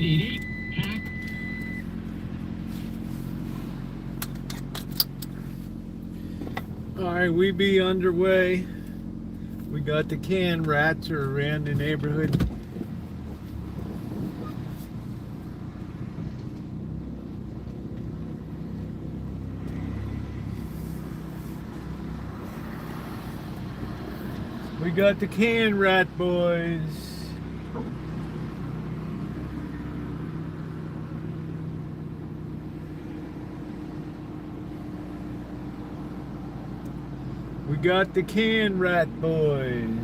All right, we be underway. We got the can rats are around the neighborhood. We got the can rat boys. We got the can rat boys.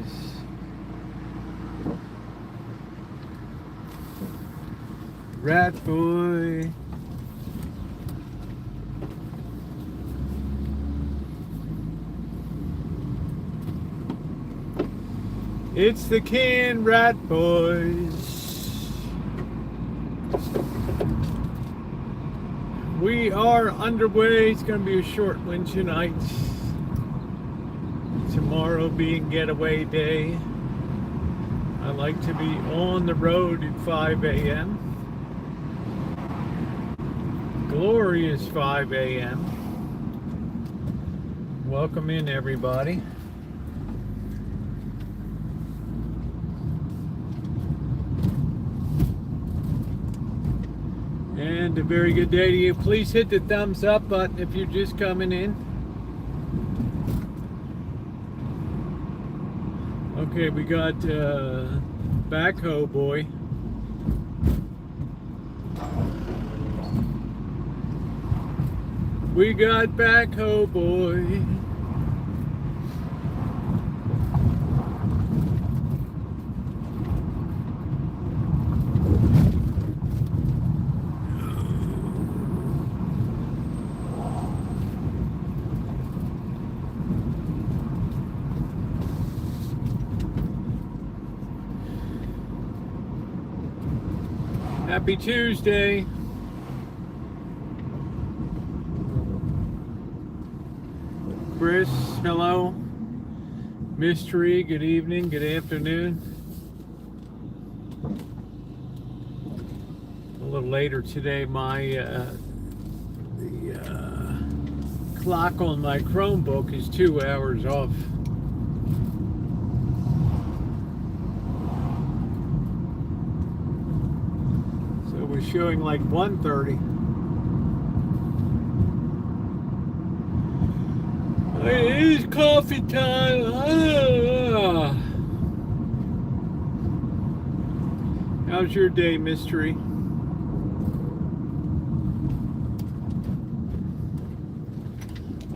Rat boy. It's the can rat boys. We are underway. It's going to be a short one tonight. Tomorrow being getaway day. I like to be on the road at 5 a.m. Glorious 5 a.m. Welcome in, everybody. And a very good day to you. Please hit the thumbs up button if you're just coming in. Okay, we got backhoe boy. We got backhoe boy. Happy Tuesday. Chris, hello. Mystery, good evening, good afternoon. A little later today, the clock on my Chromebook is 2 hours off. So we're showing like 1:30. It is coffee time. How's your day, Mystery?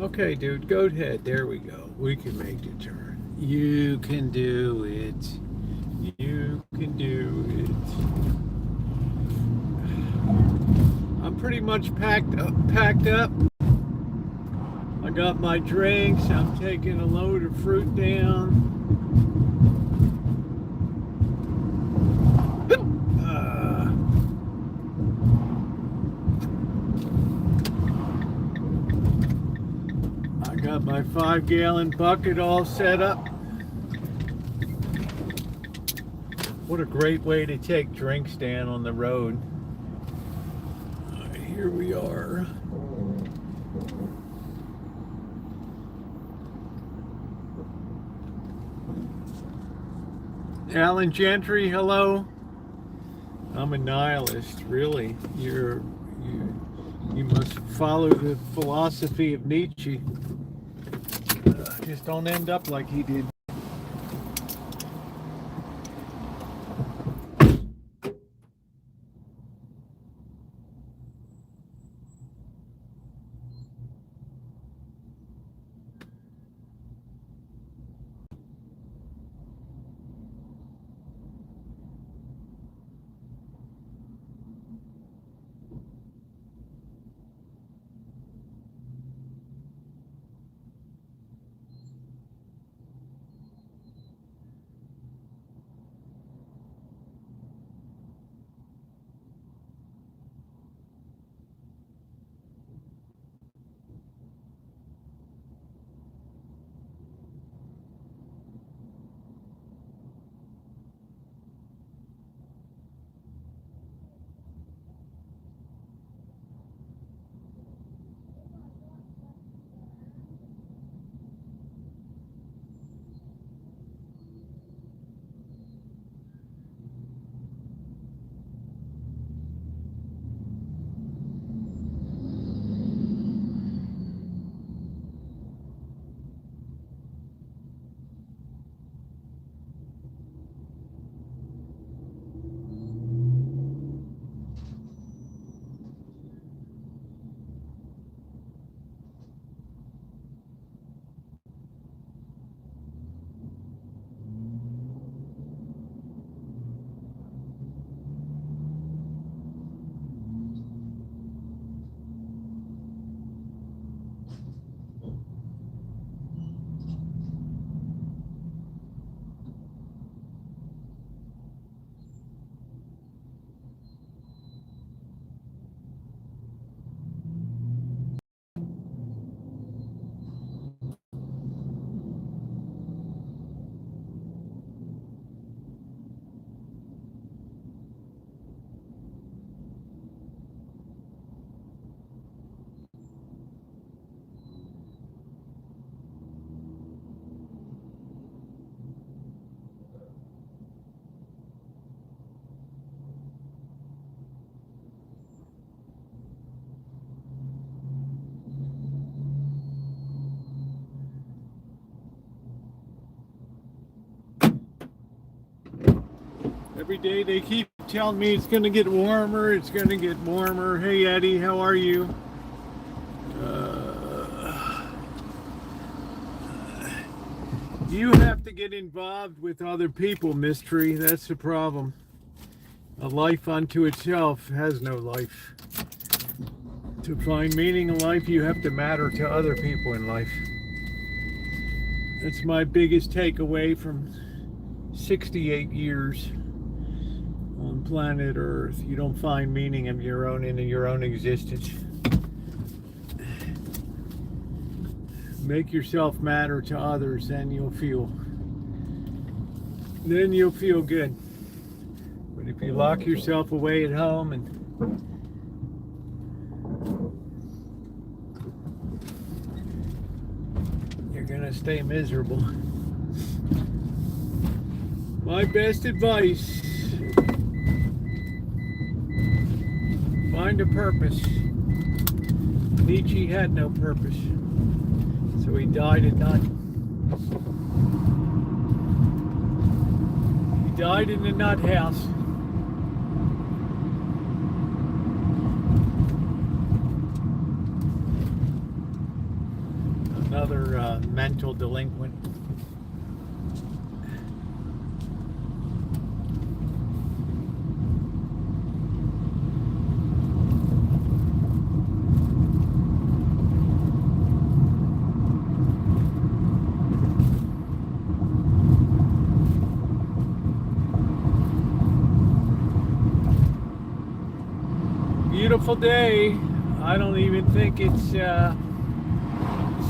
Okay, dude, go ahead. There we go. We can make the turn. You can do it. You can do it. I'm pretty much packed up. I got my drinks. I'm taking a load of fruit down. I got my 5-gallon bucket all set up. What a great way to take drinks down on the road. Here we are. Alan Gentry, hello. I'm a nihilist, really. You must follow the philosophy of Nietzsche. Just don't end up like he did. every day. They keep telling me it's going to get warmer. It's going to get warmer. Hey, Eddie, how are you? You have to get involved with other people, Mystery. That's the problem. A life unto itself has no life. To find meaning in life, you have to matter to other people in life. That's my biggest takeaway from 68 years on planet Earth. You don't find meaning in your own existence. Make yourself matter to others, then you'll feel good. But if you lock yourself away at home and you're gonna stay miserable. My best advice: find a purpose. Nietzsche had no purpose, so he died at night. He died in the nut house. Another mental delinquent. Beautiful day. I don't even think it's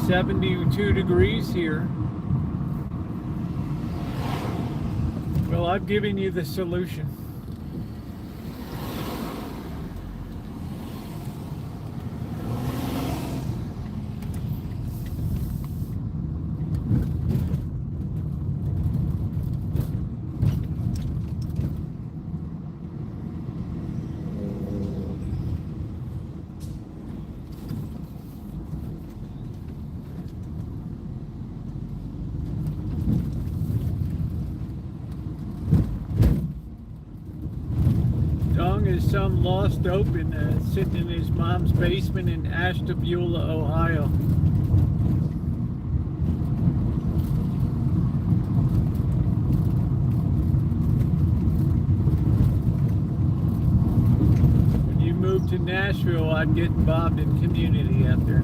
72 degrees here. Well, I've given you the solution. Is some lost open sitting in his mom's basement in Ashtabula, Ohio. When you moved to Nashville, I'd get involved in community out there.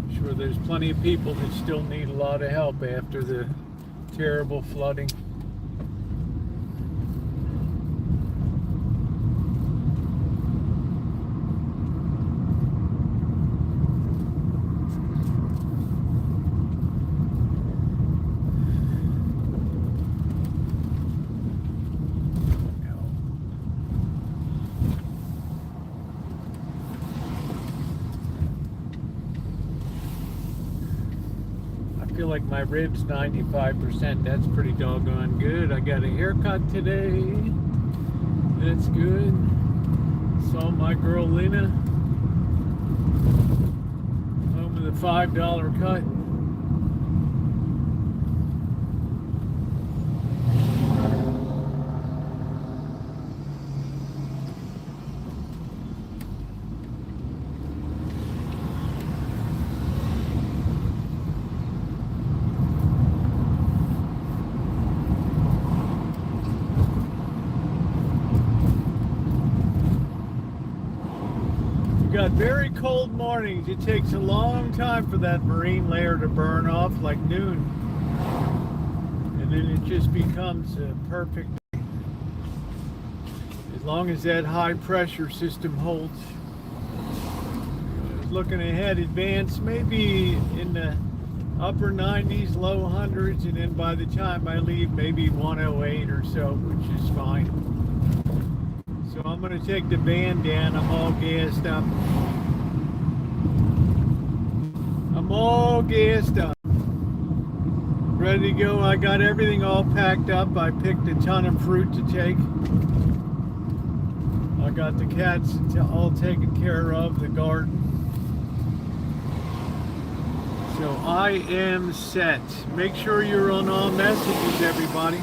I'm sure there's plenty of people that still need a lot of help after the terrible flooding. I feel like my ribs 95%. That's pretty doggone good. I got a haircut today. That's good. Saw my girl Lena. Home with a $5 cut. Got very cold mornings. It takes a long time for that marine layer to burn off, like noon, and then it just becomes perfect as long as that high pressure system holds. Looking ahead, advance maybe in the upper 90s, low hundreds, and then by the time I leave, maybe 108 or so, which is fine. So I'm going to take the van down. I'm all gassed up. I'm all gassed up. Ready to go. I got everything all packed up. I picked a ton of fruit to take. I got the cats all taken care of, the garden. So I am set. Make sure you're on all messages, everybody.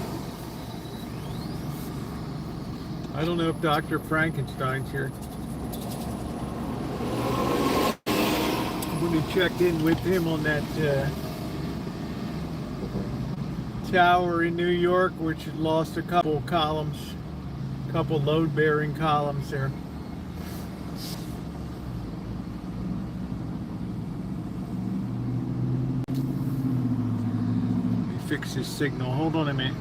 I don't know if Dr. Frankenstein's here. I'm going to check in with him on that tower in New York, which had lost a couple columns, a couple load-bearing columns there. Let me fix this signal. Hold on a minute.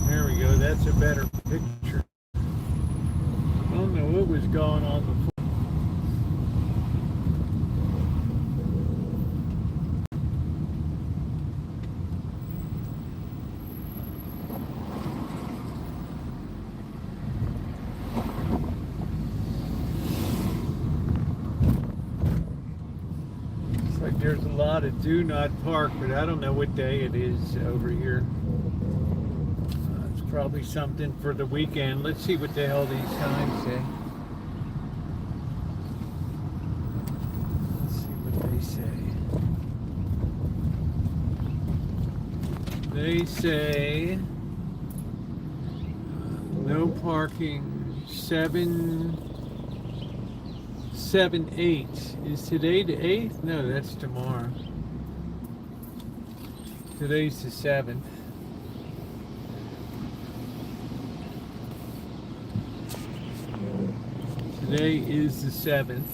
There we go. That's a better picture. I don't know what was going on before. Looks like there's a lot of do not park, but I don't know what day it is over here. It's probably something for the weekend. Let's see what the hell these signs say. Let's see what they say. They say no parking 7/8. Is today the 8th? No, that's tomorrow. Today's the 7th. Today is the 7th.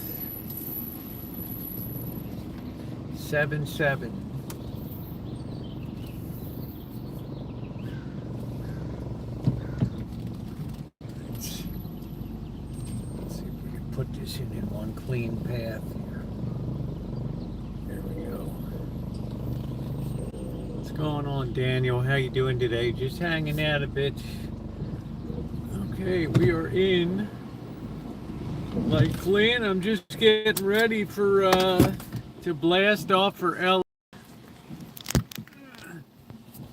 7/7. Let's see if we can put this in one clean path here. There we go. What's going on, Daniel? How you doing today? Just hanging out a bit. Okay, we are in Lake Clean. I'm just getting ready for to blast off for LA.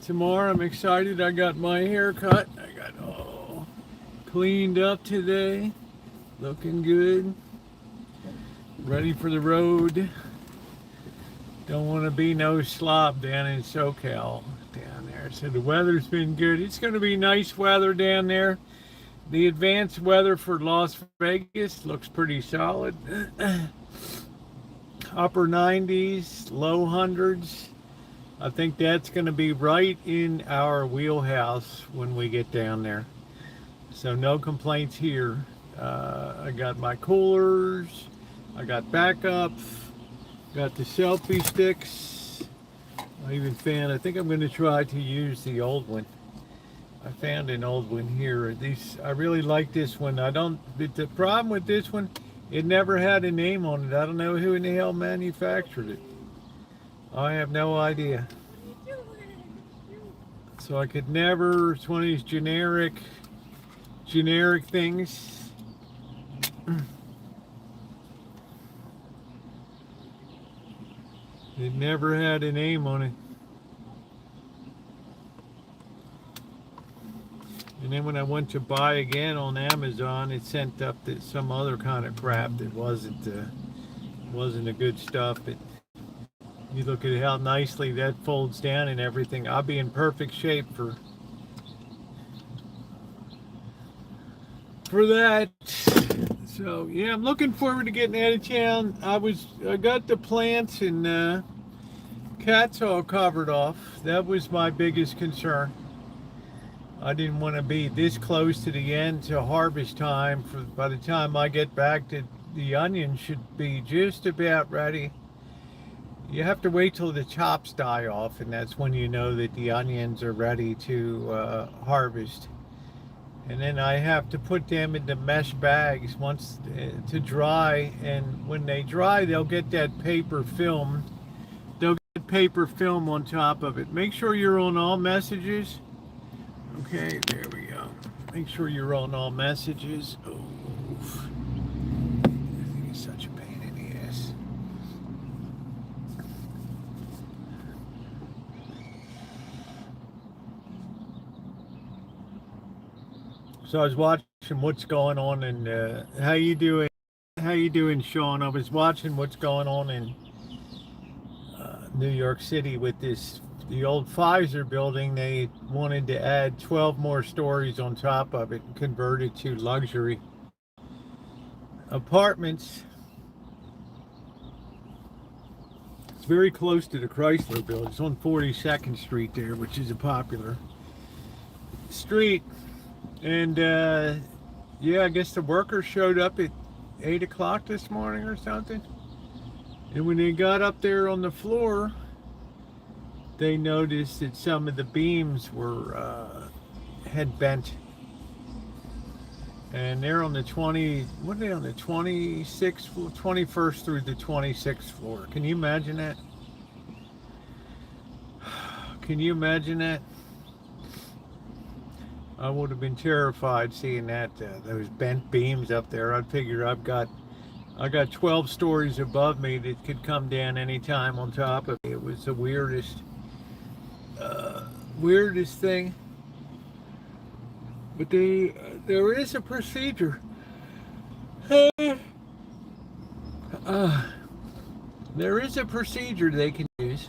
Tomorrow I'm excited. I got my hair cut. I got all cleaned up today. Looking good. Ready for the road. Don't want to be no slob down in SoCal down there. So the weather's been good. It's going to be nice weather down there. The advanced weather for Las Vegas looks pretty solid. Upper 90s, low hundreds. I think that's going to be right in our wheelhouse when we get down there. So no complaints here. I got my coolers. I got backups. Got the selfie sticks. I think I'm going to try to use the old one. I found an old one here. I really like this one. But the problem with this one, it never had a name on it. I don't know who in the hell manufactured it. I have no idea. So I could never, it's one of these generic things. It never had a name on it. And then when I went to buy again on Amazon, it sent up some other kind of crap that wasn't the good stuff. But you look at how nicely that folds down and everything. I'll be in perfect shape for that. So yeah, I'm looking forward to getting out of town. I got the plants and cats all covered off. That was my biggest concern. I didn't want to be this close to the end to harvest time. By the time I get back, the onions should be just about ready. You have to wait till the tops die off, and that's when you know that the onions are ready to harvest. And then I have to put them into mesh bags once to dry, and when they dry, they'll get that paper film. They'll get paper film on top of it. Make sure you're on all messages. Okay, there we go. Make sure you're on all messages. Oh, I think it's such a pain in the ass. So I was watching what's going on, and how you doing? How you doing, Sean? I was watching what's going on in New York City with this the old Pfizer building, they wanted to add 12 more stories on top of it and convert it to luxury apartments. It's very close to the Chrysler building. It's on 42nd Street there, which is a popular street. And yeah, I guess the workers showed up at 8 o'clock this morning or something. And when they got up there on the floor, they noticed that some of the beams were had bent. And they're on the 26th, 21st through the 26th floor. Can you imagine that? Can you imagine that? I would have been terrified seeing that, those bent beams up there. I'd figure I got 12 stories above me that could come down anytime on top of me. It was the weirdest thing. But there is a procedure. There is a procedure they can use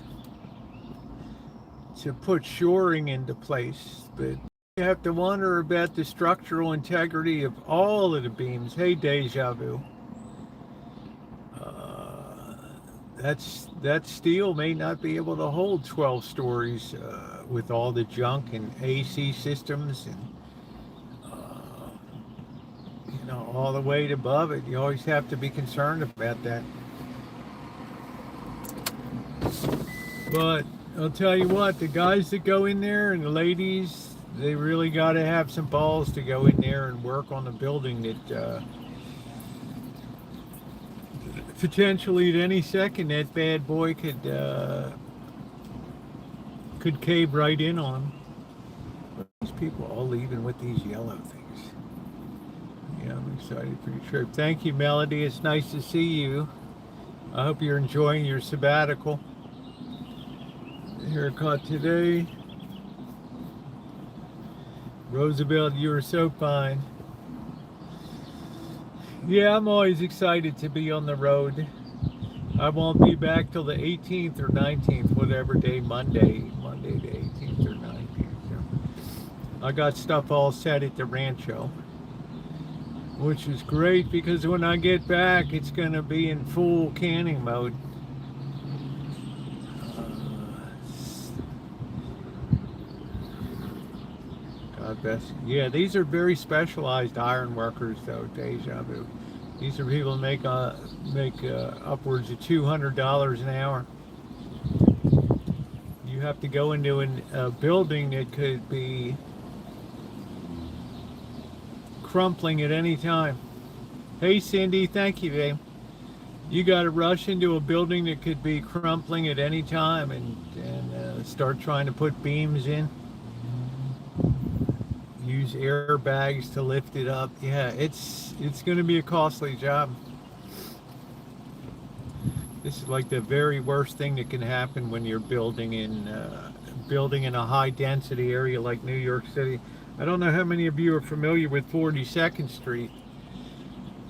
to put shoring into place, but you have to wonder about the structural integrity of all of the beams. Hey, Deja Vu. That steel may not be able to hold 12 stories with all the junk and AC systems and you know, all the way above it. You always have to be concerned about that. But I'll tell you what, the guys that go in there and the ladies, they really got to have some balls to go in there and work on a building that potentially at any second that bad boy could cave right in on them. But these people all leaving with these yellow things. Yeah, I'm excited for your trip. Thank you, Melody. It's nice to see you. I hope you're enjoying your sabbatical. Haircut today. Roosevelt, you are so fine. Yeah, I'm always excited to be on the road. I won't be back till the 18th or 19th, whatever day, Monday the 18th or 19th. So I got stuff all set at the Rancho, which is great because when I get back, it's going to be in full canning mode. God bless. Yeah, these are very specialized iron workers, though, Deja Vu. These are people who make upwards of $200 an hour. You have to go into a building that could be crumpling at any time. Hey, Cindy, thank you, babe. You got to rush into a building that could be crumpling at any time and start trying to put beams in. Use airbags to lift it up. Yeah, it's going to be a costly job. This is like the very worst thing that can happen when you're building in a high density area like New York City. I don't know how many of you are familiar with 42nd Street.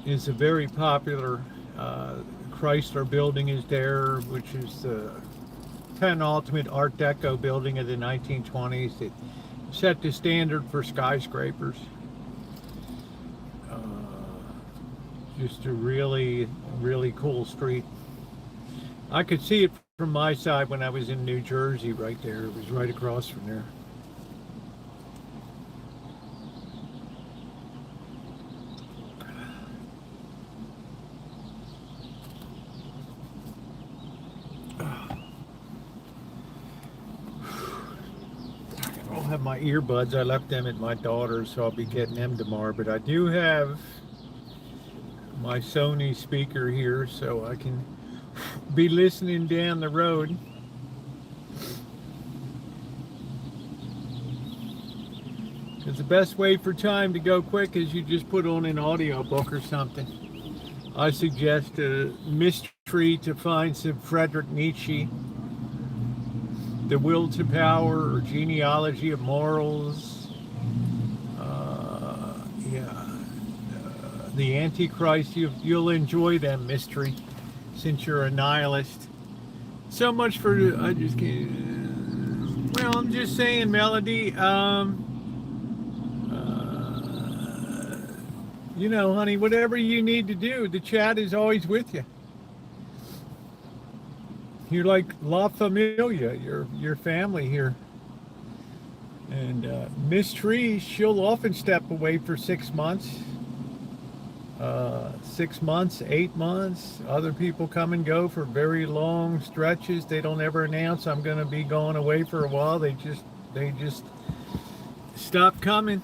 It's a very popular Chrysler building is there, which is the penultimate Art Deco building of the 1920s. It set the standard for skyscrapers. Just a really, really cool street. I could see it from my side when I was in New Jersey right there. It was right across from there. Have my earbuds. I left them at my daughter's, so I'll be getting them tomorrow. But I do have my Sony speaker here, so I can be listening down the road. Because the best way for time to go quick is you just put on an audio book or something. I suggest a mystery to find some Friedrich Nietzsche, The Will to Power, or Genealogy of Morals. The Antichrist. You'll enjoy that mystery since you're a nihilist. So much for, I just can't. Well, I'm just saying, Melody. You know, honey, whatever you need to do, the chat is always with you. You're like La Familia. Your family here. And Miss Tree, she'll often step away for 6 months. 6 months, 8 months. Other people come and go for very long stretches. They don't ever announce I'm going to be going away for a while. They just stop coming.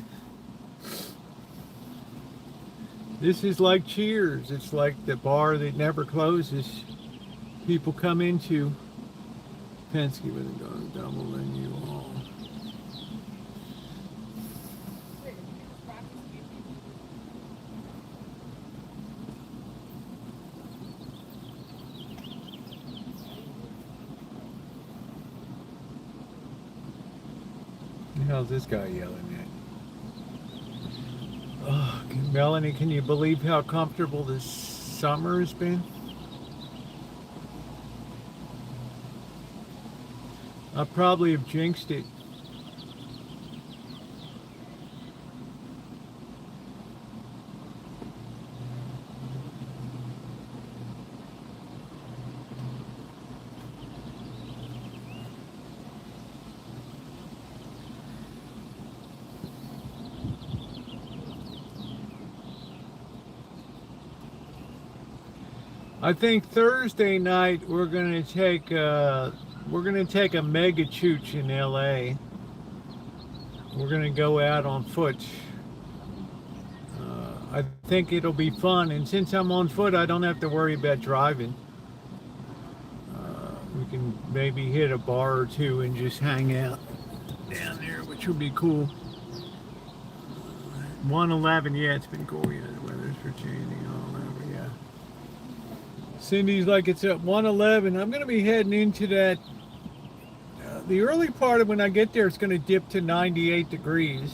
This is like Cheers. It's like the bar that never closes. People come into Penske with a double and you all. What the hell's this guy yelling at? Oh, Melanie, can you believe how comfortable this summer has been? I probably have jinxed it. I think Thursday night we're gonna take a mega chooch in LA. We're gonna go out on foot. I think it'll be fun, and since I'm on foot, I don't have to worry about driving. We can maybe hit a bar or two and just hang out down there, which would be cool. 111, yeah, it's been cool. Yeah, the weather's for changing all over. Yeah. Cindy's like, it's at 111. I'm going to be heading into that. The early part of when I get there, it's going to dip to 98 degrees.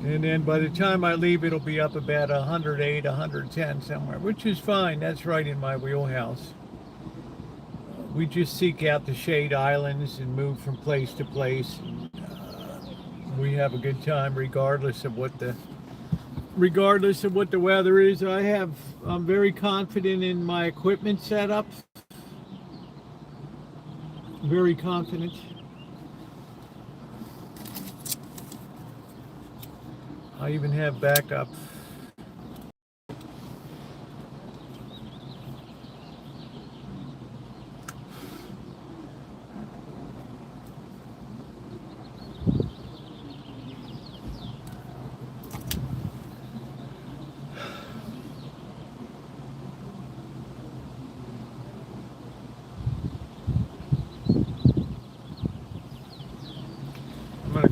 And then by the time I leave, it'll be up about 108, 110 somewhere, which is fine. That's right in my wheelhouse. We just seek out the shade islands and move from place to place. We have a good time regardless of what the weather is. I'm very confident in my equipment setup. Very confident. I even have backup.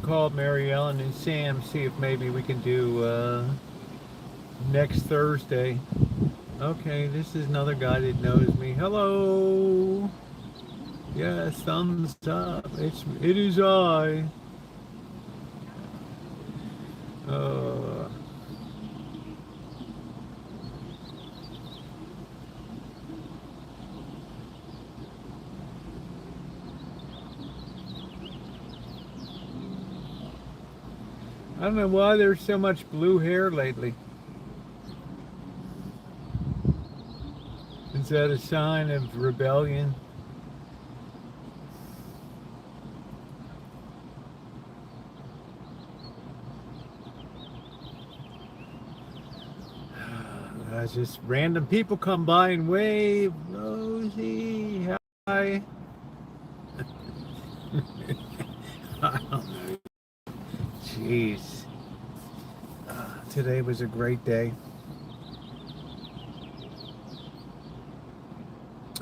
Call Mary Ellen and Sam, see if maybe we can do next Thursday. Okay, this is another guy that knows me. Hello. Yes, thumbs up. It is I. I don't know why there's so much blue hair lately. Is that a sign of rebellion? Just random people come by and wave. Rosie, hi. I don't know. Jeez. Today was a great day.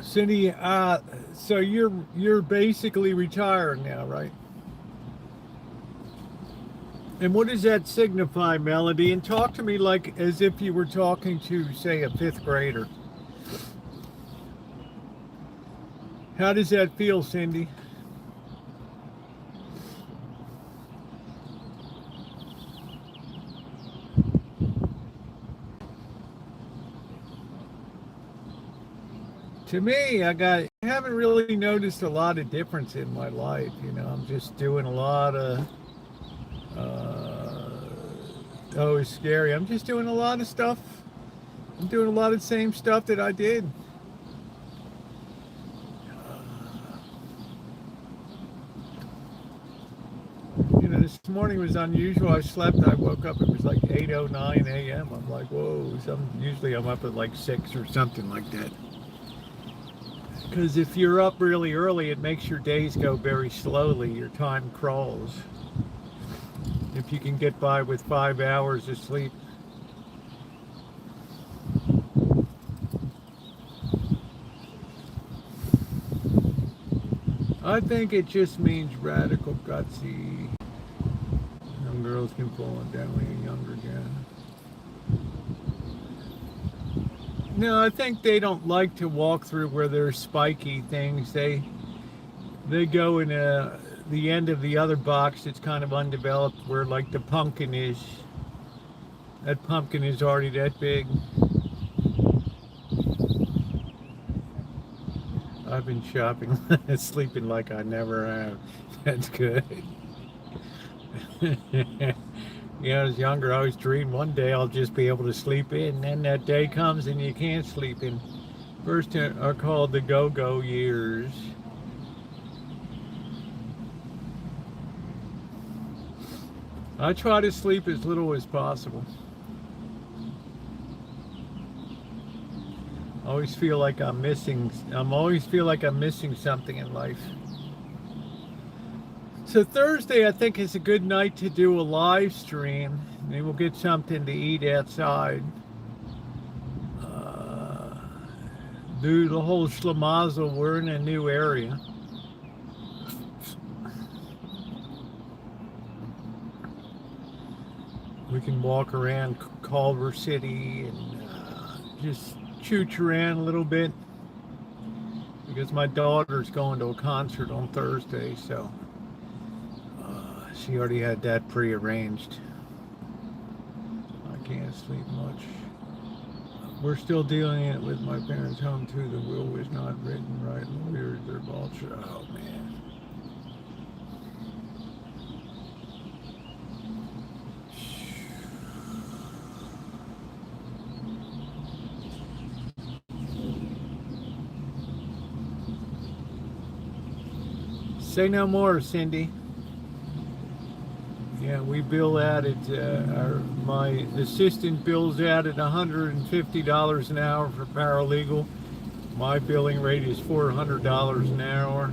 Cindy, so you're basically retired now, right? And what does that signify, Melody? And talk to me like as if you were talking to, say, a fifth grader. How does that feel, Cindy? To me, I haven't really noticed a lot of difference in my life. You know, I'm just doing a lot of, oh, it's scary. I'm just doing a lot of stuff. I'm doing a lot of the same stuff that I did. You know, this morning was unusual. I slept. I woke up. It was like 8:09 a.m. I'm like, whoa. Usually I'm up at like 6 or something like that. Because if you're up really early, it makes your days go very slowly. Your time crawls. If you can get by with 5 hours of sleep. I think it just means radical gutsy. Young girls can fall down when you're younger again. No, I think they don't like to walk through where there's spiky things. They go in the end of the other box that's kind of undeveloped where like the pumpkin is. That pumpkin is already that big. I've been shopping, sleeping like I never have. That's good. You know, as younger, I always dreamed one day I'll just be able to sleep in. And then that day comes and you can't sleep in. First are called the go-go years. I try to sleep as little as possible. I always feel like I'm missing something in life. So Thursday, I think, is a good night to do a live stream. Maybe we'll get something to eat outside. Do the whole schlemazel. We're in a new area. We can walk around Culver City and just chooch around a little bit. Because my daughter's going to a concert on Thursday, so she already had that prearranged. I can't sleep much. We're still dealing it with my parents' home too. The will was not written right. Lawyers, they're bullshit. Oh man. Say no more, Cindy. Yeah, we bill out at, my assistant bills out at $150 an hour for paralegal. My billing rate is $400 an hour.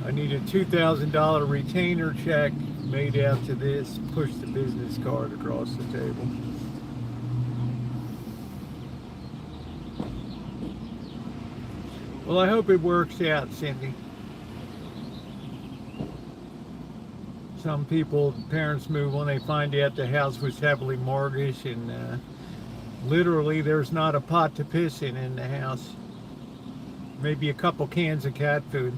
I need a $2,000 retainer check made out to this. Push the business card across the table. Well, I hope it works out, Cindy. Some people, parents move when they find out the house was heavily mortgaged and literally there's not a pot to piss in the house. Maybe a couple cans of cat food.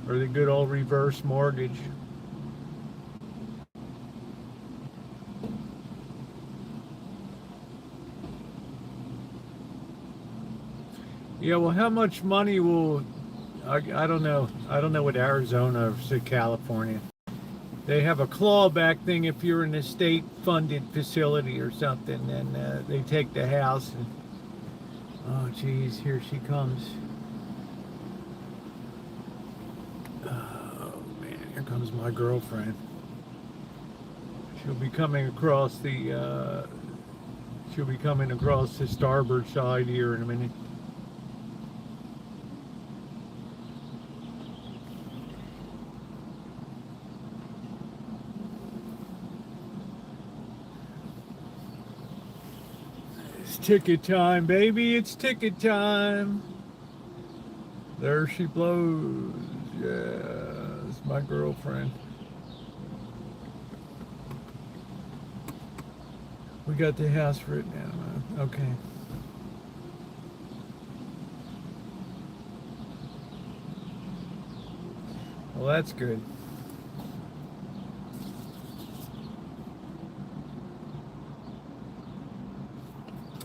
Or the good old reverse mortgage. Yeah, well, how much money will, I don't know. I don't know what Arizona or California. They have a clawback thing if you're in a state-funded facility or something, and they take the house. And, oh, geez, here she comes. Oh, man, here comes my girlfriend. She'll be coming across the starboard side here in a minute. Ticket time, baby, it's ticket time. There she blows. Yeah, it's my girlfriend. We got the house written down. Okay. Well, that's good.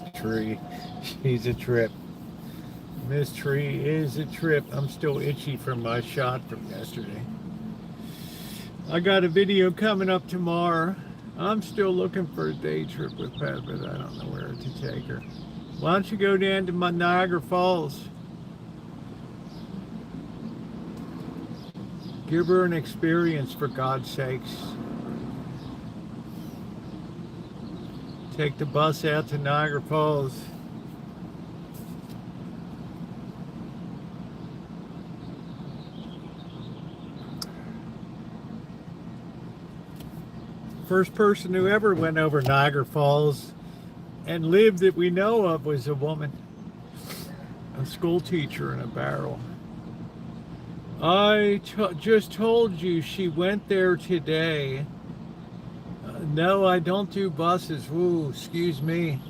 Miss Tree. She's a trip. Miss Tree is a trip. I'm still itchy from my shot from yesterday. I got a video coming up tomorrow. I'm still looking for a day trip with Pat, but I don't know where to take her. Why don't you go down to my Niagara Falls? Give her an experience, for God's sakes. Take the bus out to Niagara Falls. First person who ever went over Niagara Falls and lived that we know of was a woman, a school teacher in a barrel. I just told you she went there today. No, I don't do buses. Ooh, excuse me.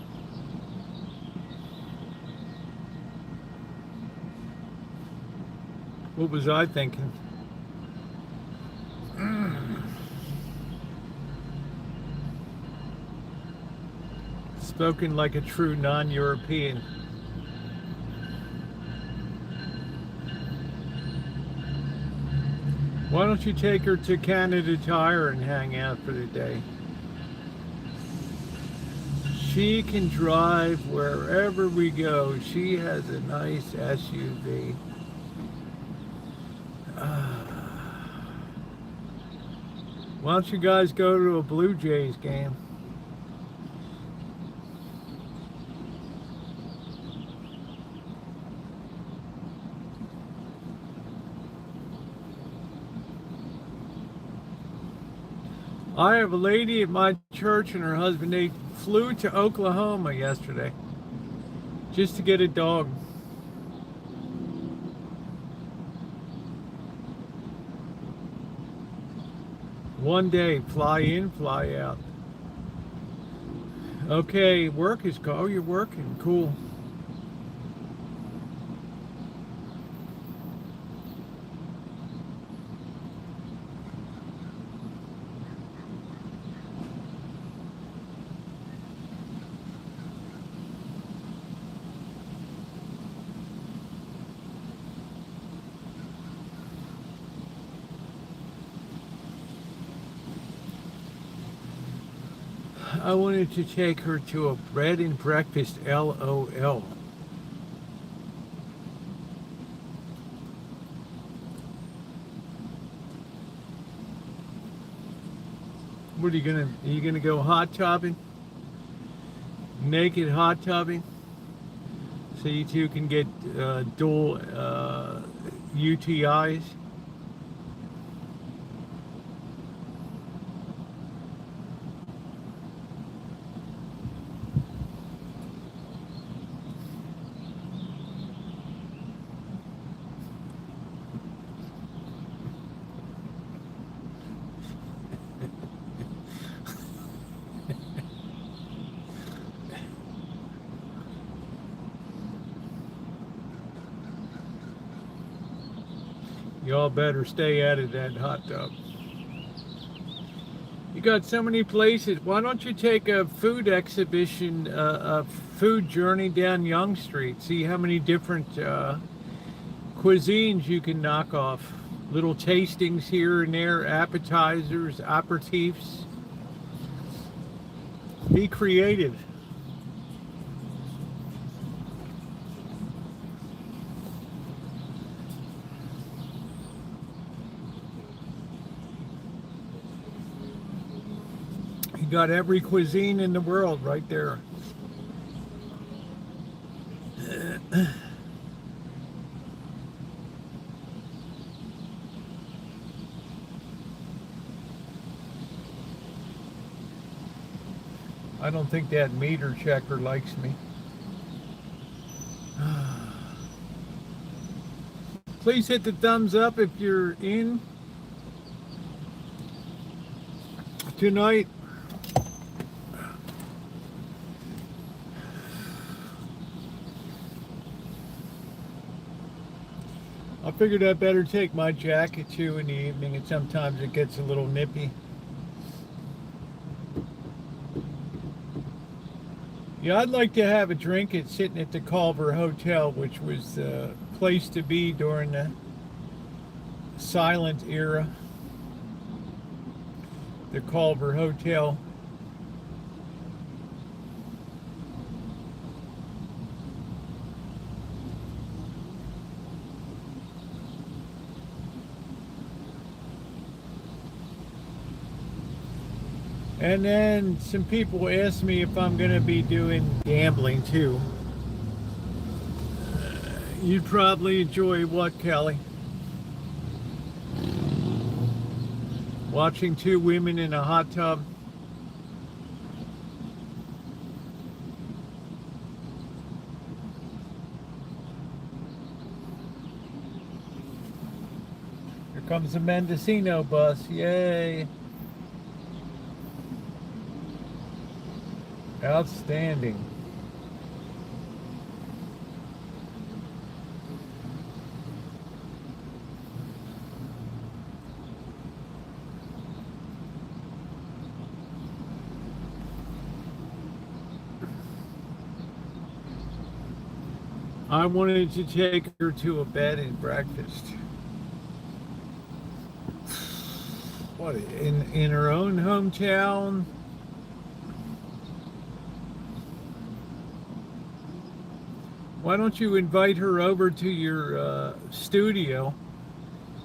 What was I thinking? Spoken like a true non-European. Why don't you take her to Canada Tire and hang out for the day? She can drive wherever we go. She has a nice SUV. Why don't you guys go to a Blue Jays game? I have a lady at my church and her husband, they flew to Oklahoma yesterday just to get a dog. One day, fly in, fly out. Okay, work is cool. Oh, you're working. Cool. I wanted to take her to a bread and breakfast, LOL. What are you gonna go hot tubbing? Naked hot tubbing? So you two can get dual UTIs? Y'all better stay out of that hot tub. You got so many places. Why don't you take a food exhibition, a food journey down Yonge Street? See how many different cuisines you can knock off. Little tastings here and there, appetizers, aperitifs. Be creative. You got every cuisine in the world right there. I don't think that meter checker likes me. Please hit the thumbs up if you're in tonight. I figured I'd better take my jacket too in the evening, and sometimes it gets a little nippy. Yeah, I'd like to have a drink at sitting at the Culver Hotel, which was the place to be during the silent era. The Culver Hotel. And then some people ask me if I'm going to be doing gambling too. You'd probably enjoy what, Kelly? Watching two women in a hot tub? Here comes the Mendocino bus. Yay! Outstanding. I wanted to take her to a bed and breakfast. What, in her own hometown? Why don't you invite her over to your studio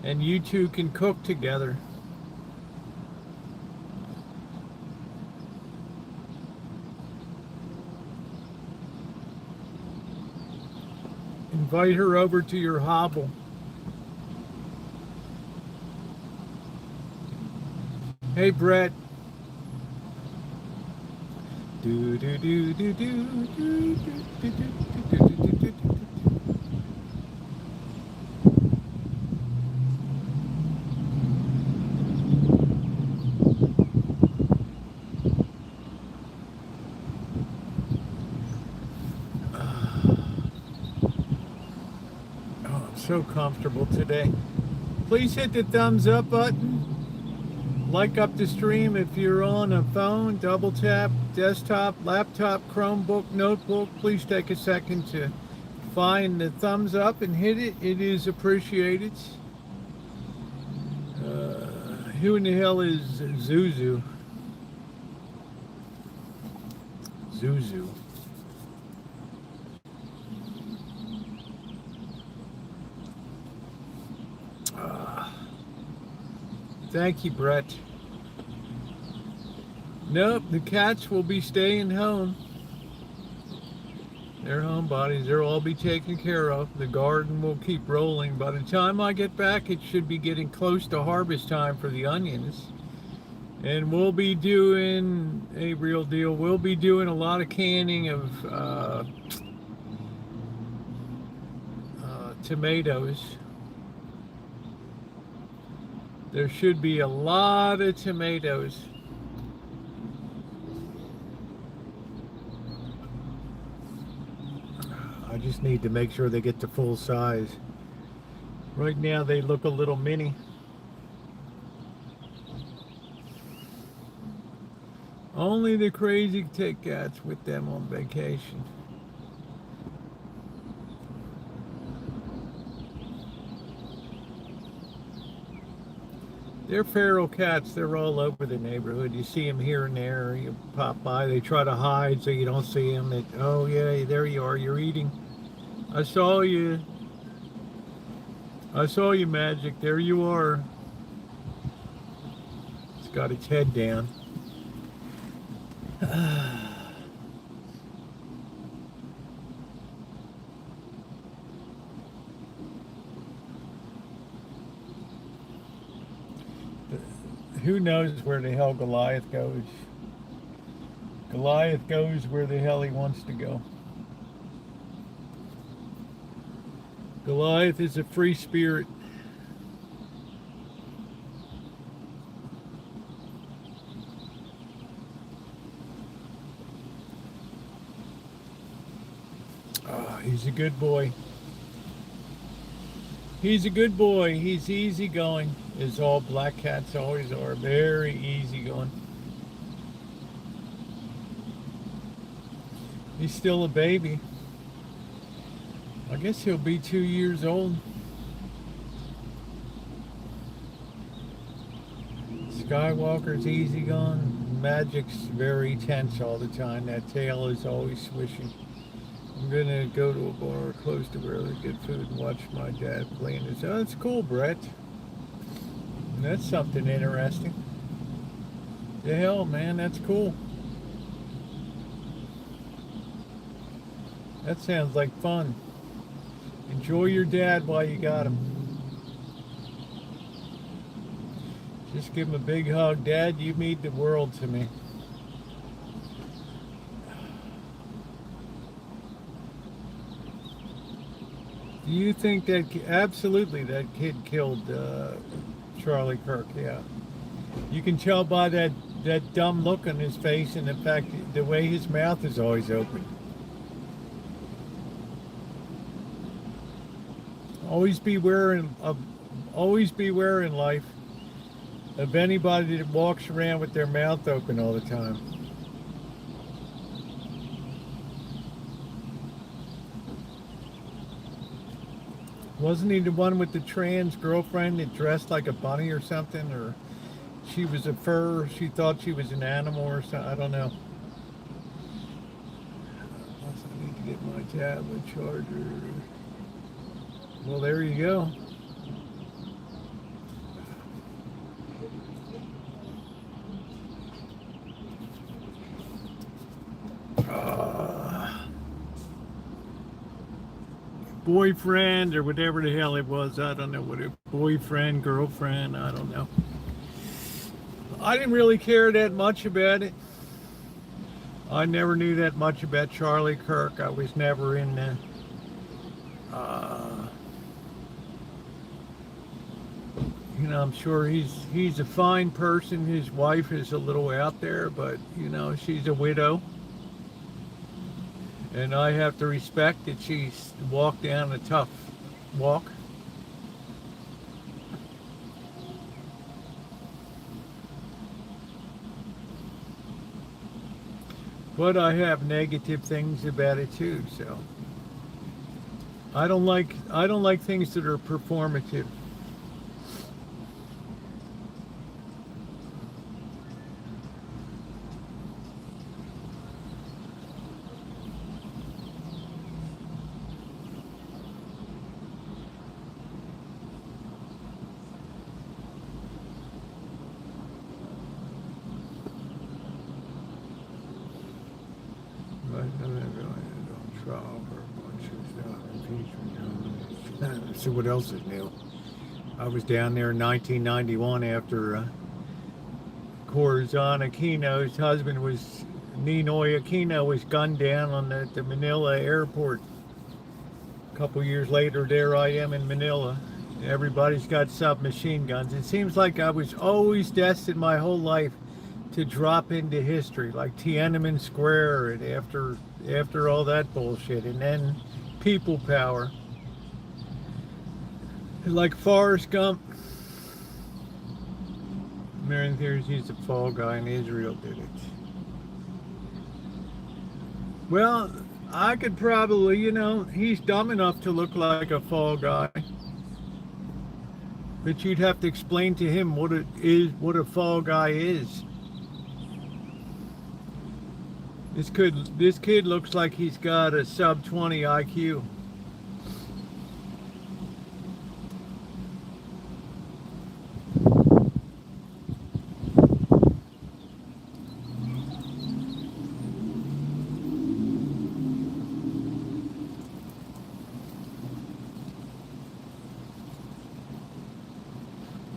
and you two can cook together? Invite her over to your hobble. Hey, Brett. Do do do do do do do do do do do. So comfortable today. Please hit the thumbs up button. Like up the stream if you're on a phone, double tap, desktop, laptop, Chromebook, notebook. Please take a second to find the thumbs up and hit it. It is appreciated. Who in the hell is Zuzu? Zuzu. Thank you, Brett. Nope, the cats will be staying home. They're homebodies. They'll all be taken care of. The garden will keep rolling. By the time I get back, it should be getting close to harvest time for the onions. And we'll be doing a real deal. We'll be doing a lot of canning of tomatoes. There should be a lot of tomatoes. I just need to make sure they get to full size. Right now they look a little mini. Only the crazy take cats with them on vacation. They're feral cats. They're all over the neighborhood. You see them here and there. You pop by. They try to hide so you don't see them. They, oh, yeah, there you are. You're eating. I saw you. I saw you, Magic. There you are. It's got its head down. Who knows where the hell Goliath goes? Goliath goes where the hell he wants to go. Goliath is a free spirit. Oh, he's a good boy. He's a good boy. He's easygoing, as all black cats always are. Very easygoing. He's still a baby. I guess he'll be 2 years old. Skywalker's easy going. Magic's very tense all the time. That tail is always swishing. I'm gonna go to a bar close to where they get food and watch my dad playing this. Oh, that's cool, Brett. That's something interesting. The hell, man, that's cool. That sounds like fun. Enjoy your dad while you got him. Just give him a big hug. Dad, you mean the world to me. Do you think that, absolutely, that kid killed Charlie Kirk? Yeah. You can tell by that dumb look on his face and the fact, the way his mouth is always open. Always beware in life of anybody that walks around with their mouth open all the time. Wasn't he the one with the trans girlfriend that dressed like a bunny or something? Or she was a fur, she thought she was an animal or something? I don't know. I need to get my tablet charger. Well, there you go. Boyfriend or whatever the hell it was. I don't know what it, boyfriend, girlfriend, I don't know. I didn't really care that much about it. I never knew that much about Charlie Kirk. I was never in the you know, I'm sure he's a fine person. His wife is a little out there, but you know, she's a widow. And I have to respect that she's walked down a tough walk. But I have negative things about it too, so I don't like things that are performative. See what else is new. I was down there in 1991 after Corazon Aquino's husband was, Ninoy Aquino was gunned down on the Manila airport. A couple years later, there I am in Manila. Everybody's got submachine guns. It seems like I was always destined my whole life to drop into history, like Tiananmen Square, and after all that bullshit, and then people power. Like Forrest Gump. Marion Theories, he's a fall guy, and Israel did it. Well, I could probably, you know, he's dumb enough to look like a fall guy. But you'd have to explain to him what it is, what a fall guy is. This kid looks like he's got a sub 20 IQ.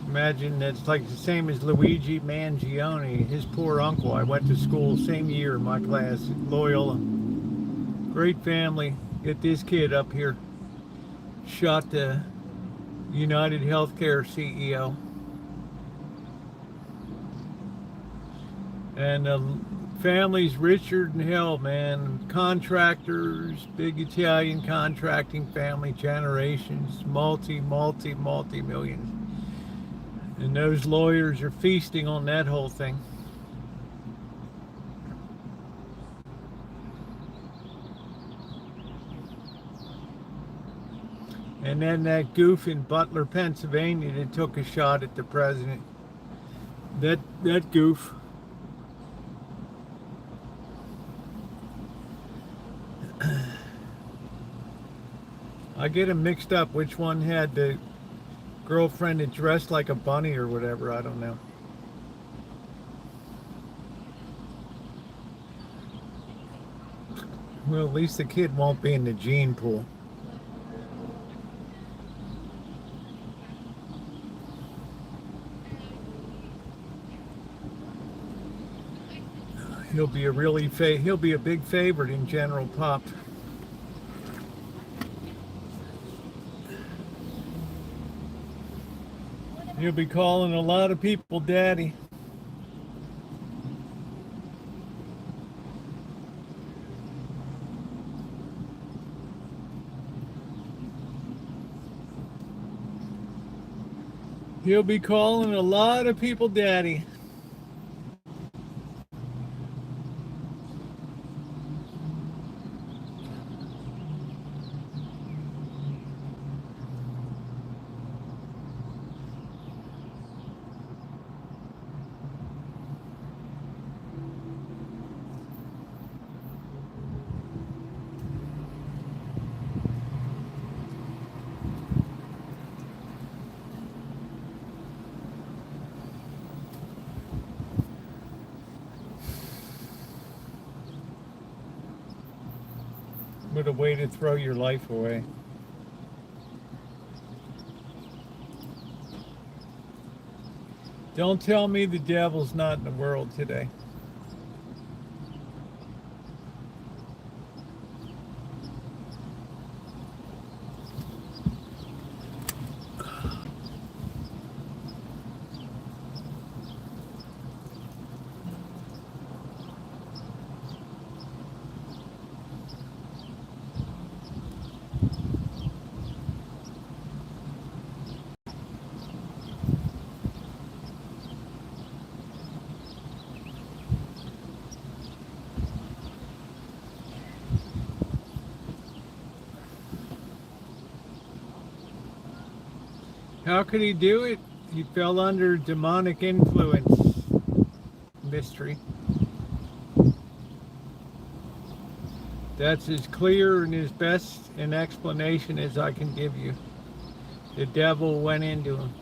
Imagine that's like the same as Luigi Mangione, his poor uncle. I went to school same year in my class at Loyola. Great family. Get this kid up here. Shot the United Healthcare CEO. And the family's richer than hell, man. Contractors, big Italian contracting family, generations, multi-millions. And those lawyers are feasting on that whole thing. And then that goof in Butler, Pennsylvania that took a shot at the president. That goof. I get them mixed up. Which one had the girlfriend that dressed like a bunny or whatever? I don't know. Well, at least the kid won't be in the gene pool. He'll be a big favorite in General Pop. He'll be calling a lot of people daddy. He'll be calling a lot of people daddy. What a way to throw your life away. Don't tell me the devil's not in the world today. How could he do it? He fell under demonic influence. Mystery. That's as clear and as best an explanation as I can give you. The devil went into him.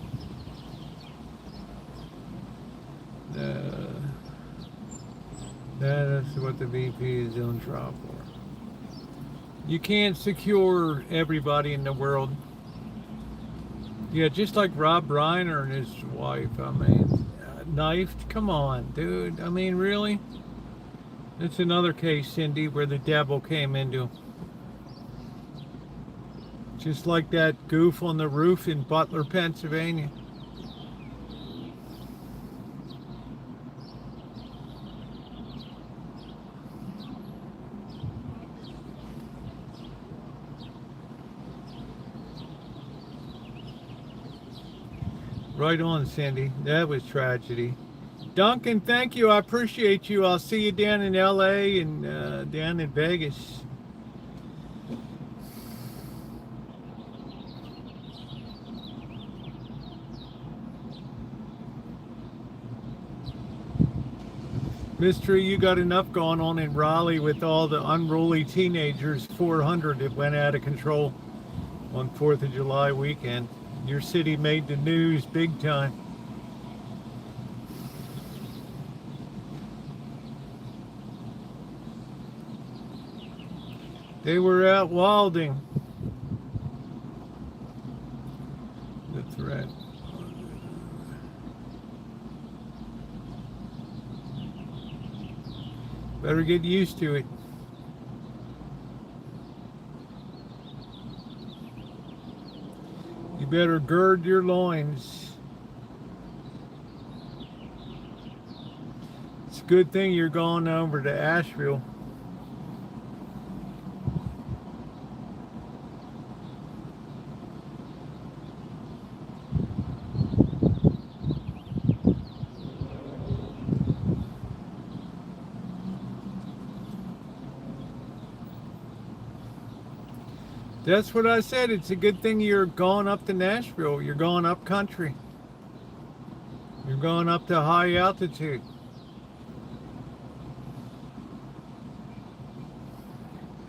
That's what the VP is on trial for. You can't secure everybody in the world. Yeah, just like Rob Reiner and his wife. I mean, knifed. Come on, dude. I mean, really? It's another case, Cindy, where the devil came into him. Just like that goof on the roof in Butler, Pennsylvania. Right on, Cindy. That was tragedy. Duncan, thank you. I appreciate you. I'll see you down in LA and down in Vegas. Mystery, you got enough going on in Raleigh with all the unruly teenagers, 400 that went out of control on 4th of July weekend. Your city made the news big time. They were out wilding. The threat. Better get used to it. You better gird your loins. It's a good thing you're going over to Asheville. That's what I said. It's a good thing you're going up to Nashville. You're going up country. You're going up to high altitude.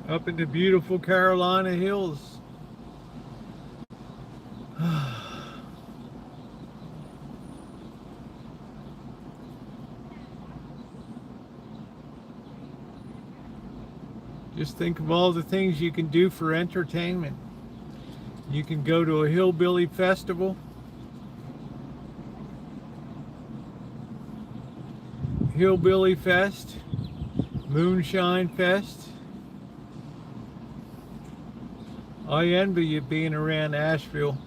Up in the beautiful Carolina hills. Just think of all the things you can do for entertainment. You can go to a hillbilly festival, hillbilly fest, moonshine fest. I envy you being around Asheville.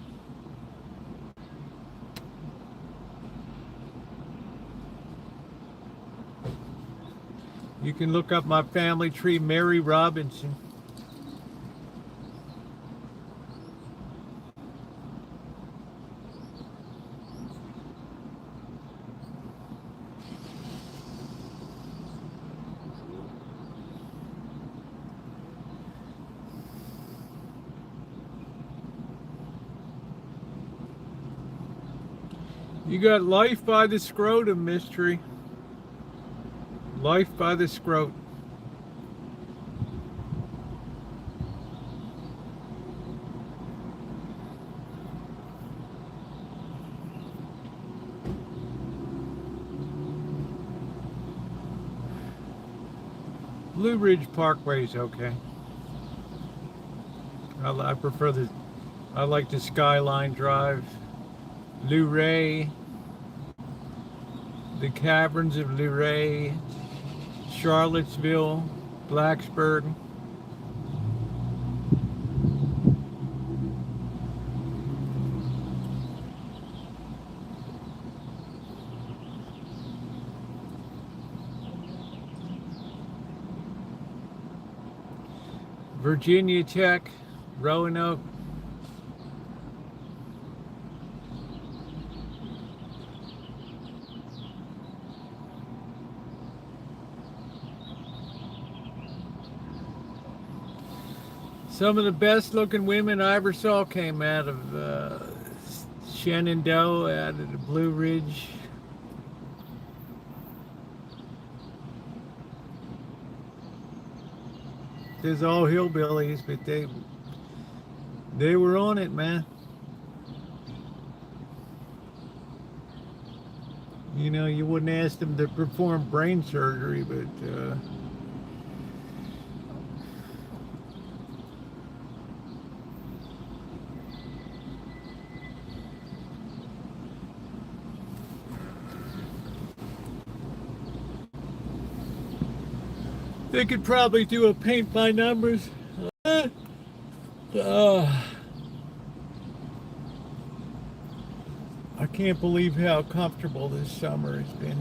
You can look up my family tree, Mary Robinson. You got life by the scrotum, mystery. Life by the scrot. Blue Ridge Parkway's okay. I prefer I like the Skyline Drive. Luray, the Caverns of Luray, Charlottesville, Blacksburg. Virginia Tech, Roanoke. Some of the best looking women I ever saw came out of Shenandoah, out of the Blue Ridge. There's all hillbillies, but they were on it, man. You know, you wouldn't ask them to perform brain surgery, but they could probably do a paint by numbers. I can't believe how comfortable this summer has been.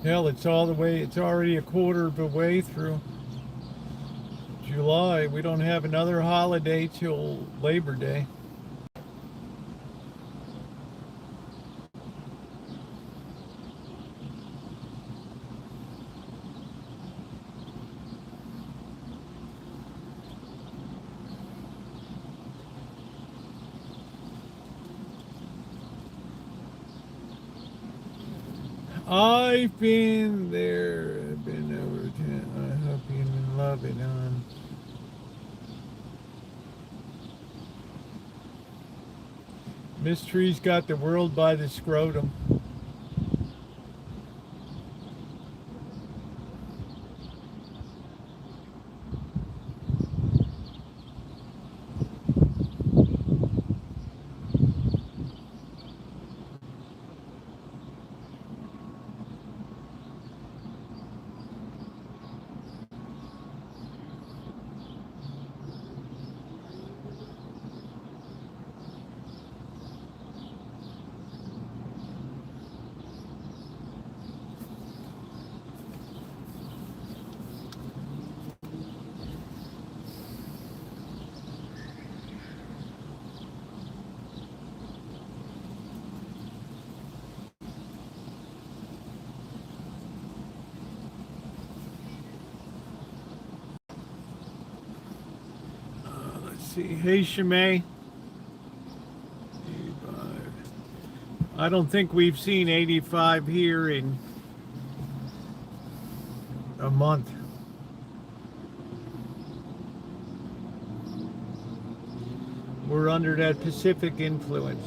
Hell, it's already a quarter of the way through July. We don't have another holiday till Labor Day. I've been there, I've been over 10. I hope you love it, hon. Mystery's got the world by the scrotum. see. Hey, Shimei. I don't think we've seen 85 here in a month. We're under that Pacific influence.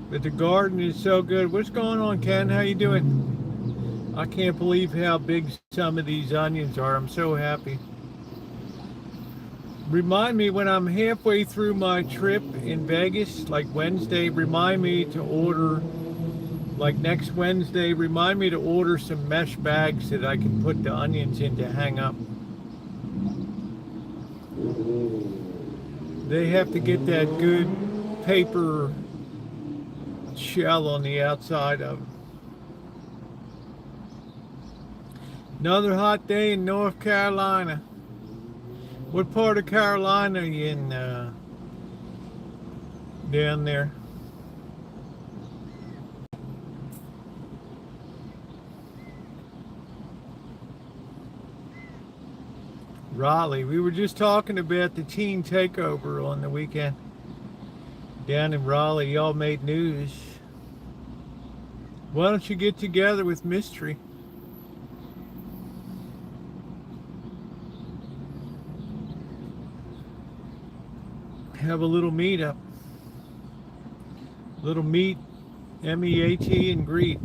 But the garden is so good. What's going on, Ken? How you doing? I can't believe how big some of these onions are. I'm so happy. Remind me when I'm halfway through my trip in Vegas, like Wednesday, remind me to order, like next Wednesday, remind me to order some mesh bags that I can put the onions in to hang up. They have to get that good paper shell on the outside of them. Another hot day in North Carolina. What part of Carolina are you in down there? Raleigh. We were just talking about the teen takeover on the weekend. Down in Raleigh, y'all made news. Why don't you get together with Mystery? Have a little meetup. Little meet, M-E-A-T, and greet.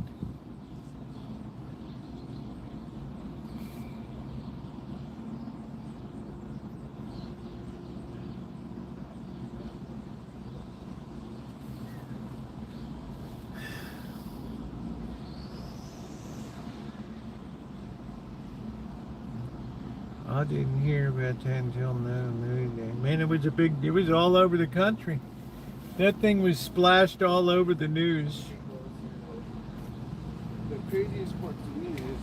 I didn't hear about that until noon. Man, it was all over the country. That thing was splashed all over the news. The craziest part to me is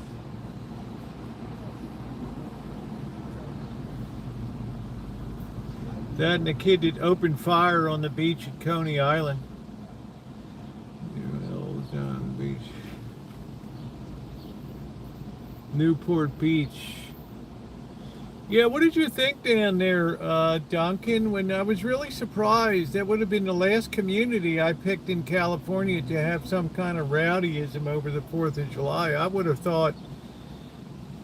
that and the kid that opened fire on the beach at Coney Island. Beach. Newport Beach. Yeah, what did you think down there, Duncan? When I was really surprised, that would have been the last community I picked in California to have some kind of rowdyism over the 4th of July. I would have thought,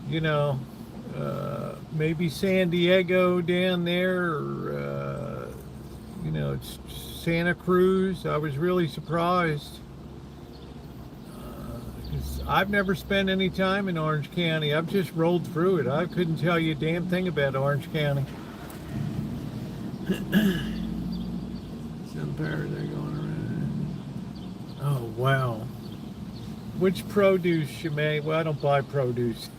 you know, maybe San Diego down there, or, you know, Santa Cruz. I was really surprised. I've never spent any time in Orange County. I've just rolled through it. I couldn't tell you a damn thing about Orange County. Some paradise going around. Oh, wow. Which produce, Shimei? Well, I don't buy produce.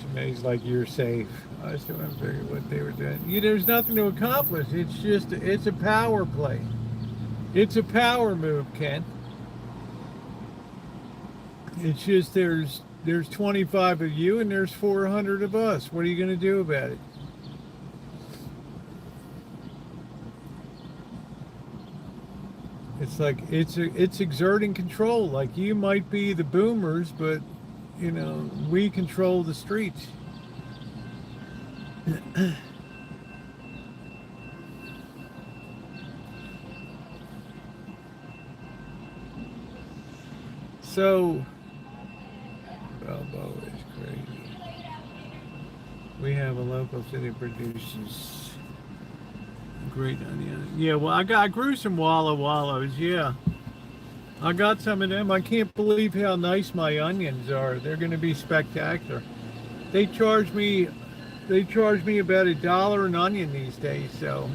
Shimei's like, you're safe. I still haven't figured what they were doing. There's nothing to accomplish. It's a power play. It's a power move, Ken. It's just there's 25 of you and there's 400 of us. What are you going to do about it? It's like it's exerting control. Like, you might be the boomers, but you know, we control the streets. So, Balboa is crazy. We have a local city that produces great onion. Yeah, well, I grew some Walla Wallows, yeah. I got some of them. I can't believe how nice my onions are. They're going to be spectacular. They charge me about $1 an onion these days, so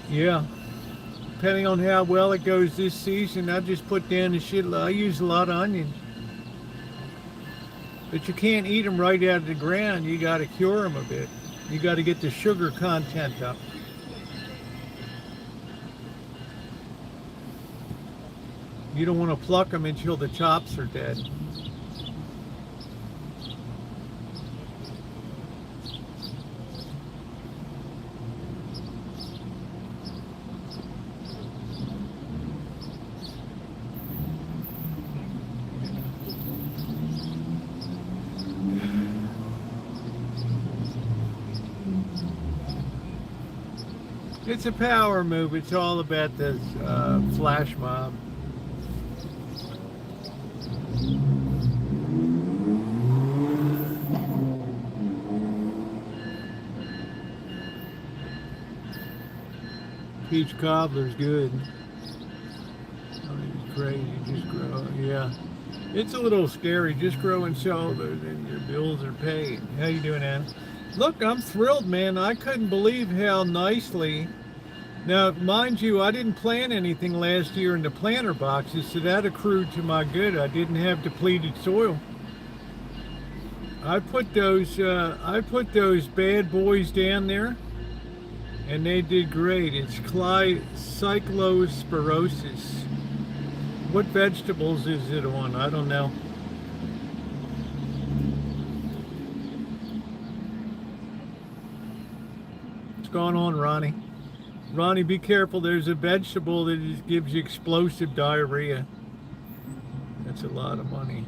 yeah. Depending on how well it goes this season, I just put down the shit. I use a lot of onions. But you can't eat them right out of the ground. You got to cure them a bit. You got to get the sugar content up. You don't want to pluck them until the tops are dead. It's a power move. It's all about the flash mob. Peach cobbler's good. Oh, he's crazy. Just grow. Yeah. It's a little scary. Just growing shoulders and your bills are paid. How you doing, Ann? Look, I'm thrilled, man. I couldn't believe how nicely. Now, mind you, I didn't plant anything last year in the planter boxes, so that accrued to my good. I didn't have depleted soil. I put those bad boys down there, and they did great. It's cyclosporosis. What vegetables is it on? I don't know. What's going on, Ronnie? Ronnie, be careful. There's a vegetable that gives you explosive diarrhea. That's a lot of money.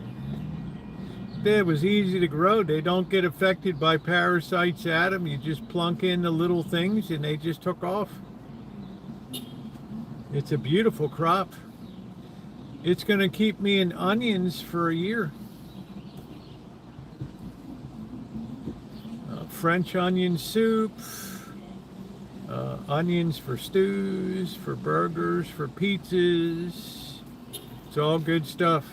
It was easy to grow. They don't get affected by parasites at them. You just plunk in the little things and they just took off. It's a beautiful crop. It's going to keep me in onions for a year. French onion soup. Onions for stews, for burgers, for pizzas. It's all good stuff.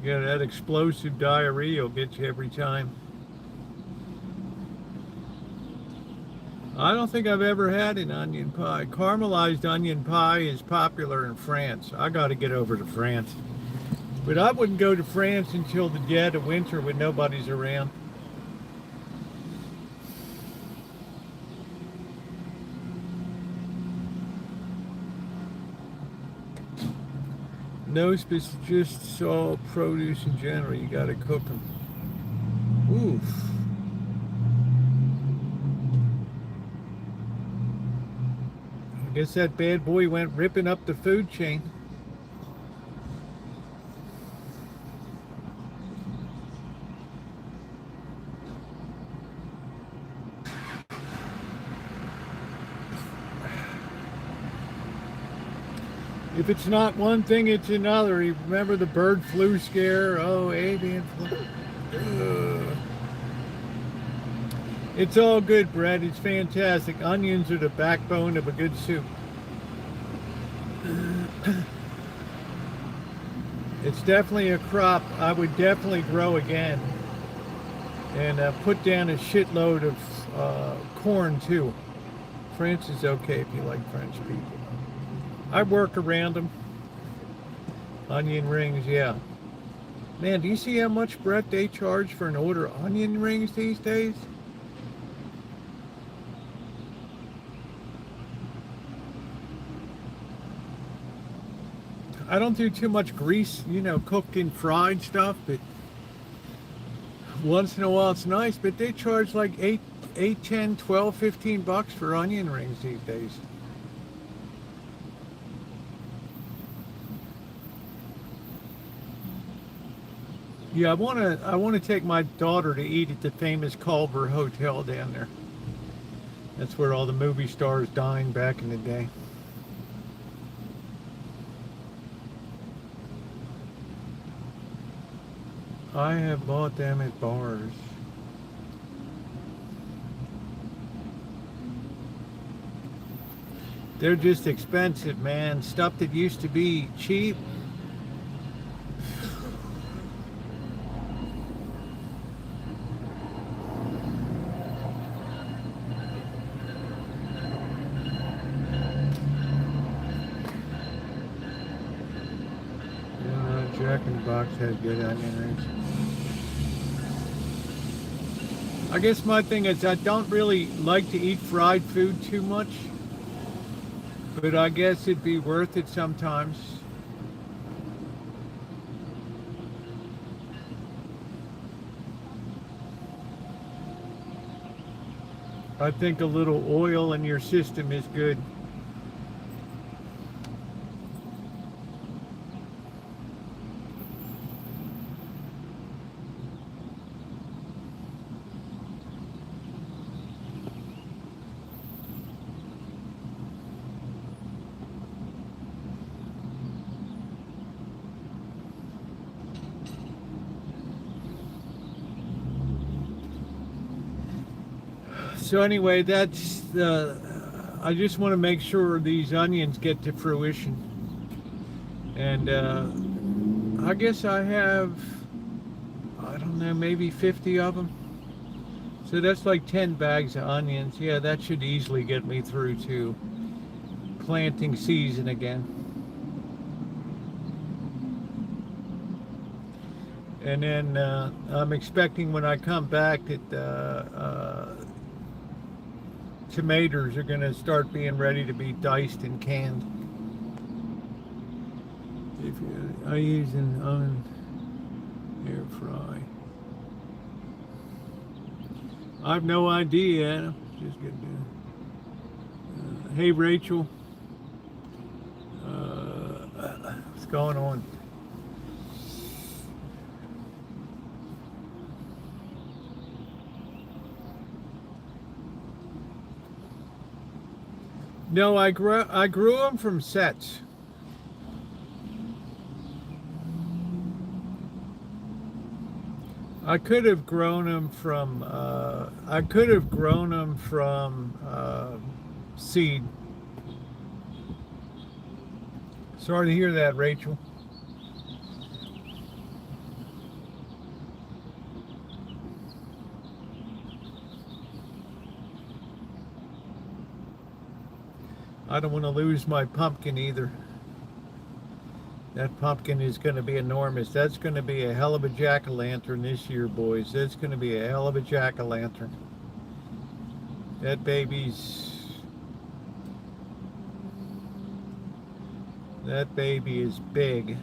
Yeah, that explosive diarrhea will get you every time. I don't think I've ever had an onion pie. Caramelized onion pie is popular in France. I got to get over to France. But I wouldn't go to France until the dead of winter when nobody's around. No, it's just all produce in general. You got to cook them. Oof. I guess that bad boy went ripping up the food chain. If it's not one thing, it's another. You remember the bird flu scare? Oh, avian flu. It's all good, Brett. It's fantastic. Onions are the backbone of a good soup. It's definitely a crop I would definitely grow again. And put down a shitload of corn, too. France is okay if you like French people. I work around them. Onion rings, yeah. Man, do you see how much, Brett, they charge for an order of onion rings these days? I don't do too much grease, you know, cooking fried stuff, but once in a while it's nice, but they charge like 8, 10, 12, 15 bucks for onion rings these days. Yeah, I want to take my daughter to eat at the famous Culver Hotel down there. That's where all the movie stars dined back in the day. I have bought them at bars. They're just expensive, man. Stuff that used to be cheap. Jack in the Box has good onion rings. I guess my thing is I don't really like to eat fried food too much, but I guess it'd be worth it sometimes. I think a little oil in your system is good. So anyway, that's the. I just want to make sure these onions get to fruition, and I guess I have, I don't know, maybe 50 of them. So that's like 10 bags of onions. Yeah, that should easily get me through to planting season again. And then I'm expecting when I come back that tomatoes are going to start being ready to be diced and canned. I use an oven air fry. I have no idea. Just get hey Rachel, what's going on? No, I grew them from sets. I could have grown them from seed. Sorry to hear that, Rachel. I don't want to lose my pumpkin either. That pumpkin is going to be enormous. That's going to be a hell of a jack-o'-lantern this year, boys. That's going to be a hell of a jack-o'-lantern. That baby is big.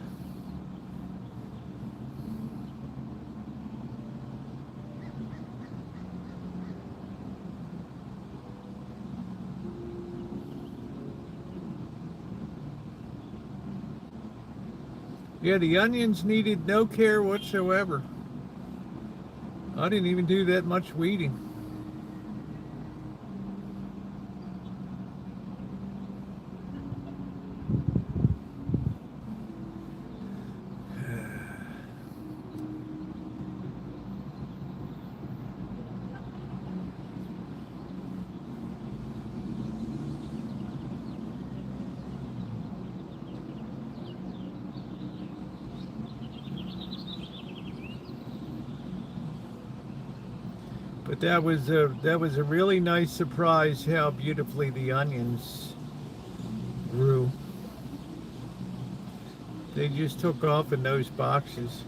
Yeah, the onions needed no care whatsoever. I didn't even do that much weeding. But that was a really nice surprise how beautifully the onions grew. They just took off in those boxes.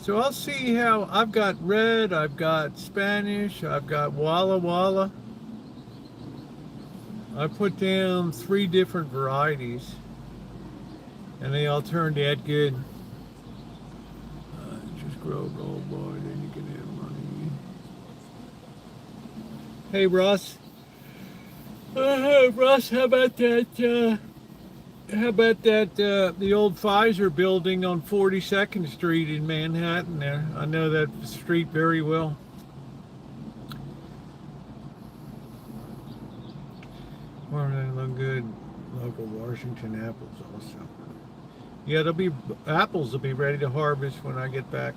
So I'll see how, I've got red, I've got Spanish, I've got Walla Walla. I put down 3 different varieties and they all turned out good. Just grow gold boy, then you can have money. Hey Russ. Russ, how about that? The old Pfizer building on 42nd Street in Manhattan there? I know that street very well. Well, they look good. Local Washington apples also. Yeah, apples will be ready to harvest when I get back.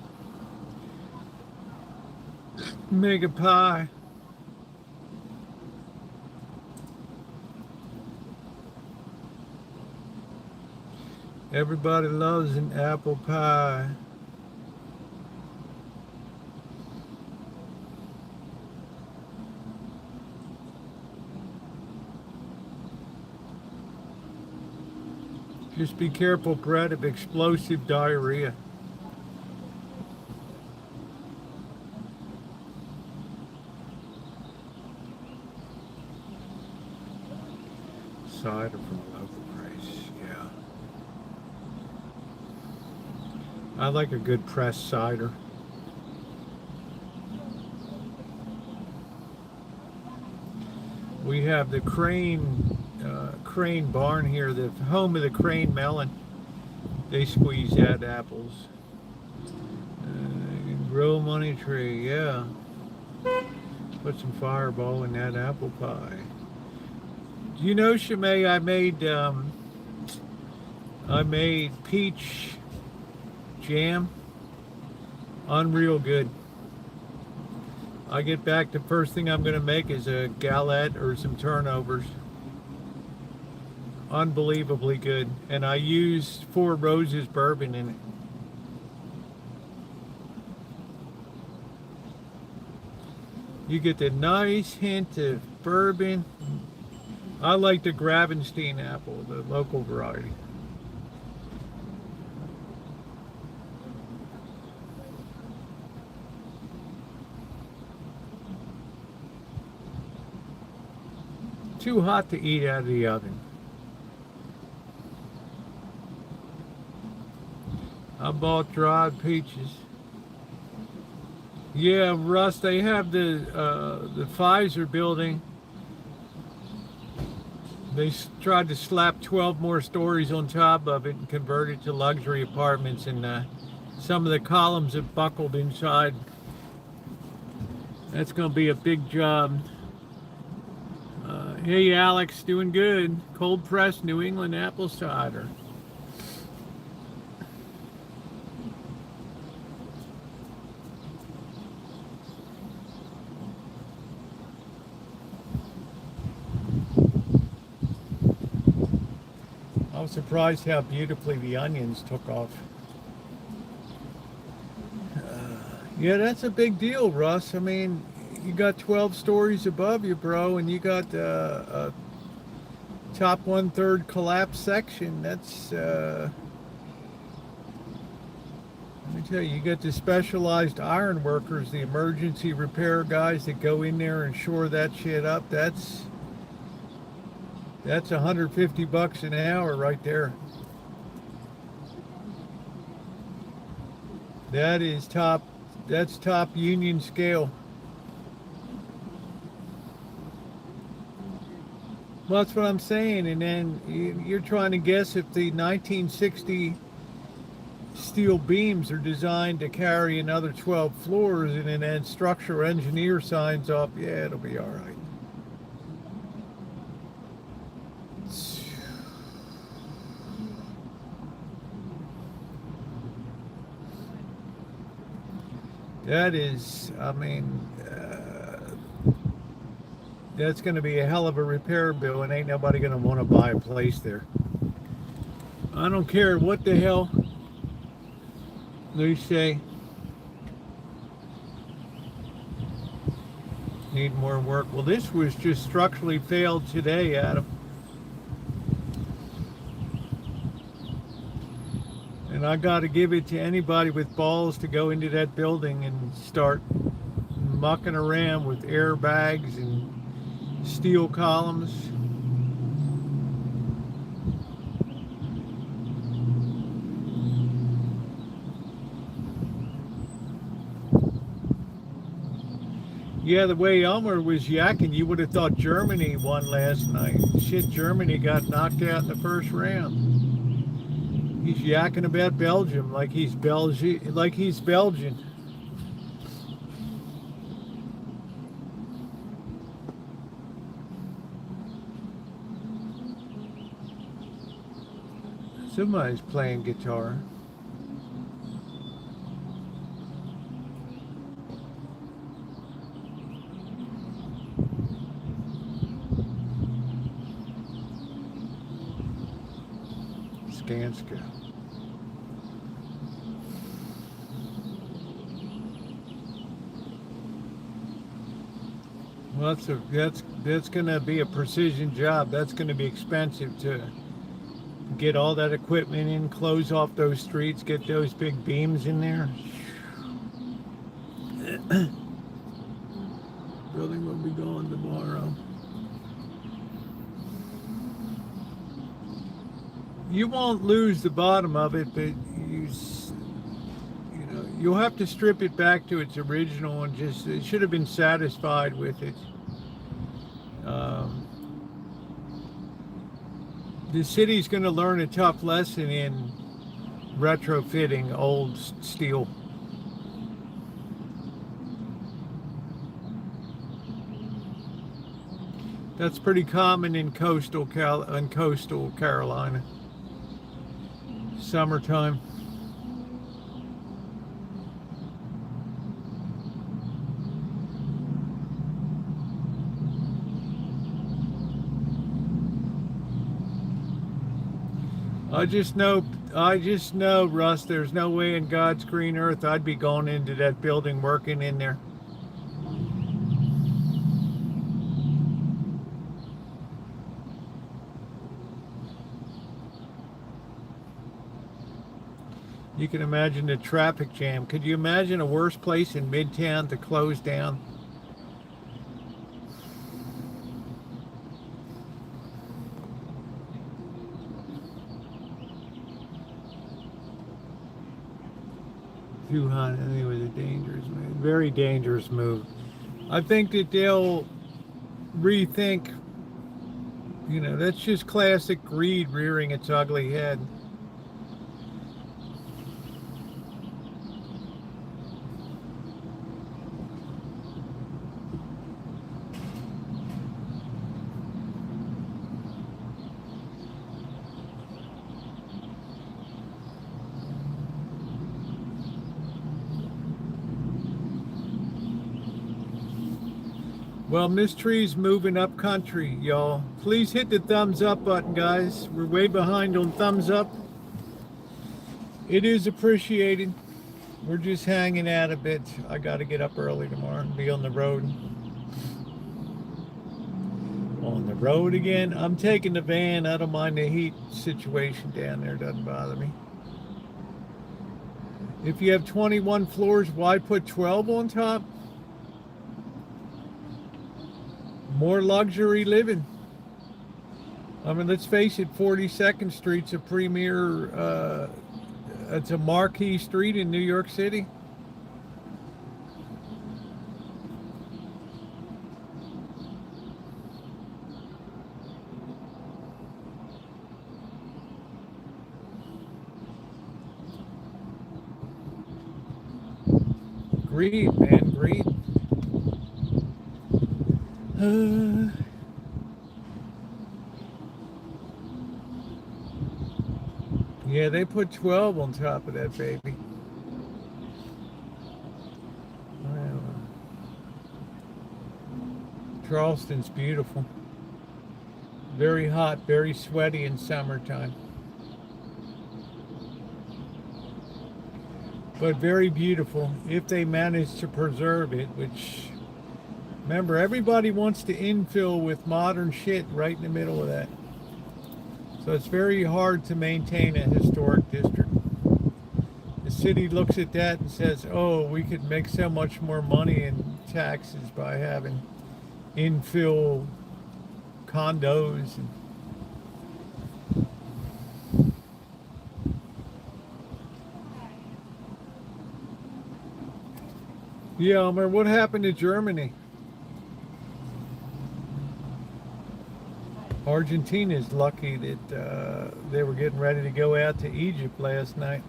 Make a pie. Everybody loves an apple pie. Just be careful, Brett, of explosive diarrhea. Cider from a local place, yeah. I like a good pressed cider. We have the Crane barn here, the home of the Crane melon. They squeeze that apples. Grow money tree, yeah. Put some Fireball in that apple pie. Do you know, Shimei, I made peach jam. Unreal good. I get back, the first thing I'm going to make is a galette or some turnovers. Unbelievably good. And I used 4 Roses bourbon in it. You get the nice hint of bourbon. I like the Gravenstein apple, the local variety. Too hot to eat out of the oven. I bought dried peaches. Yeah, Russ, they have the Pfizer building. They tried to slap 12 more stories on top of it and convert it to luxury apartments, and some of the columns have buckled inside. That's going to be a big job. Hey, Alex, doing good. Cold pressed New England apple cider. I was surprised how beautifully the onions took off. Yeah, that's a big deal, Russ. I mean, you got 12 stories above you, bro, and you got a top 1/3 collapse section. That's, let me tell you, you got the specialized iron workers, the emergency repair guys that go in there and shore that shit up. That's $150 an hour right there. That's top union scale. Well, that's what I'm saying. And then you're trying to guess if the 1960 steel beams are designed to carry another 12 floors, and then structural engineer signs off, yeah, it'll be all right. That is, I mean, that's going to be a hell of a repair bill, and ain't nobody going to want to buy a place there. I don't care what the hell they say. Need more work. Well, this was just structurally failed today, Adam. And I got to give it to anybody with balls to go into that building and start mucking around with airbags and steel columns. Yeah, the way Elmer was yakking, you would have thought Germany won last night. Shit, Germany got knocked out in the first round. He's yakking about Belgium like he's Belgian. Somebody's playing guitar. Skanska. Well, that's going to be a precision job. That's going to be expensive to get all that equipment in, close off those streets, get those big beams in there. Building will be going tomorrow. You won't lose the bottom of it, but you'll have to strip it back to its original and it should have been satisfied with it. Um, the city's going to learn a tough lesson in retrofitting old steel. That's pretty common in coastal Carolina. Summertime. I just know, Russ, there's no way in God's green earth I'd be going into that building working in there. You can imagine the traffic jam. Could you imagine a worse place in Midtown to close down? Too hot. I think it was a dangerous move. Very dangerous move. I think that they'll rethink, that's just classic greed rearing its ugly head. Well, Miss Tree's moving up country, y'all. Please hit the thumbs up button, guys. We're way behind on thumbs up. It is appreciated. We're just hanging out a bit. I got to get up early tomorrow and be on the road. On the road again. I'm taking the van. I don't mind the heat situation down there. Doesn't bother me. If you have 21 floors, why put 12 on top? More luxury living. I mean, let's face it, 42nd Street's a premier, it's a marquee street in New York City. Greed, man, greed. Yeah, they put 12 on top of that baby. Well, Charleston's beautiful. Very hot, very sweaty in summertime. But very beautiful if they manage to preserve it, which, remember, everybody wants to infill with modern shit right in the middle of that. So it's very hard to maintain a historic district. The city looks at that and says, oh, we could make so much more money in taxes by having infill condos. Yeah, Elmer, what happened to Germany? Argentina's lucky that they were getting ready to go out to Egypt last night.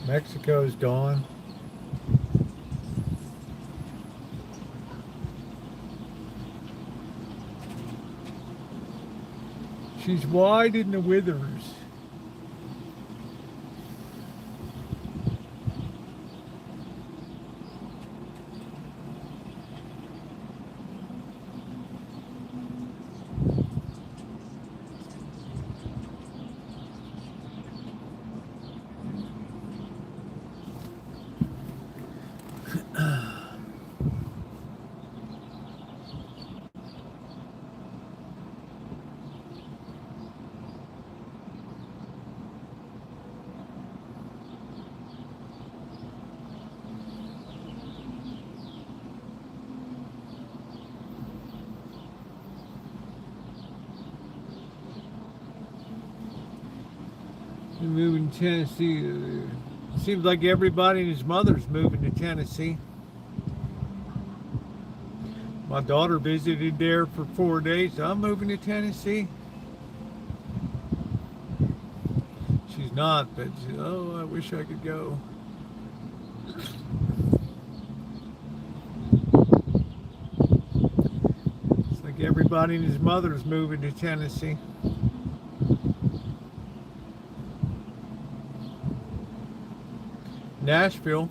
Mexico's gone. She's wide in the withers. Moving to Tennessee. Seems like everybody and his mother's moving to Tennessee. My daughter visited there for 4 days. I'm moving to Tennessee. She's not, but oh, I wish I could go. It's like everybody and his mother's moving to Tennessee. Nashville.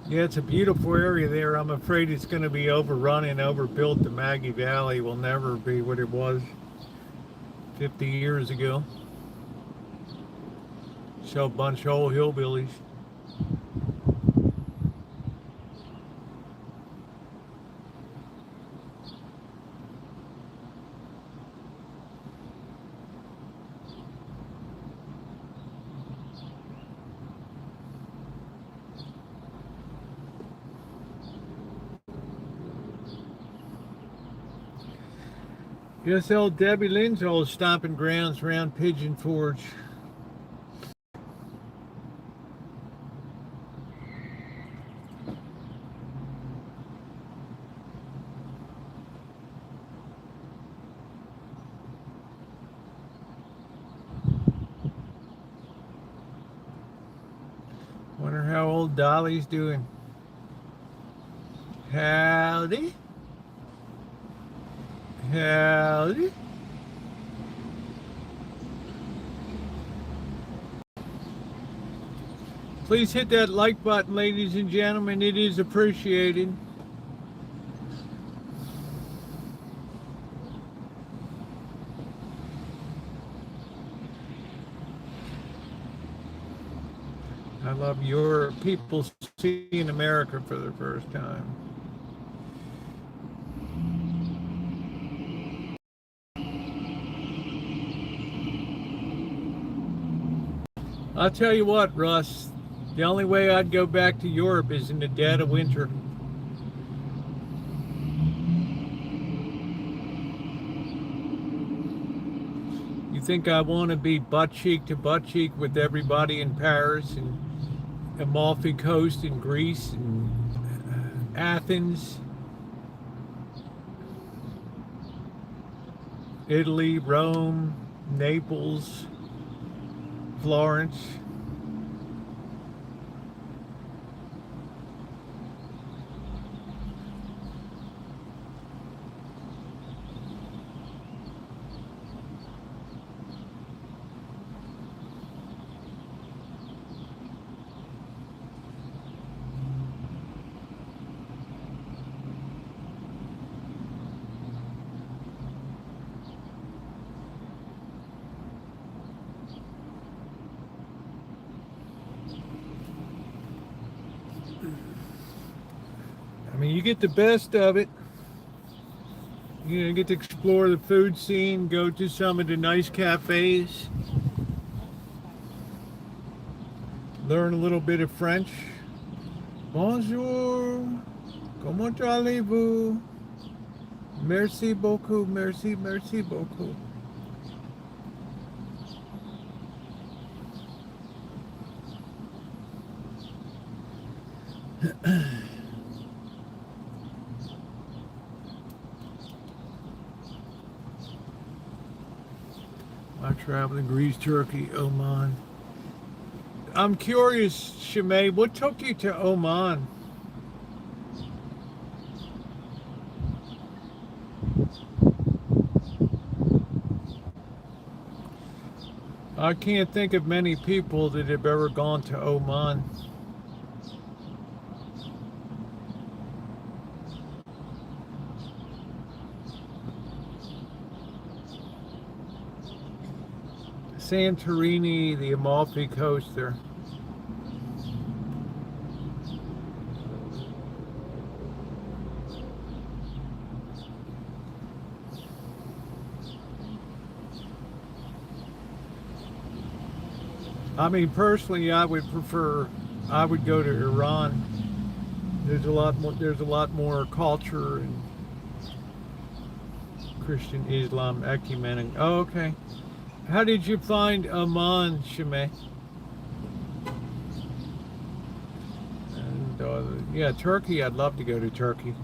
Yeah, it's a beautiful area there. I'm afraid it's going to be overrun and overbuilt. The Maggie Valley will never be what it was 50 years ago. So a bunch of old hillbillies. Guess old Debbie Lynn's old stomping grounds around Pigeon Forge. Wonder how old Dolly's doing. Howdy. Howdy. Please hit that like button, ladies and gentlemen. It is appreciated. I love your people seeing America for the first time. I'll tell you what, Russ, the only way I'd go back to Europe is in the dead of winter. You think I want to be butt cheek to butt cheek with everybody in Paris and Amalfi Coast in Greece and Athens, Italy, Rome, Naples, Florence? I mean, you get the best of it. You get to explore the food scene, go to some of the nice cafes, learn a little bit of French. Bonjour, comment allez-vous? Merci beaucoup, merci, merci beaucoup. I traveled in Greece, Turkey, Oman. I'm curious, Shimei, what took you to Oman? I can't think of many people that have ever gone to Oman. Santorini, the Amalfi Coast there. I mean, personally, I would go to Iran. There's a lot more culture and Christian, Islam, ecumenic. Oh, okay. How did you find Oman, Shimei? And yeah, Turkey. I'd love to go to Turkey.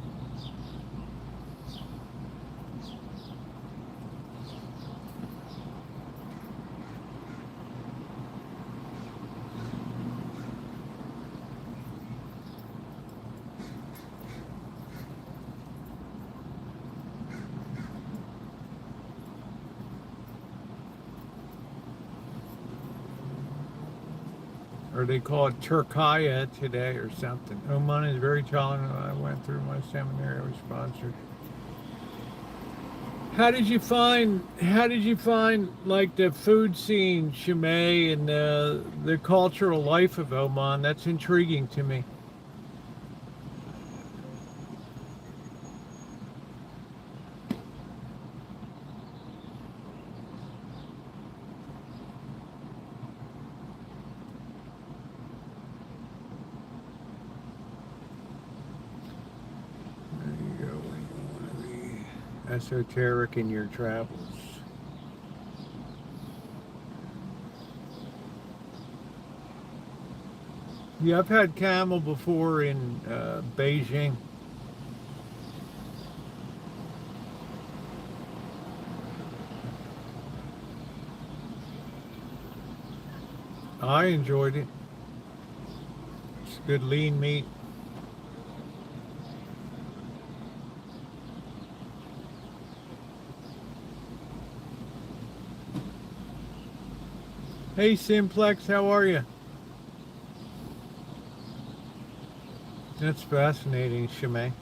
Or they call it Turkaya today or something. Oman is very tolerant. I went through my seminary. I was sponsored. How did you find like the food scene, Shimei, and the cultural life of Oman? That's intriguing to me. Esoteric in your travels. Yeah, I've had camel before in Beijing. I enjoyed it. It's good lean meat. Hey Simplex, how are you? That's fascinating, Shimei.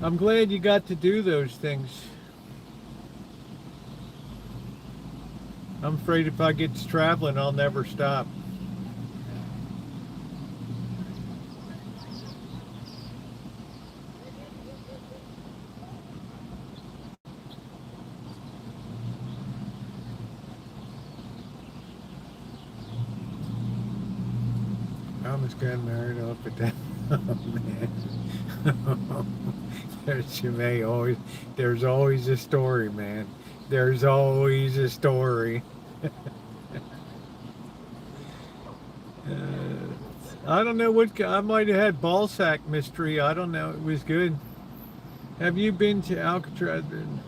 I'm glad you got to do those things. I'm afraid if I get to traveling, I'll never stop. I almost got married off at that. Oh man. There's always a story, man. There's always a story. I don't know what, I might have had ball sack mystery. I don't know. It was good. Have you been to Alcatraz?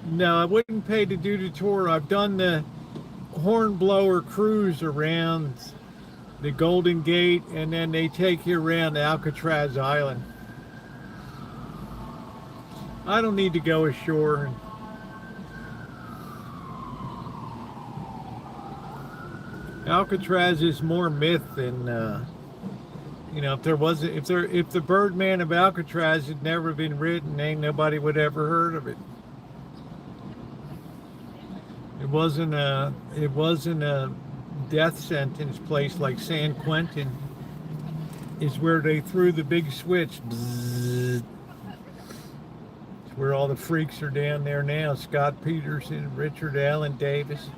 No, I wouldn't pay to do the tour. I've done the hornblower cruise around the Golden Gate, and then they take you around Alcatraz Island. I don't need to go ashore. Alcatraz is more myth than you know. If the Birdman of Alcatraz had never been written, ain't nobody would ever heard of it. It wasn't a death sentence place like San Quentin. Is where they threw the big switch. Bzzz. It's where all the freaks are down there now. Scott Peterson, Richard Allen Davis.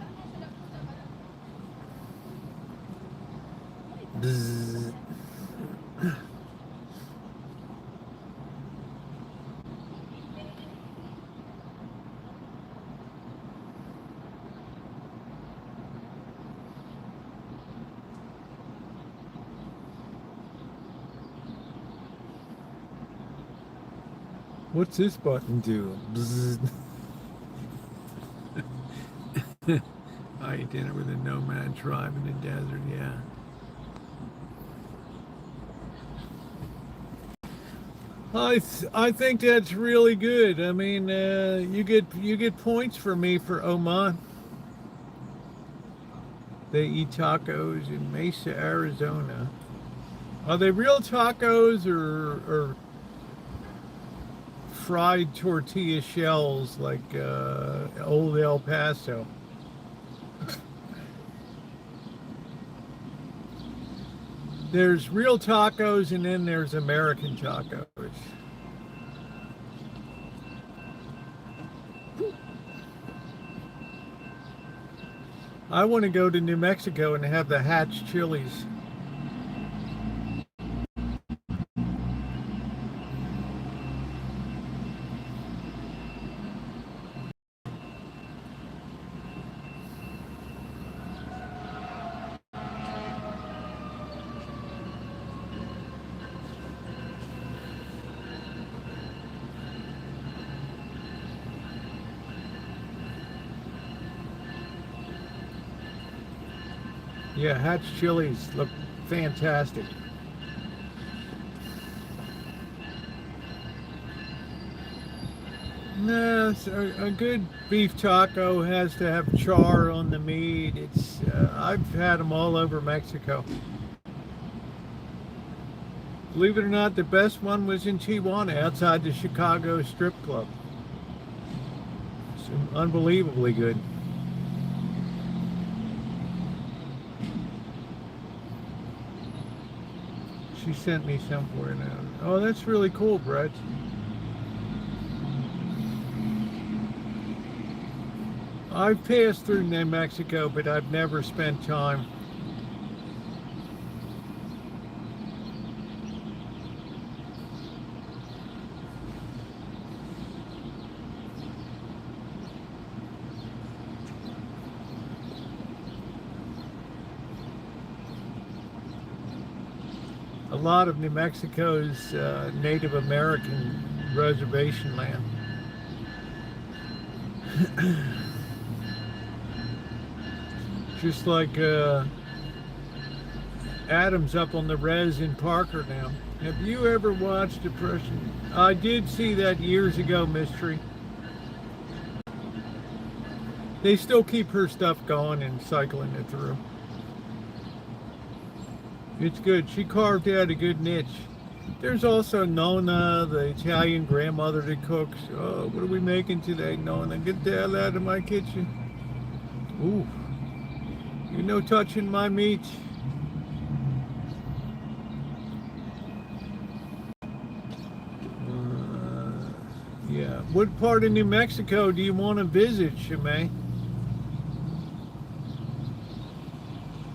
Bzzz. What's this button do? I ate dinner with a nomad tribe in the desert, yeah. I think that's really good. I mean, you get points for me for Oman. They eat tacos in Mesa, Arizona. Are they real tacos or fried tortilla shells like old El Paso? There's real tacos and then there's American tacos. I want to go to New Mexico and have the Hatch chilies. Yeah, Hatch chilies look fantastic. No, a good beef taco has to have char on the meat. It's I've had them all over Mexico. Believe it or not, the best one was in Tijuana, outside the Chicago strip club. It's unbelievably good. She sent me somewhere now. Oh, that's really cool, Brett. I've passed through New Mexico, but I've never spent time. A lot of New Mexico's Native American reservation land. Just like Adam's up on the res in Parker now. Have you ever watched Depression? I did see that years ago, Mystery. They still keep her stuff going and cycling it through. It's good. She carved out a good niche. There's also Nona, the Italian grandmother that cooks. Oh, what are we making today, Nona? Get the hell out of my kitchen. Ooh. You no touching my meat. Yeah. What part of New Mexico do you want to visit, Shimei?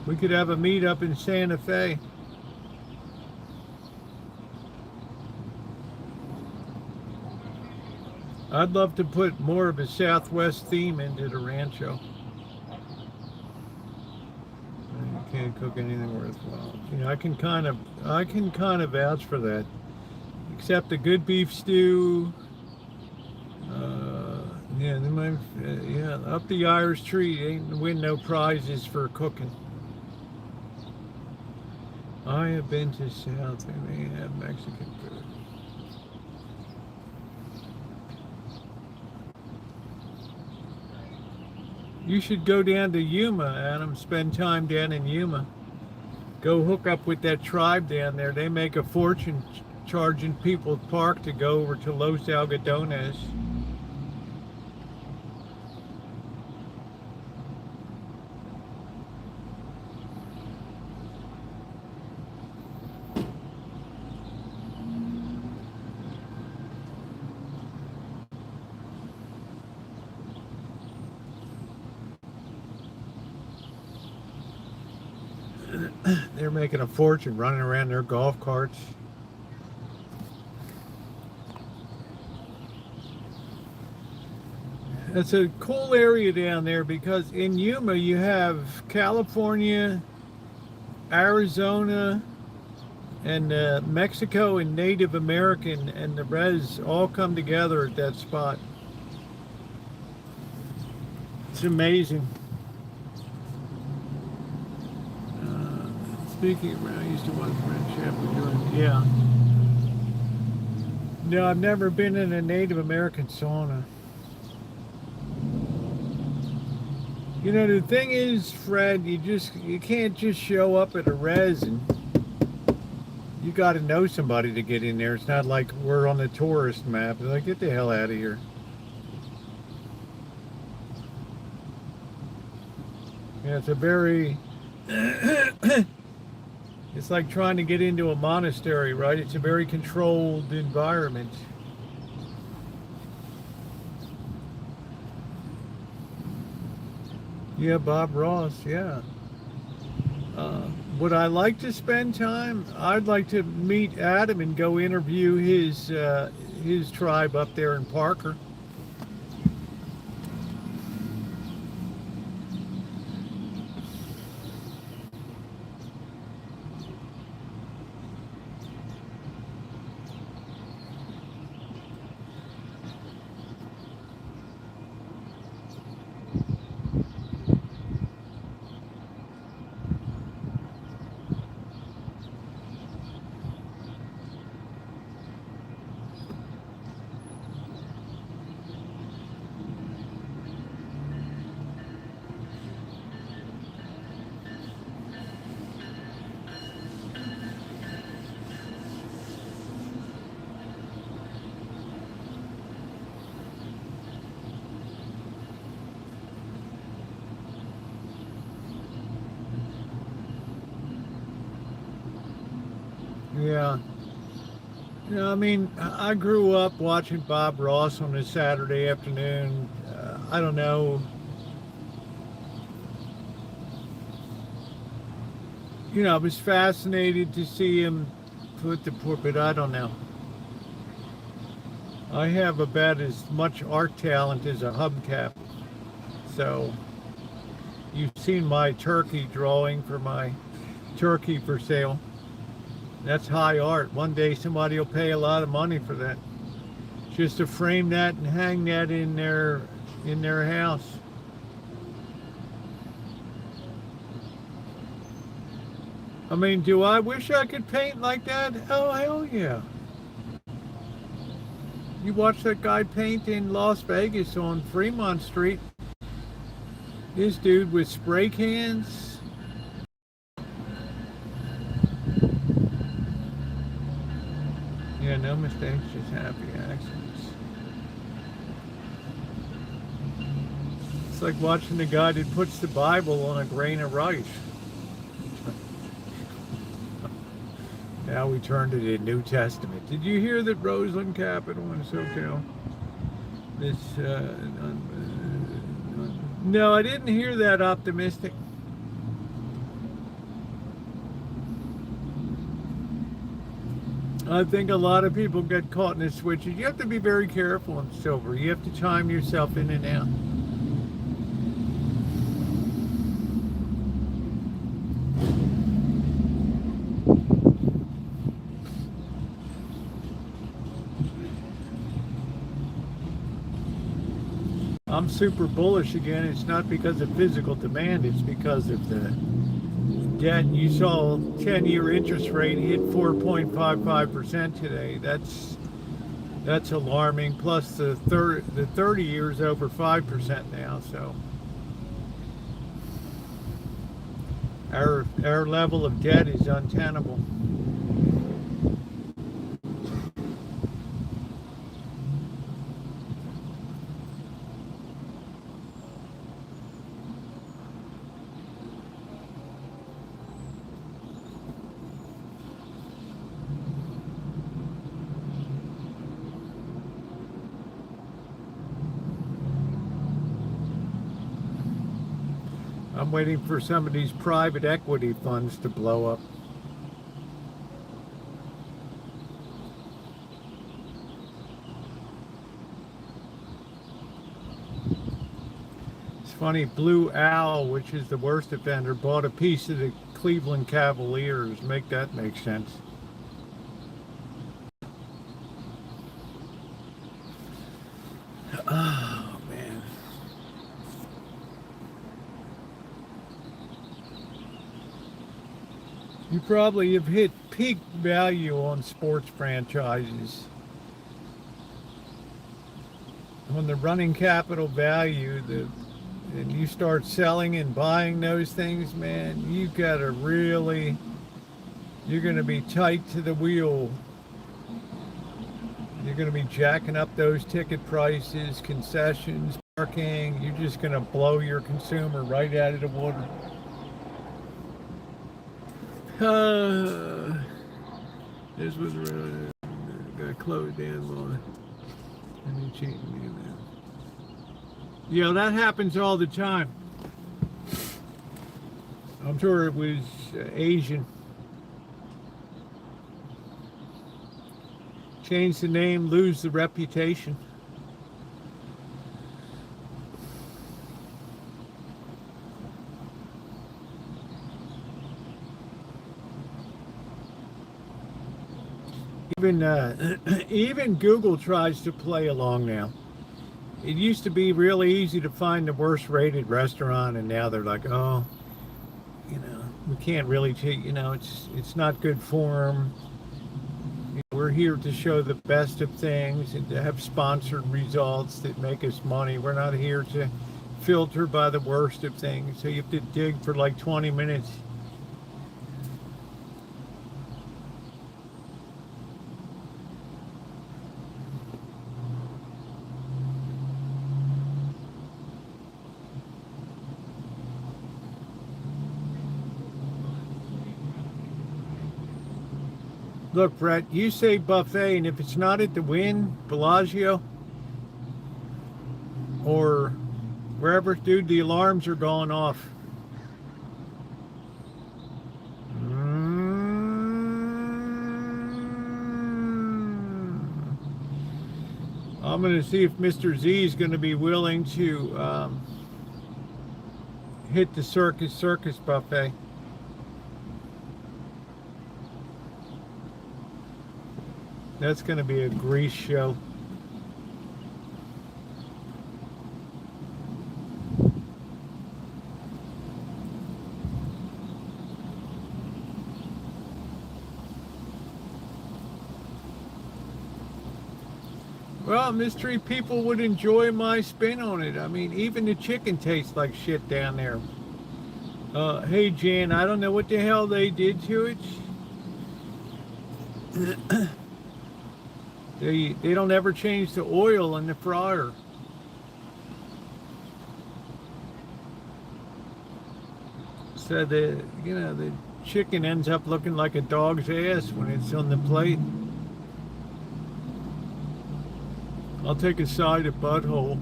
We could have a meet up in Santa Fe. I'd love to put more of a Southwest theme into the Rancho. You can't cook anything worthwhile. You know, I can kind of vouch for that. Except a good beef stew. Yeah, up the Irish tree ain't win no prizes for cooking. I have been to South and they have Mexican food. You should go down to Yuma, Adam. Spend time down in Yuma. Go hook up with that tribe down there. They make a fortune charging people to park to go over to Los Algodones. They're making a fortune running around their golf carts. It's a cool area down there because in Yuma you have California, Arizona, and Mexico and Native American and the res all come together at that spot. It's amazing. Speaking of, I used to watch Rancho. Yeah. No, I've never been in a Native American sauna. You know, the thing is, Fred, you can't just show up at a res and you got to know somebody to get in there. It's not like we're on the tourist map. They're like, get the hell out of here. Yeah, it's a very it's like trying to get into a monastery, right? It's a very controlled environment. Yeah, Bob Ross, yeah. Would I like to spend time? I'd like to meet Adam and go interview his tribe up there in Parker. Yeah. I mean, I grew up watching Bob Ross on a Saturday afternoon. I don't know. I was fascinated to see him put the poor, but I don't know. I have about as much art talent as a hubcap. So you've seen my turkey drawing for my turkey for sale. That's high art. One day somebody will pay a lot of money for that. Just to frame that and hang that in their house. I mean, do I wish I could paint like that? Oh, hell yeah. You watch that guy paint in Las Vegas on Fremont Street. This dude with spray cans. Yeah, no mistakes, just happy accidents. It's like watching the guy that puts the Bible on a grain of rice. Now we turn to the New Testament. Did you hear that Roseland Capital in SoCal? This, no, I didn't hear that optimistic. I think a lot of people get caught in the switches. You have to be very careful in silver. You have to time yourself in and out. I'm super bullish again. It's not because of physical demand, it's because of the debt. You saw 10-year interest rate hit 4.55% today. That's alarming. Plus the 30 years over 5% now. So our level of debt is untenable. I'm waiting for some of these private equity funds to blow up. It's funny, Blue Owl, which is the worst offender, bought a piece of the Cleveland Cavaliers. Make that make sense. Oh, man. You probably have hit peak value on sports franchises. On the running capital value, and you start selling and buying those things, man, you gotta really, you're gonna be tight to the wheel. You're gonna be jacking up those ticket prices, concessions, parking. You're just gonna blow your consumer right out of the water. This was really got closed down on. Yeah, that happens all the time. I'm sure it was Asian. Change the name, lose the reputation. Even Google tries to play along now. It used to be really easy to find the worst rated restaurant, and now they're like, oh, we can't really take, it's not good form. We're here to show the best of things and to have sponsored results that make us money. We're not here to filter by the worst of things. So you have to dig for like 20 minutes. Look, Brett, you say buffet, and if it's not at the Wynn, Bellagio, or wherever, dude, the alarms are going off. I'm going to see if Mr. Z is going to be willing to hit the Circus buffet. That's going to be a grease show. Well, mystery people would enjoy my spin on it. I mean, even the chicken tastes like shit down there. Hey, Jan, I don't know what the hell they did to it. They don't ever change the oil in the fryer. So the chicken ends up looking like a dog's ass when it's on the plate. I'll take a side of butthole.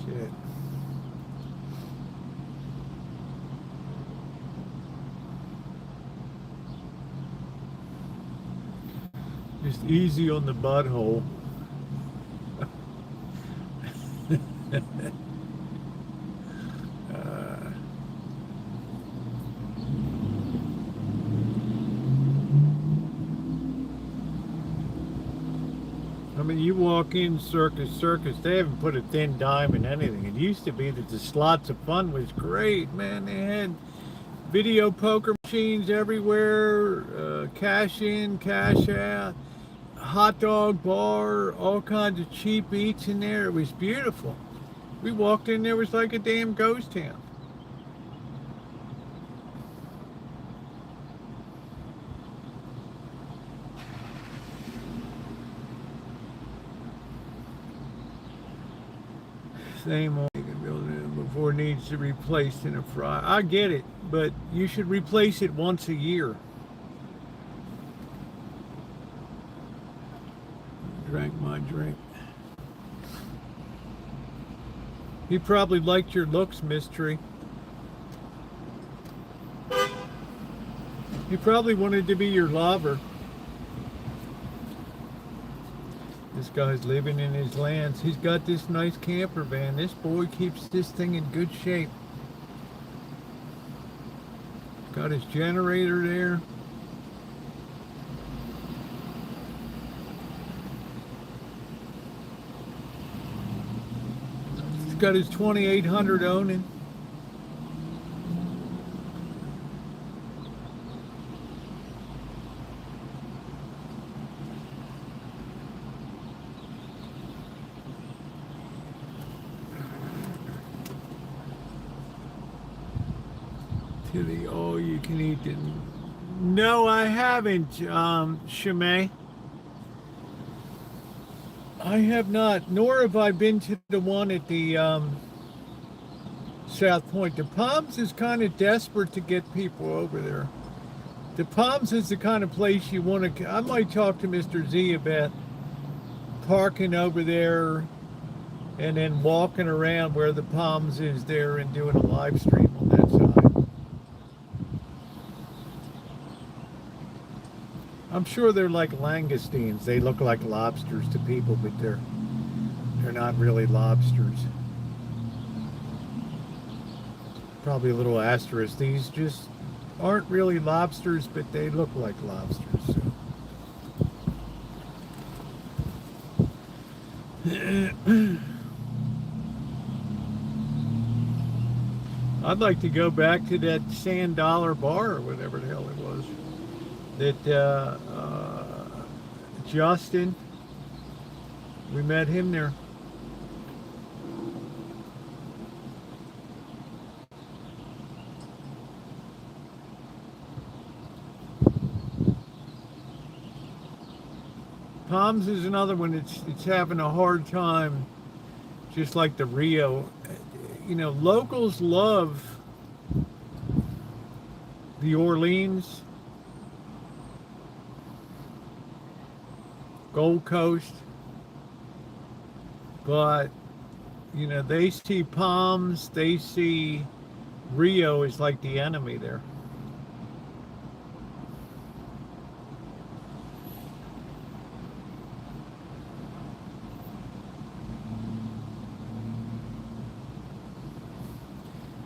Shit. Just easy on the butthole. I mean, you walk in Circus, they haven't put a thin dime in anything. It used to be that the slots of fun was great, man. They had video poker machines everywhere, cash in, cash out, hot dog bar, all kinds of cheap eats in there. It was beautiful. We walked in, there was like a damn ghost town. Same old building before it needs to be replaced in a fry. I get it, but you should replace it once a year. Drank my drink. He probably liked your looks, Mystery. He probably wanted to be your lover. This guy's living in his lands. He's got this nice camper van. This boy keeps this thing in good shape. Got his generator there. He's got his 2800 owning. To the all-you-can-eat. No, I haven't, Shimei. I have not, nor have I been to the one at the South Point. The Palms is kind of desperate to get people over there. The Palms is the kind of place you want to. I might talk to Mr. Z about parking over there and then walking around where the Palms is there and doing a live stream on that side. I'm sure they're like langoustines. They look like lobsters to people, but they're not really lobsters. Probably a little asterisk. These just aren't really lobsters, but they look like lobsters. So. I'd like to go back to that Sand Dollar Bar or whatever the hell it was. That Justin, we met him there. Palms is another one. It's having a hard time, just like the Rio. You know, locals love the Orleans, Gold Coast, but you know, they see Palms, they see Rio as like the enemy there.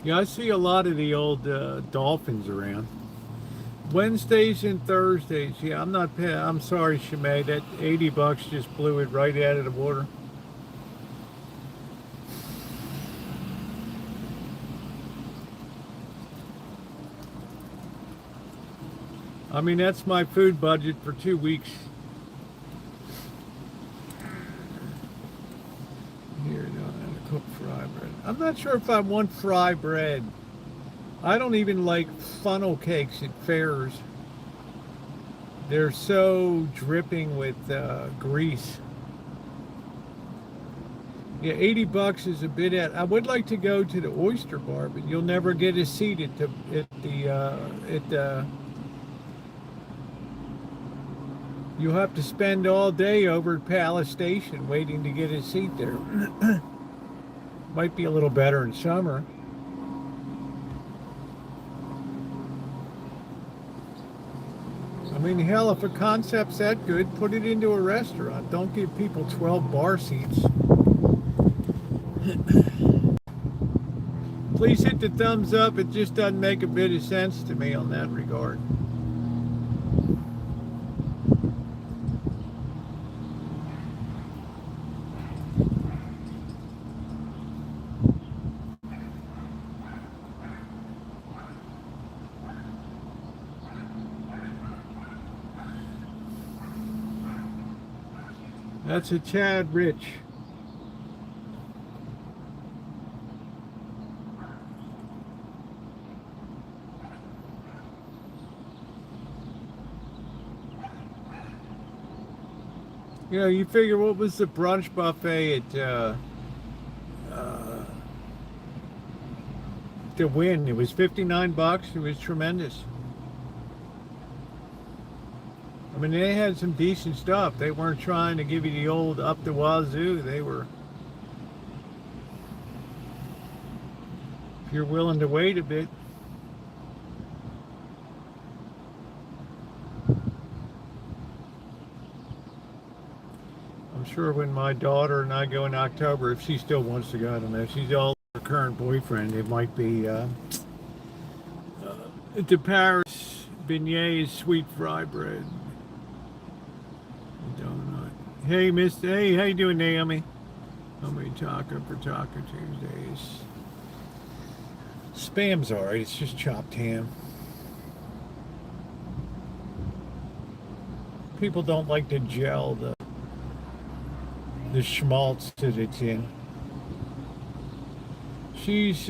Yeah, I see a lot of the old dolphins around. Wednesdays and Thursdays. Yeah, I'm sorry, Shimei. That $80 just blew it right out of the water. I mean, that's my food budget for 2 weeks. Here, no, cook fry bread. I'm not sure if I want fry bread. I don't even like funnel cakes at fairs. They're so dripping with grease. Yeah, $80 is a bit at. I would like to go to the oyster bar, but you'll never get a seat at the. You'll have to spend all day over at Palace Station waiting to get a seat there. Might be a little better in summer. I mean, hell, if a concept's that good, put it into a restaurant. Don't give people 12 bar seats. Please hit the thumbs up. It just doesn't make a bit of sense to me on that regard. That's a Chad Rich. You know, you figure what was the brunch buffet at the Wynn? It was $59. It was tremendous. I mean, they had some decent stuff. They weren't trying to give you the old up the wazoo. They were, if you're willing to wait a bit. I'm sure when my daughter and I go in October, if she still wants to go, I don't know. She's all her current boyfriend. It might be at the Paris beignets, sweet fry bread. Donut. Hey, Mister. Hey, how you doing, Naomi? Homemade taco for Taco Tuesdays. Spam's alright. It's just chopped ham. People don't like to gel the schmaltz that it's in. She's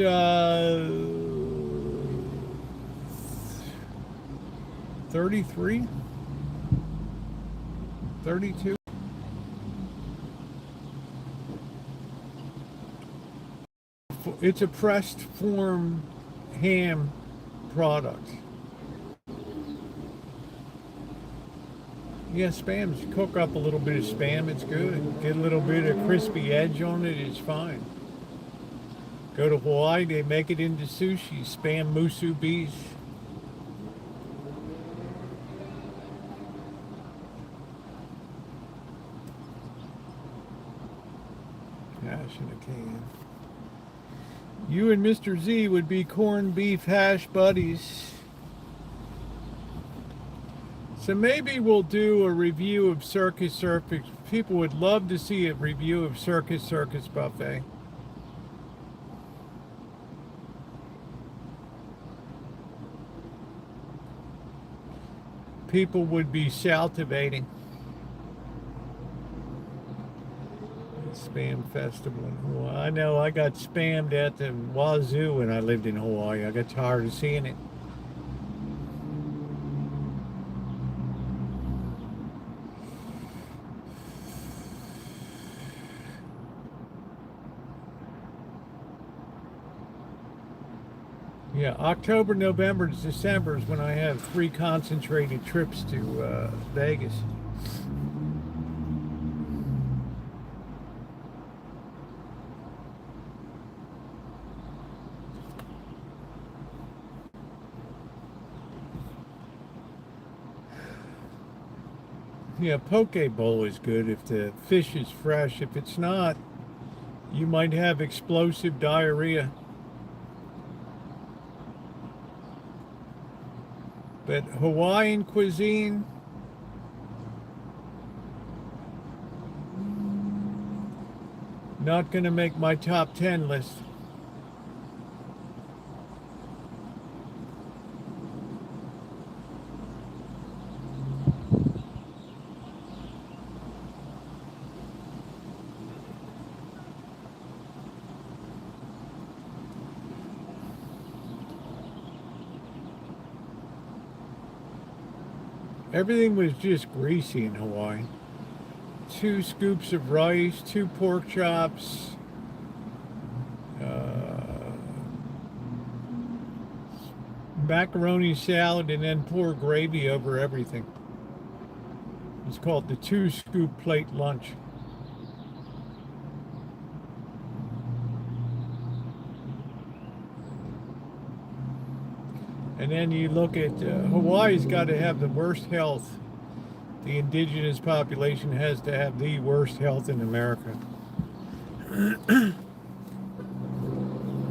33, 32. It's a pressed form ham product. Yeah, spam's cook up a little bit of spam, it's good. Get a little bit of crispy edge on it, it's fine. Go to Hawaii, they make it into sushi, spam musu bees. Hash in a can. You and Mr. Z would be corned beef hash buddies. So maybe we'll do a review of Circus Circus. People would love to see a review of Circus Circus Buffet. People would be salivating. Spam festival in Hawaii. I know I got spammed at the wazoo when I lived in Hawaii. I got tired of seeing it. Yeah, October, November, December is when I have 3 concentrated trips to Vegas. Yeah, poke bowl is good if the fish is fresh. If it's not, you might have explosive diarrhea. But Hawaiian cuisine, not going to make my top 10 list. Everything was just greasy in Hawaii. 2 scoops of rice, 2 pork chops, macaroni salad, and then pour gravy over everything. It's called the 2 scoop plate lunch. And then you look at Hawaii's got to have the worst health. The indigenous population has to have the worst health in America.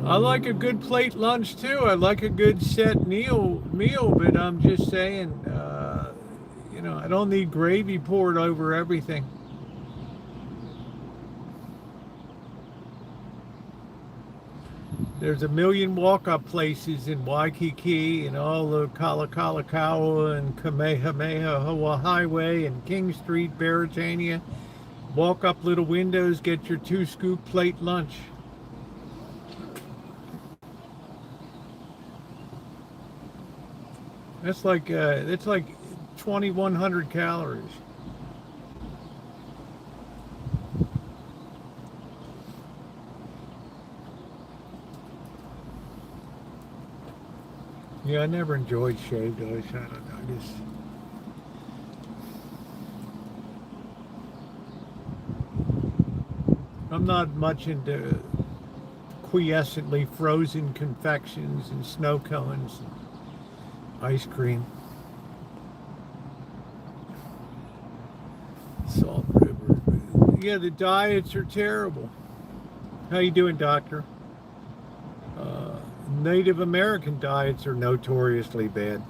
I like a good plate lunch too. I like a good set meal, but I'm just saying, you know, I don't need gravy poured over everything. There's a million walk-up places in Waikiki and all the Kalakaua and Kamehameha Highway and King Street, Beretania. Walk up little windows, get your 2 scoop plate lunch. That's like 2,100 calories. Yeah, I never enjoyed shaved ice. I don't know. I'm not much into quiescently frozen confections and snow cones and ice cream. Salt River. Yeah, the diets are terrible. How you doing, doctor? Native American diets are notoriously bad.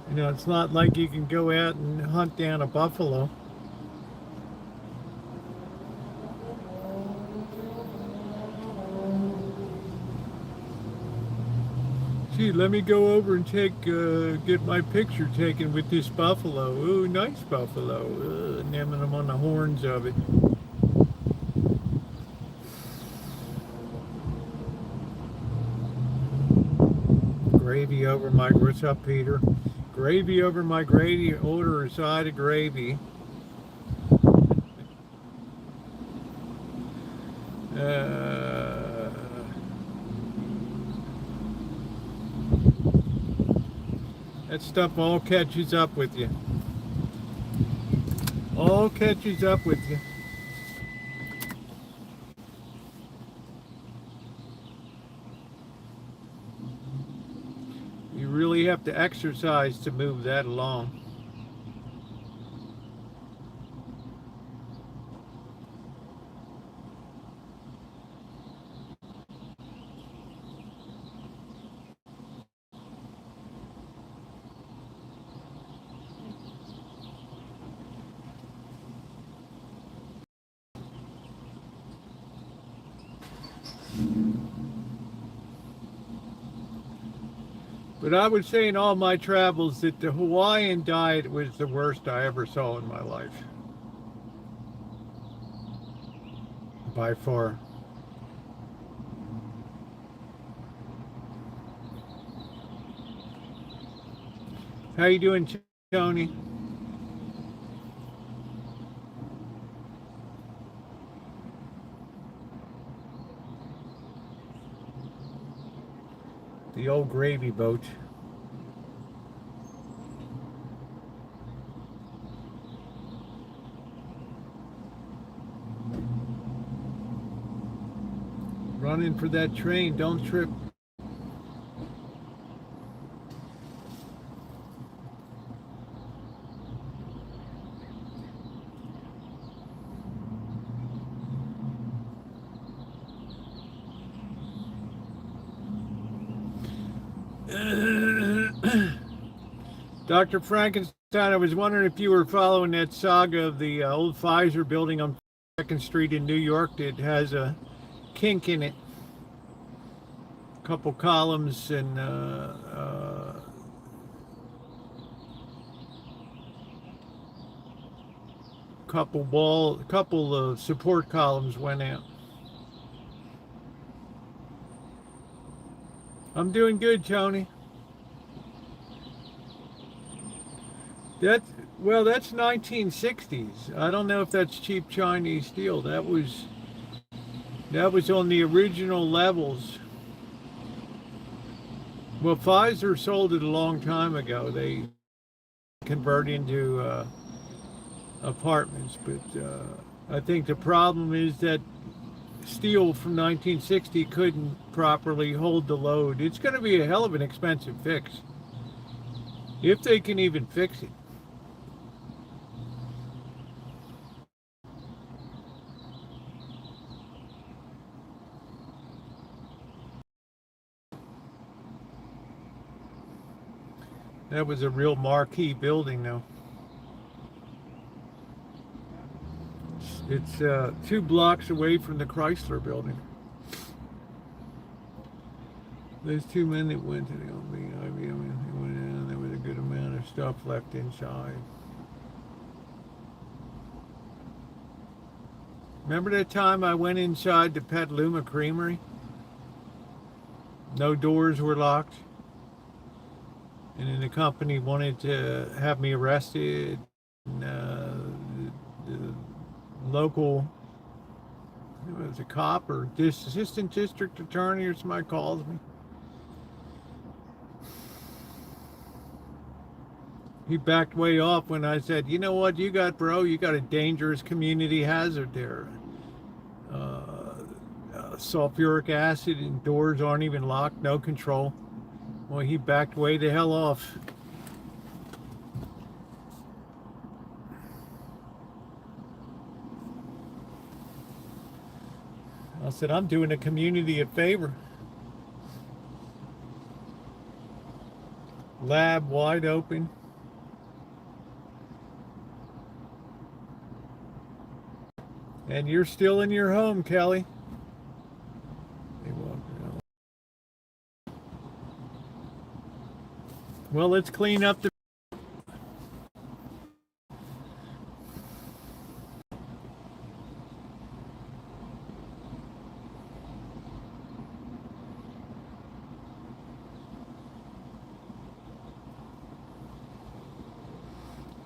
You know, it's not like you can go out and hunt down a buffalo. Gee, let me go over and get my picture taken with this buffalo. Ooh, nice buffalo. Namming them on the horns of it. Gravy over my, what's up, Peter? Gravy over my gravy, order a side of gravy. That stuff all catches up with you. All catches up with you. You really have to exercise to move that along. But I would say in all my travels that the Hawaiian diet was the worst I ever saw in my life. By far. How you doing, Tony? The old gravy boat. Running for that train, don't trip. Dr. Frankenstein, I was wondering if you were following that saga of the old Pfizer building on 2nd Street in New York that has a kink in it. A couple columns and couple of support columns went out. I'm doing good, Tony. That's 1960s. I don't know if that's cheap Chinese steel. That was on the original levels. Well, Pfizer sold it a long time ago. They converted into apartments, but I think the problem is that steel from 1960 couldn't properly hold the load. It's going to be a hell of an expensive fix, if they can even fix it. That was a real marquee building, though. It's 2 blocks away from the Chrysler building. Those 2 men that went to the IBM, they went in, there was a good amount of stuff left inside. Remember that time I went inside the Petaluma Creamery? No doors were locked. And then the company wanted to have me arrested. And, the local, it was a cop or assistant district attorney or somebody calls me. He backed way off when I said, you know what you got, bro? You got a dangerous community hazard there. Sulfuric acid and doors aren't even locked, no control. Well, he backed way the hell off. I said, I'm doing the community a favor. Lab wide open. And you're still in your home, Kelly. They walked out. Well, let's clean up the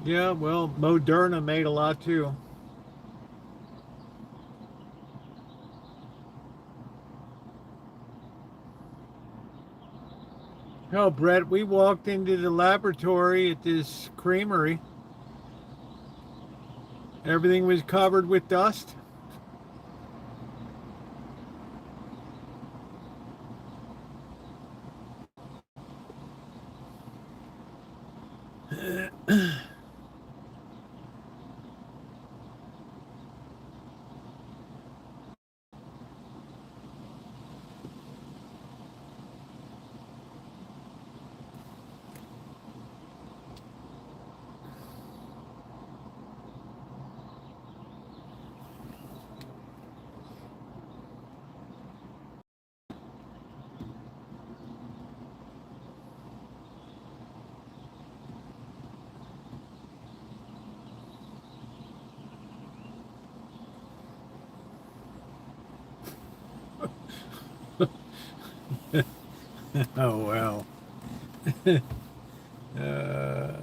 Yeah, well, Moderna made a lot too. Hell, Brett, we walked into the laboratory at this creamery. Everything was covered with dust. Oh, wow. uh,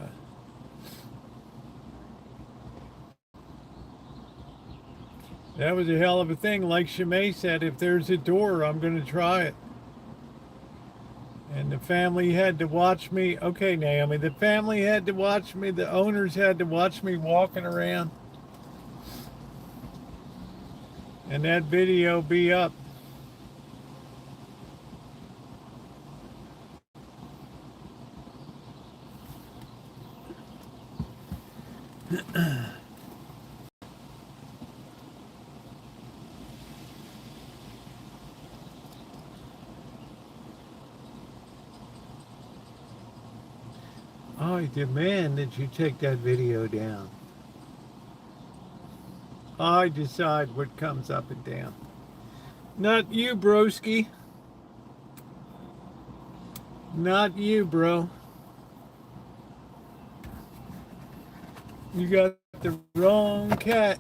that was a hell of a thing. Like Shimei said, if there's a door, I'm going to try it. And the family had to watch me. Okay, Naomi, the family had to watch me. The owners had to watch me walking around. And that video be up. I demand that you take that video down. I decide what comes up and down. Not you, broski. Not you, bro. You got the wrong cat.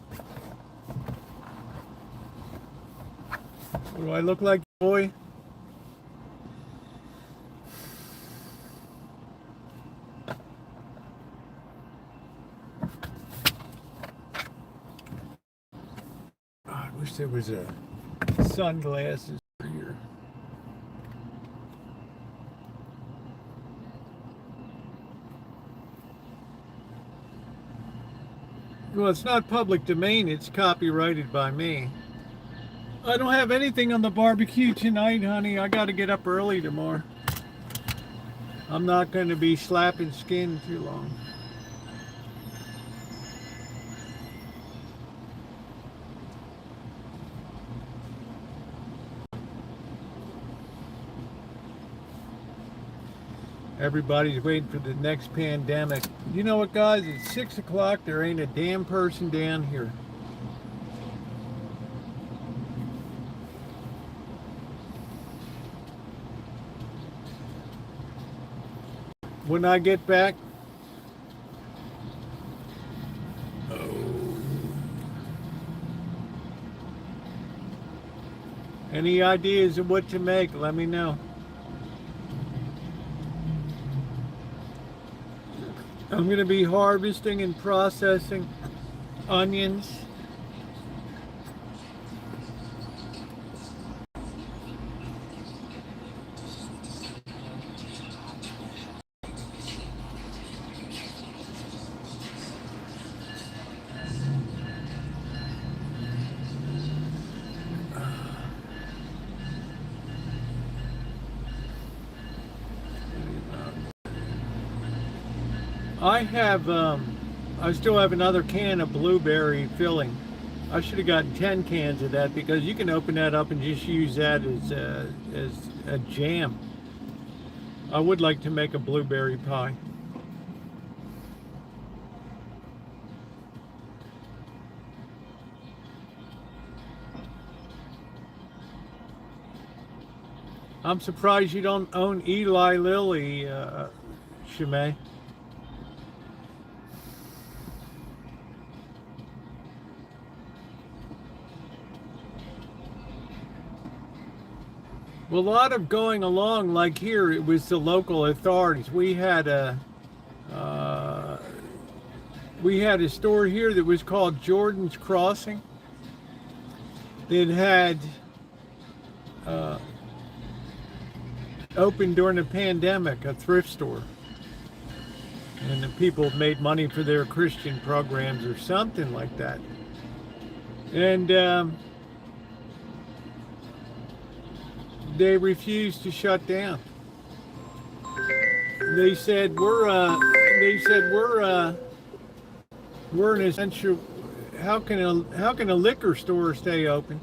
What do I look like, boy? Oh, I wish there was a sunglasses here. Well, it's not public domain. It's copyrighted by me. I don't have anything on the barbecue tonight, honey. I got to get up early tomorrow. I'm not going to be slapping skin too long. Everybody's waiting for the next pandemic. You know what, guys? It's 6 o'clock. There ain't a damn person down here. When I get back, any ideas of what to make, let me know. I'm going to be harvesting and processing onions. I still have another can of blueberry filling. I should have gotten 10 cans of that because you can open that up and just use that as a jam. I would like to make a blueberry pie. I'm surprised you don't own Eli Lilly, Shimei. Well, a lot of going along, like here, it was the local authorities. We had we had a store here that was called Jordan's Crossing. It had opened during the pandemic, a thrift store. And the people made money for their Christian programs or something like that. And they refused to shut down. They said we're an essential. How can a liquor store stay open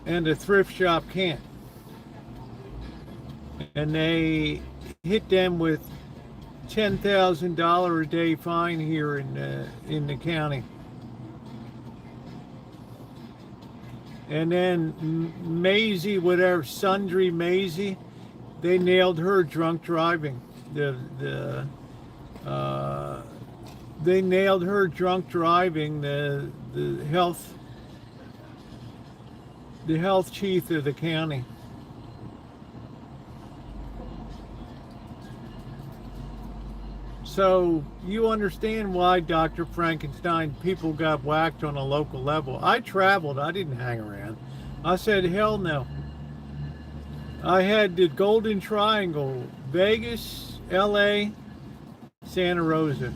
and a thrift shop can't? And they hit them with $10,000 a day fine here in the county. And then Maisie, whatever, Sundry Maisie, they nailed her drunk driving. They nailed her drunk driving. The health chief of the county. So you understand why, Dr. Frankenstein, people got whacked on a local level. I traveled. I didn't hang around. I said, hell no. I had the Golden Triangle, Vegas, LA, Santa Rosa.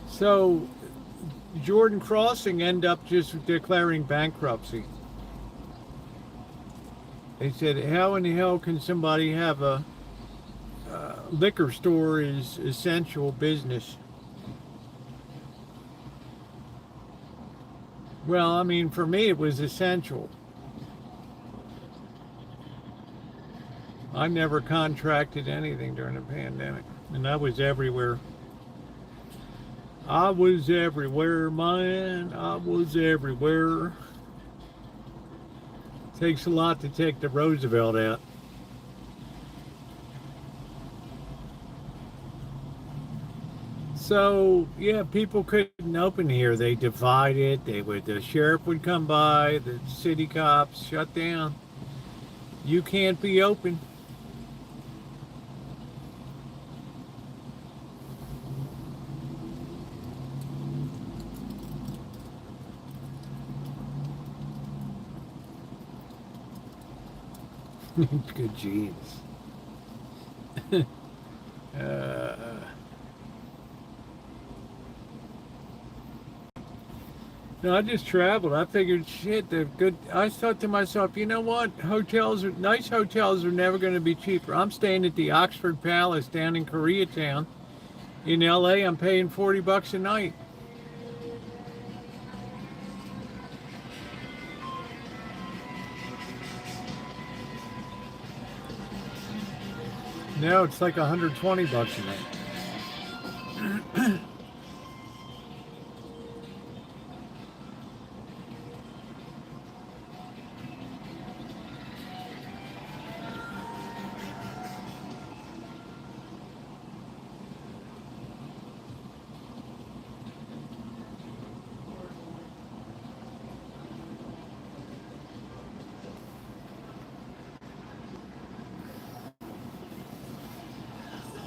So Jordan Crossing ended up just declaring bankruptcy. They said, how in the hell can somebody have a liquor store is essential business? Well, I mean, for me, it was essential. I never contracted anything during the pandemic, and I was everywhere. I was everywhere, man. I was everywhere. Takes a lot to take the Roosevelt out. So yeah, people couldn't open here. They divided. The sheriff would come by, the city cops shut down. You can't be open. Good genes. No, I just traveled. I figured, shit, they're good. I thought to myself, you know what? Nice hotels are never going to be cheaper. I'm staying at the Oxford Palace down in Koreatown. In LA, I'm paying $40 a night. Now it's like $120 a night.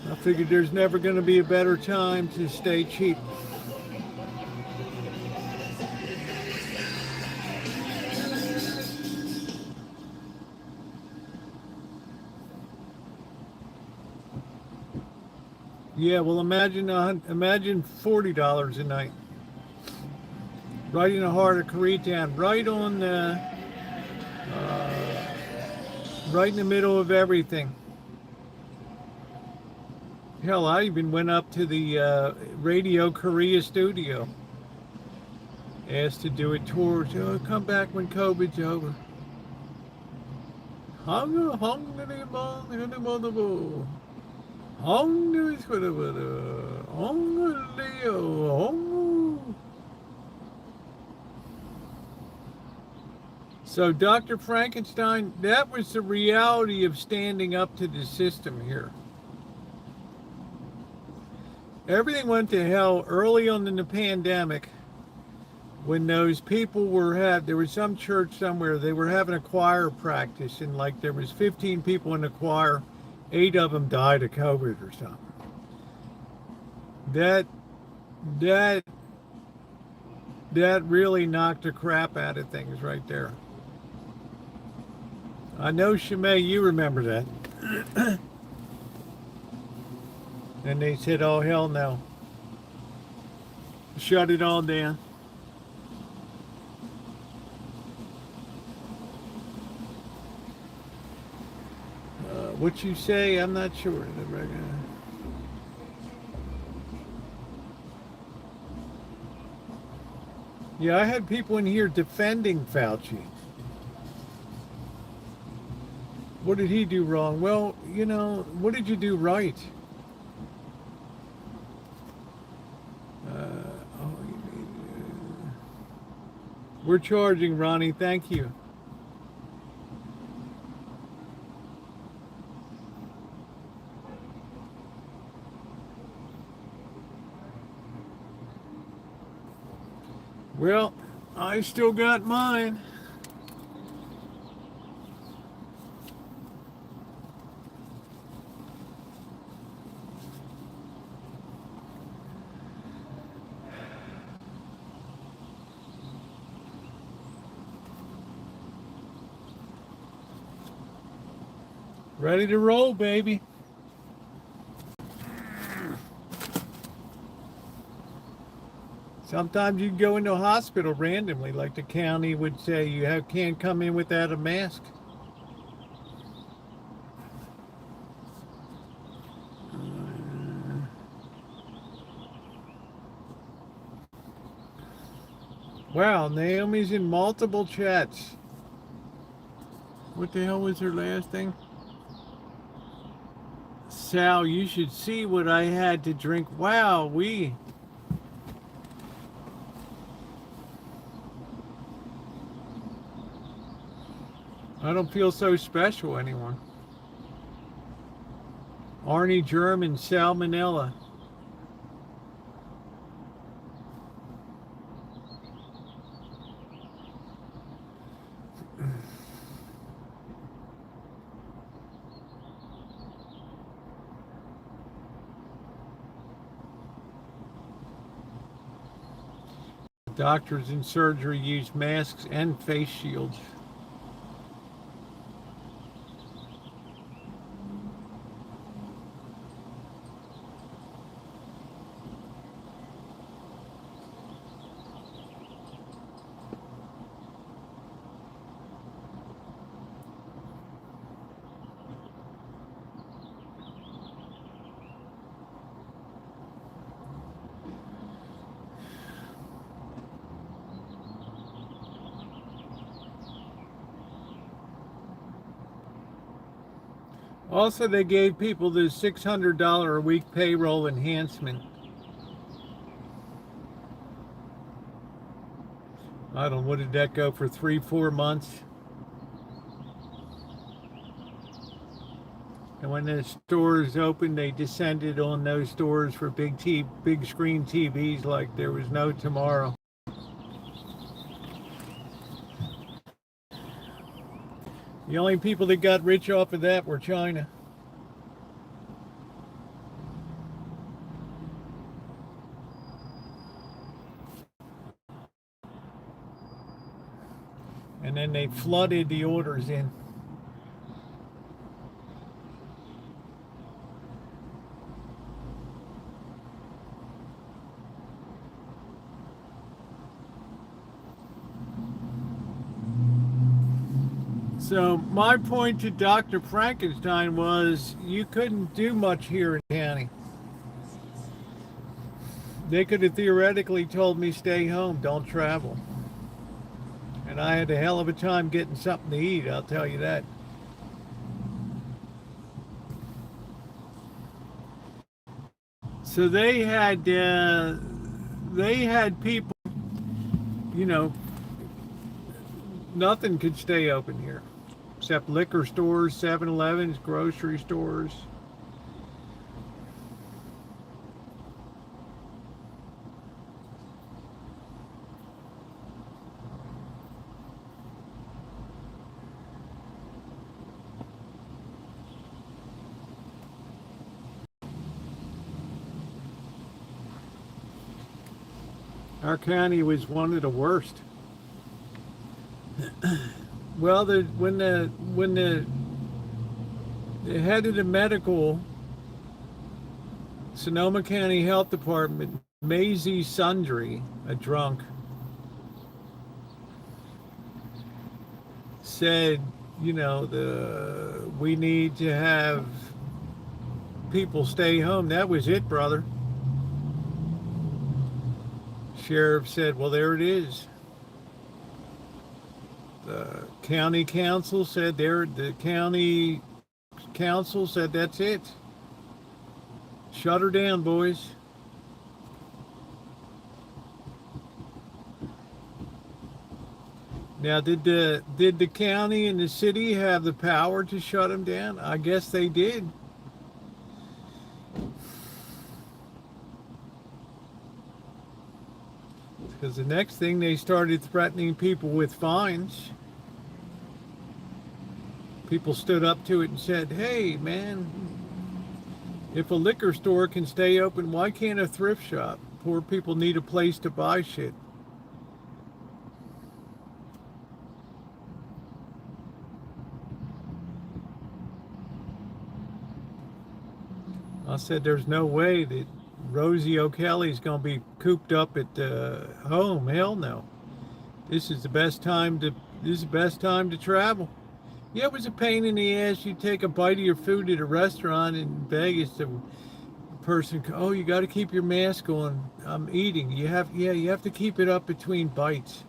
I figured there's never going to be a better time to stay cheap. Yeah, well, imagine $40 a night, right in the heart of Koreatown, right in the middle of everything. Hell, I even went up to the Radio Korea studio, asked to do a tour. So come back when COVID's over. So, Dr. Frankenstein, that was the reality of standing up to the system here. Everything went to hell early on in the pandemic. when those people there was some church somewhere, they were having a choir practice, and like there was 15 people in the choir, 8 of them died of COVID or something. That that that really knocked the crap out of things right there. I know, Shimei, you remember that. And they said, oh hell no, shut it all down. What you say, I'm not sure. Yeah, I had people in here defending Fauci. What did he do wrong? Well, what did you do right? We're charging, Ronnie. Thank you. Well, I still got mine. Ready to roll, baby. Sometimes you go into a hospital randomly, like the county would say, can't come in without a mask. Wow, Naomi's in multiple chats. What the hell was her last thing? Sal, you should see what I had to drink. Wow, I don't feel so special anymore. Arnie German, salmonella. Doctors in surgery use masks and face shields. Also, they gave people the $600 a week payroll enhancement. I don't know, what did that go for, 3-4 months? And when the stores opened, they descended on those stores for big screen TVs like there was no tomorrow. The only people that got rich off of that were China. And then they flooded the orders in. So my point to Dr. Frankenstein was you couldn't do much here in the county. They could have theoretically told me stay home, don't travel. And I had a hell of a time getting something to eat, I'll tell you that. So they had people, nothing could stay open here except liquor stores, 7-Elevens, grocery stores. Our county was one of the worst. Well, the head of the medical Sonoma County Health Department, Maisie Sundry, a drunk, said, you know, we need to have people stay home. That was it, brother. Sheriff said, well, there it is. The county council said the county council said that's it. Shut her down, boys. Now, did the county and the city have the power to shut them down? I guess they did. Because the next thing, they started threatening people with fines. People stood up to it and said, hey, man, if a liquor store can stay open, why can't a thrift shop? Poor people need a place to buy shit. I said, there's no way that Rosieokelly's going to be cooped up at home. Hell no. This is the best time to travel. Yeah, it was a pain in the ass. You take a bite of your food at a restaurant in Vegas. The person, oh, you got to keep your mask on. I'm eating. You have to keep it up between bites.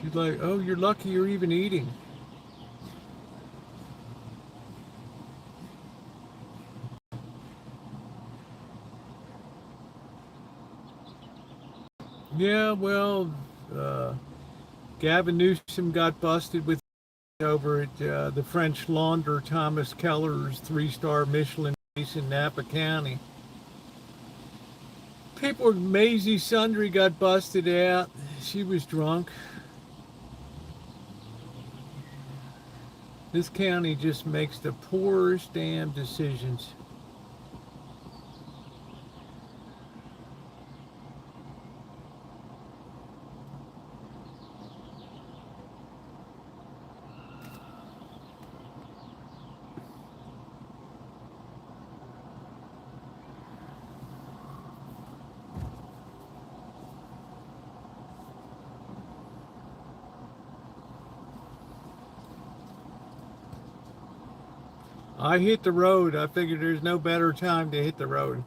She's like, oh, you're lucky you're even eating. Yeah, well, Gavin Newsom got busted with over at the French Laundry, Thomas Keller's 3-star Michelin place in Napa County. People, Maisie Sundry got busted out. She was drunk. This county just makes the poorest damn decisions. I hit the road. I figured there's no better time to hit the road.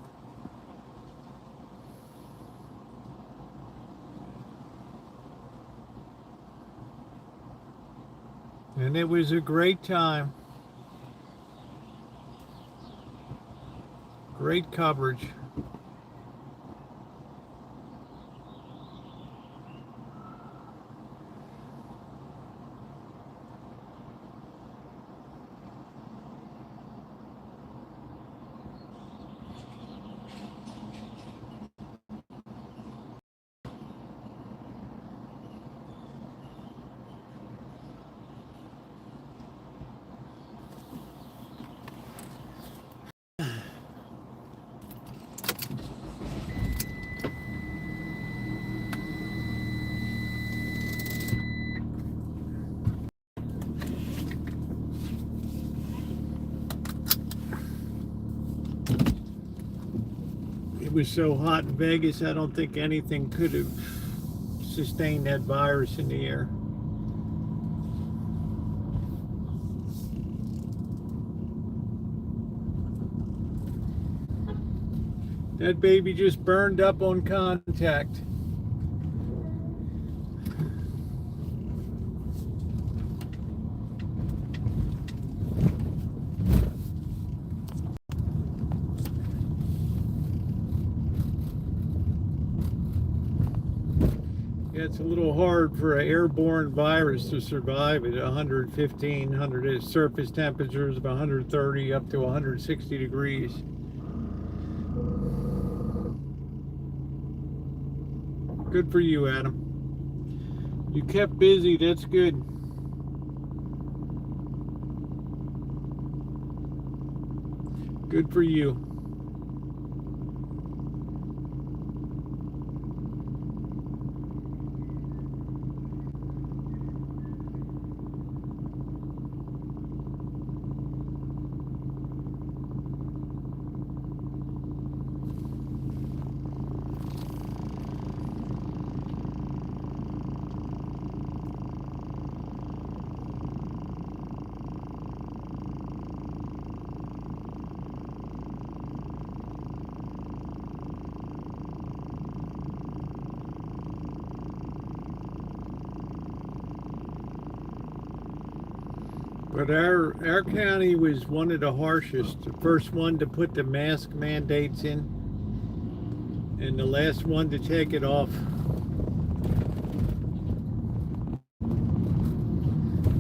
And it was a great time. Great coverage. It was so hot in Vegas, I don't think anything could have sustained that virus in the air. That baby just burned up on contact. Yeah, it's a little hard for an airborne virus to survive at 115, surface temperatures of 130 up to 160 degrees. Good for you, Adam. You kept busy, that's good. Good for you. But our county was one of the harshest. The first one to put the mask mandates in, and the last one to take it off.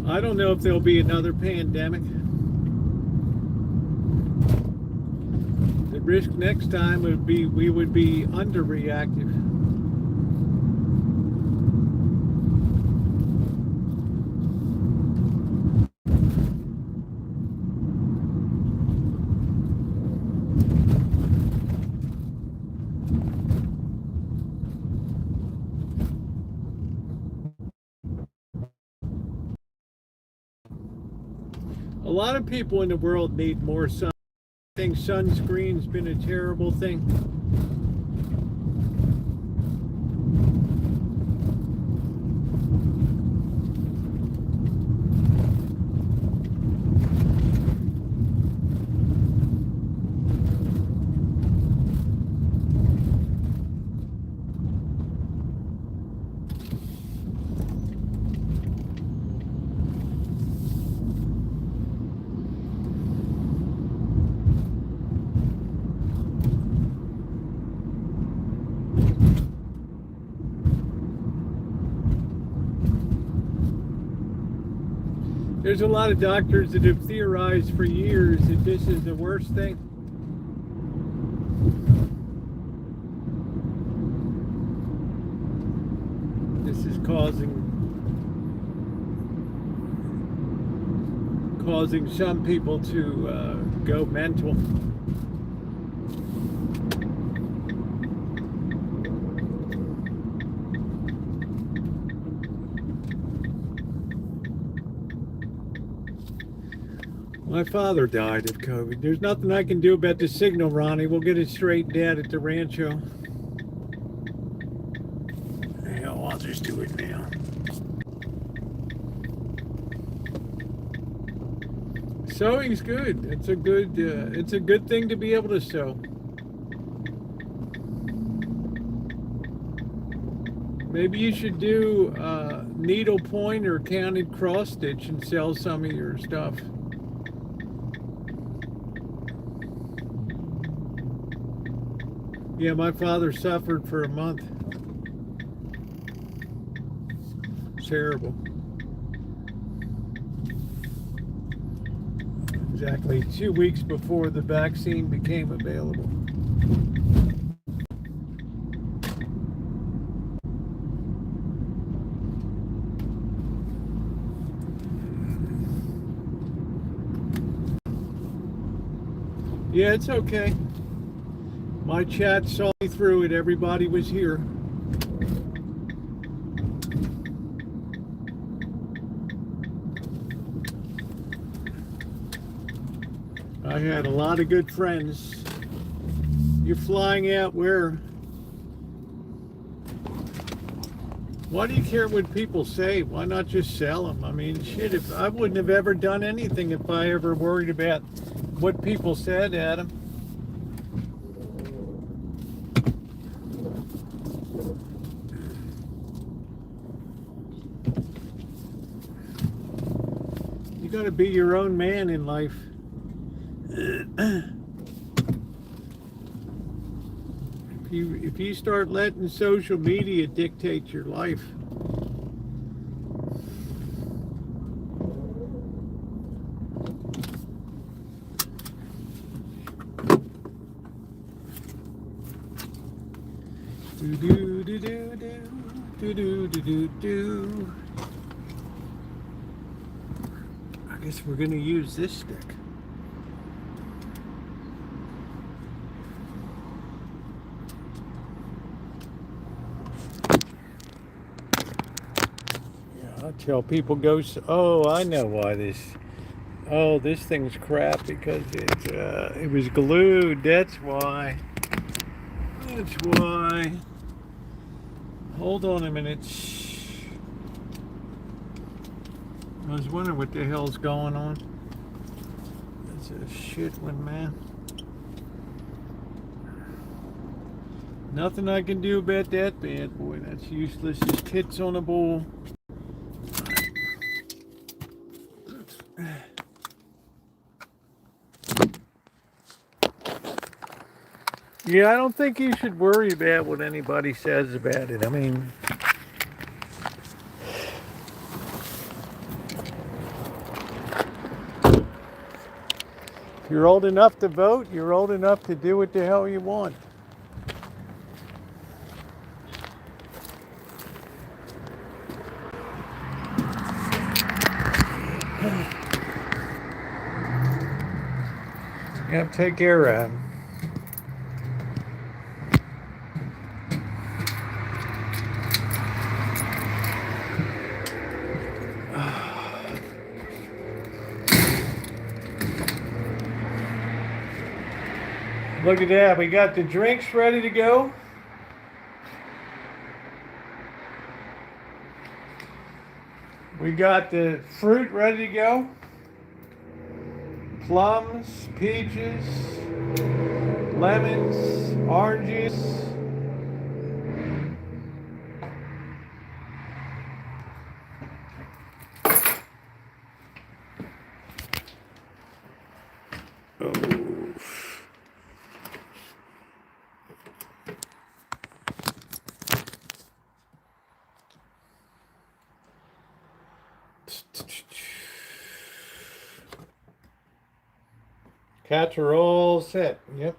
I don't know if there'll be another pandemic. The risk next time would be we would be underreactive. A lot of people in the world need more sun. I think sunscreen's been a terrible thing. There's a lot of doctors that have theorized for years that this is the worst thing. This is causing some people to go mental. My father died of COVID. There's nothing I can do about the signal, Ronnie. We'll get it straightened out at the Rancho. Hell, I'll just do it now. Sewing's good. It's a good thing to be able to sew. Maybe you should do needle point or counted cross stitch and sell some of your stuff. Yeah, my father suffered for a month. Terrible. Exactly 2 weeks before the vaccine became available. Yeah, it's okay. My chat saw me through it. Everybody was here. I had a lot of good friends. You're flying out where? Why do you care what people say? Why not just sell them? I mean, shit, if I wouldn't have ever done anything if I ever worried about what people said, Adam. You gotta be your own man in life. If you start letting social media dictate your life, do do do do do do do do do. I guess we're gonna use this stick. Till people go, oh, I know why this. Oh, this thing's crap because it was glued. That's why. That's why. Hold on a minute. I was wondering what the hell's going on. That's a shit one, man. Nothing I can do about that bad boy. That's useless as tits on a bull. Yeah, I don't think you should worry about what anybody says about it. I mean, if you're old enough to vote, you're old enough to do what the hell you want. Yep, take care of him. Look at that. We got the drinks ready to go. We got the fruit ready to go. Plums, peaches, lemons, oranges. Cats are all set. Yep.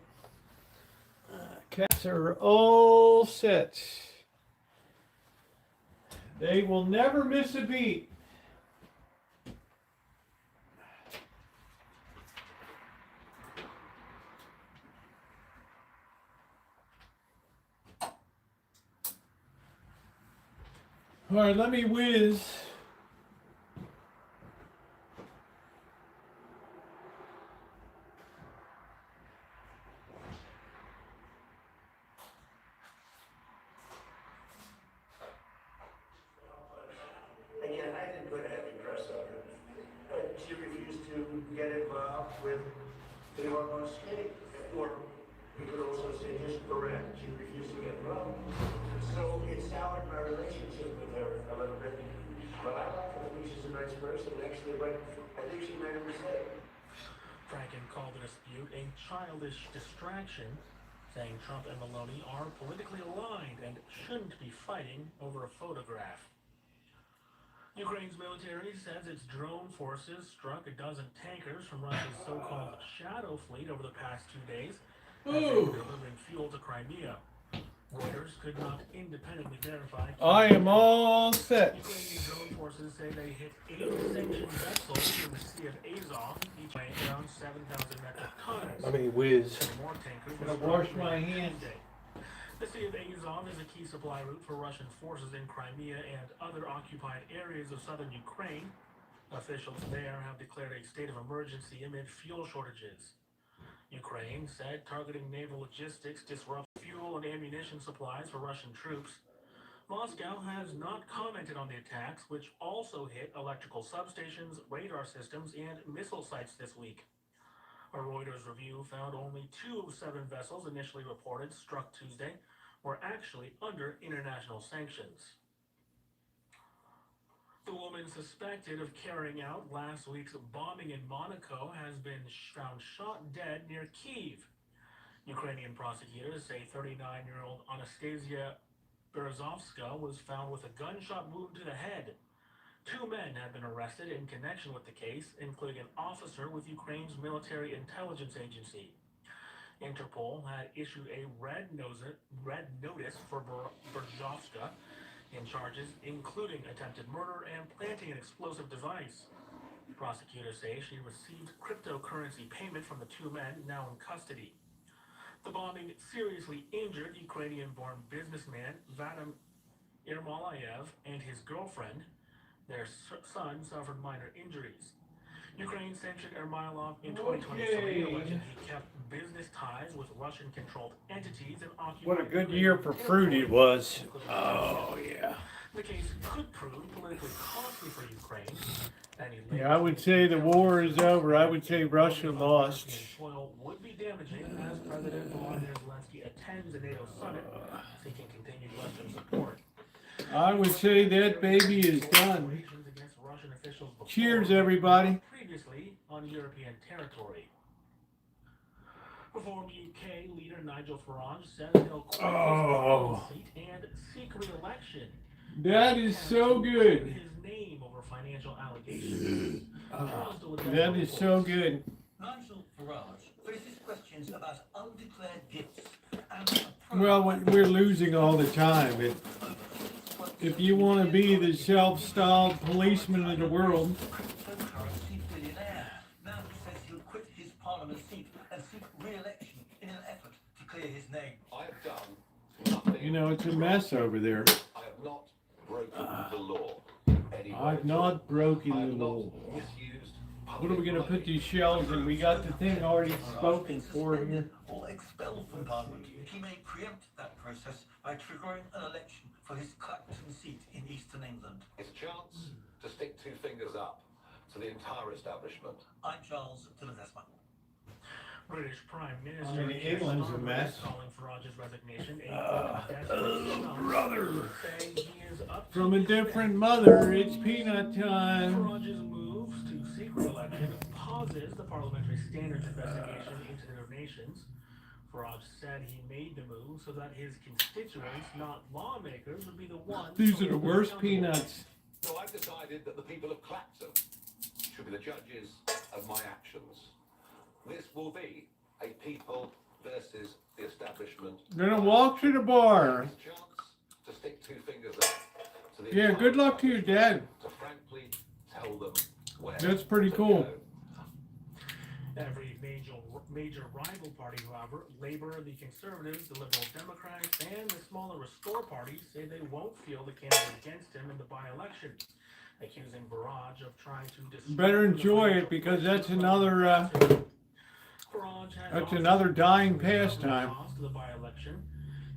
Cats are all set. They will never miss a beat. All right, let me whiz. Again, I didn't put a heavy press on her, but she refused to get involved with the hormone skinny. Or we could also say just correct. She refused to get involved. So it soured my relationship with her a little bit. But I like her. I think she's a nice person, actually, but I think she made a mistake. Franken called the dispute a childish distraction, saying Trump and Maloney are politically aligned and shouldn't be fighting over a photograph. Ukraine's military says its drone forces struck a dozen tankers from Russia's so-called shadow fleet over the past 2 days as they were delivering fuel to Crimea. Reuters could not independently verify. I am all set. Ukrainian drone forces say they hit 8 sanctioned vessels in the Sea of Azov, each weighing around 7,000 metric tons. Let me whiz. More tankers I'm gonna were wash struck my late hands. Tuesday. The Sea of Azov is a key supply route for Russian forces in Crimea and other occupied areas of southern Ukraine. Officials there have declared a state of emergency amid fuel shortages. Ukraine said targeting naval logistics disrupts fuel and ammunition supplies for Russian troops. Moscow has not commented on the attacks, which also hit electrical substations, radar systems, and missile sites this week. A Reuters review found only 2 of 7 vessels initially reported struck Tuesday were actually under international sanctions. The woman suspected of carrying out last week's bombing in Monaco has been found shot dead near Kyiv. Ukrainian prosecutors say 39-year-old Anastasia Berezovska was found with a gunshot wound to the head. 2 men have been arrested in connection with the case, including an officer with Ukraine's military intelligence agency. Interpol had issued a red notice for Berezovska in charges including attempted murder and planting an explosive device. Prosecutors say she received cryptocurrency payment from the 2 men now in custody. The bombing seriously injured Ukrainian-born businessman Vadim Ermolayev and his girlfriend. Their son suffered minor injuries. Ukraine sanctioned Ermylov in 2023, alleging he kept business ties with Russian-controlled entities and occupied. What a good year for fruit it was. Oh, yeah. The case could prove politically costly for Ukraine. Yeah, I would say the war is over. I would say Russia lost. Soil would be damaging as President Volodymyr Zelensky attends the NATO summit, seeking continued Western support. I would say that baby is done. Cheers, everybody. Previously on European territory. Reform UK leader Nigel Farage says he'll quit his seat and seek re-election. That is so good. His name over financial allegations. That is so good. Nigel Farage faces questions about undeclared gifts Well, we're losing all the time. If you want to be the self-styled policeman of the world, cryptocurrency billionaire. Now he says he'll quit his parliament seat and seek re-election in an effort to clear his name. I have done nothing. you know, it's a mess over there. I have not broken the law. I've not broken I the have law. not misused What are we going to put these shells in? We got the thing already spoken for here. Or expelled from parliament. He may preempt that process by triggering an election for his Clacton seat in eastern England. It's a chance to stick two fingers up to the entire establishment. I'm Charles Dillon-Desmond. British Prime Minister England's a mess. calling Farage's resignation a desperate Brother. saying he is up to From a different mother, it's peanut time. Farage's moves to seek re-election pauses the parliamentary standards investigation into the donations. Farage said he made the move so that his constituents, not lawmakers, would be the ones. These are the worst peanuts. No, I've decided that the people of Clacton should be the judges of my actions. This will be a people versus the establishment. Gonna walk to the bar. It's a chance to stick two fingers up to the Yeah, entire good luck to your dad. to frankly tell them where That's pretty to cool. go. Every major rival party, however, Labour, the Conservatives, the Liberal Democrats, and the smaller Restore parties say they won't field a candidate against him in the by-election, accusing Farage of trying to disrupt. Better enjoy it because that's another dying pastime. To the by-election.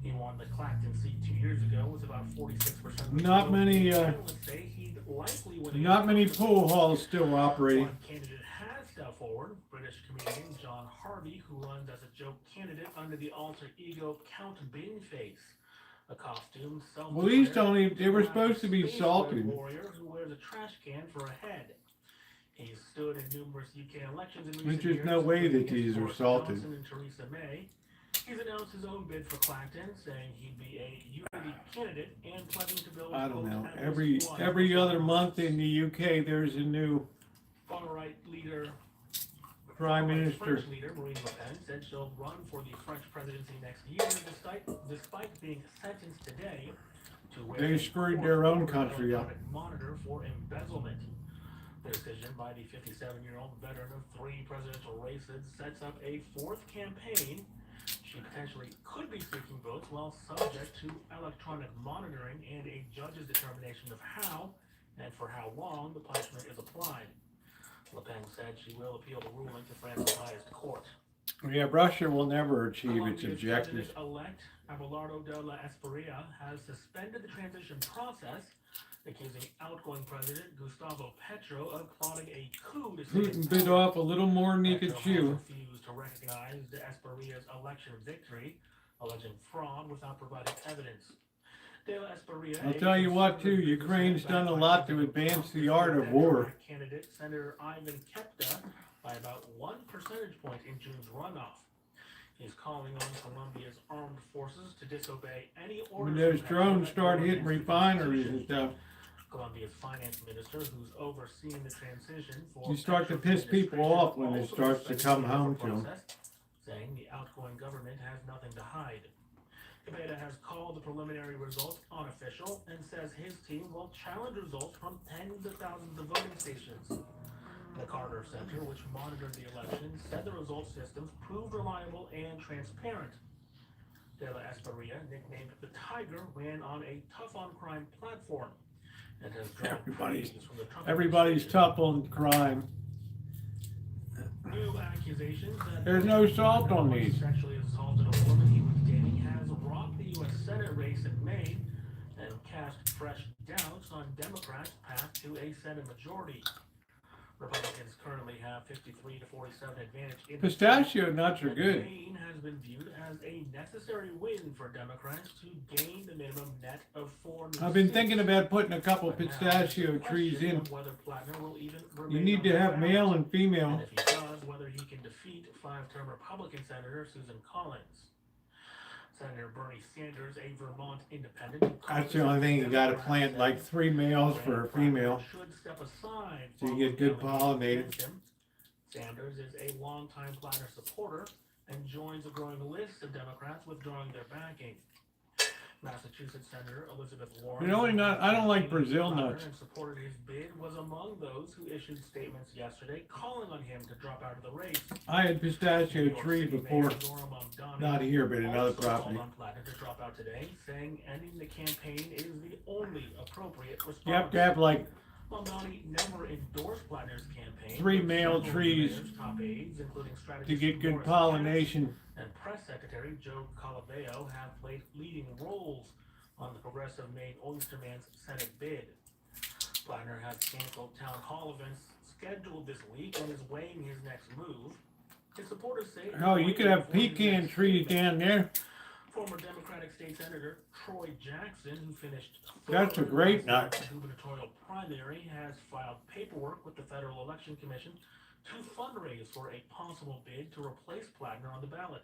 He won the Clacton seat 2 years ago with about 46% of the Not vote. many, Analysts say he'd likely win Not many pool halls still operating. One candidate has stepped forward, British comedian John Harvey, who runs as a joke candidate under the alter ego Count Baneface, a costume Well, these don't even, they were supposed to be space salted. warrior who wears a trash can for a head. He's stood in numerous UK elections in recent Which is years, no way that including these are Boris salted. Johnson and Theresa May. He's announced his own bid for Clacton, saying he'd be a unity candidate and pledging to build. I don't know. quote, Every other month in the UK, there's a new far-right leader. prime minister. French leader Marine Le Pen said she'll run for the French presidency next year, despite being sentenced today to wear They a screwed their own fourth country up. electronic monitor for embezzlement. The decision by the 57-year-old veteran of 3 presidential races sets up a fourth campaign. She potentially could be seeking votes while subject to electronic monitoring and a judge's determination of how and for how long the punishment is applied. Le Pen said she will appeal the ruling to France's highest court. Yeah, Russia will never achieve its Colombia's objectives. President-elect Abelardo de la Espriella has suspended the transition process, accusing outgoing President Gustavo Petro of plotting a coup to Putin bit off a little more than he could Petro chew. has refused to recognize de Esprilla's election victory, alleging fraud without providing evidence. De la Espriella, I'll tell you what, too, Ukraine's done a lot to advance the art of war. Candidate Senator Ivan Kepta by about 1 percentage point in June's runoff. He's calling on Colombia's armed forces to disobey any orders. When those from drones Petro start hitting against the refineries and constitution. stuff, Colombia's finance minister, who's overseeing the transition for you start to Petro's piss people administration, off when it also starts to come suspended the home to them. process, saying the outgoing government has nothing to hide. Cabeda has called the preliminary results unofficial and says his team will challenge results from tens of thousands of voting stations. The Carter Center, which monitored the election, said the result systems proved reliable and transparent. De la Espriella, nicknamed the Tiger, ran on a tough-on-crime platform. and has drawn Everybody's- praise from the Trump Everybody's administration. tough on crime. New accusations that There's no salt on these. sexually assaulted a woman he was dating has rocked the U.S. Senate race in Maine and cast fresh doubts on Democrats' path to a Senate majority. Republicans currently have 53 to 47 advantage in the Pistachio Senate, nuts are and good. Maine has been viewed as a necessary win for Democrats to gain the minimum net of 4 new I've been seats. thinking about putting a couple But now pistachio there's a trees question in. of whether Plattner will even You remain need on to the have ballot. male and female. And if he does, whether he can defeat five-term Republican Senator Susan Collins. Senator Bernie Sanders, a Vermont independent. who That's the only thing, you gotta plant like 3 males for a female, should step aside so you get good following pollinated. against him. Sanders is a longtime Plattner supporter and joins a growing list of Democrats withdrawing their backing. Massachusetts Senator Elizabeth Warren, You know, I don't like campaigning Brazil Plattner nuts. and supported his bid, was among those who issued statements yesterday calling on him to drop out of the race. I had pistachio New York tree City before, Mayor Laura Mamdani not here, but another also called property. on Plattner to drop out today, saying ending the campaign is the only appropriate response. You have to have like Mamdani never endorsed Plattner's campaign. 3 but male several trees mayors, top aides, including to strategist get good Morris pollination. Katz and Press Secretary Joe Calaveo have played leading roles on the progressive Maine Oysterman's Senate bid. Plattner has canceled town hall events scheduled this week and is weighing his next move. His supporters say... Oh, you could have pecan trees down there. Former Democratic State Senator Troy Jackson, who finished That's a third great in nut. the gubernatorial primary, has filed paperwork with the Federal Election Commission to fundraise for a possible bid to replace Plattner on the ballot.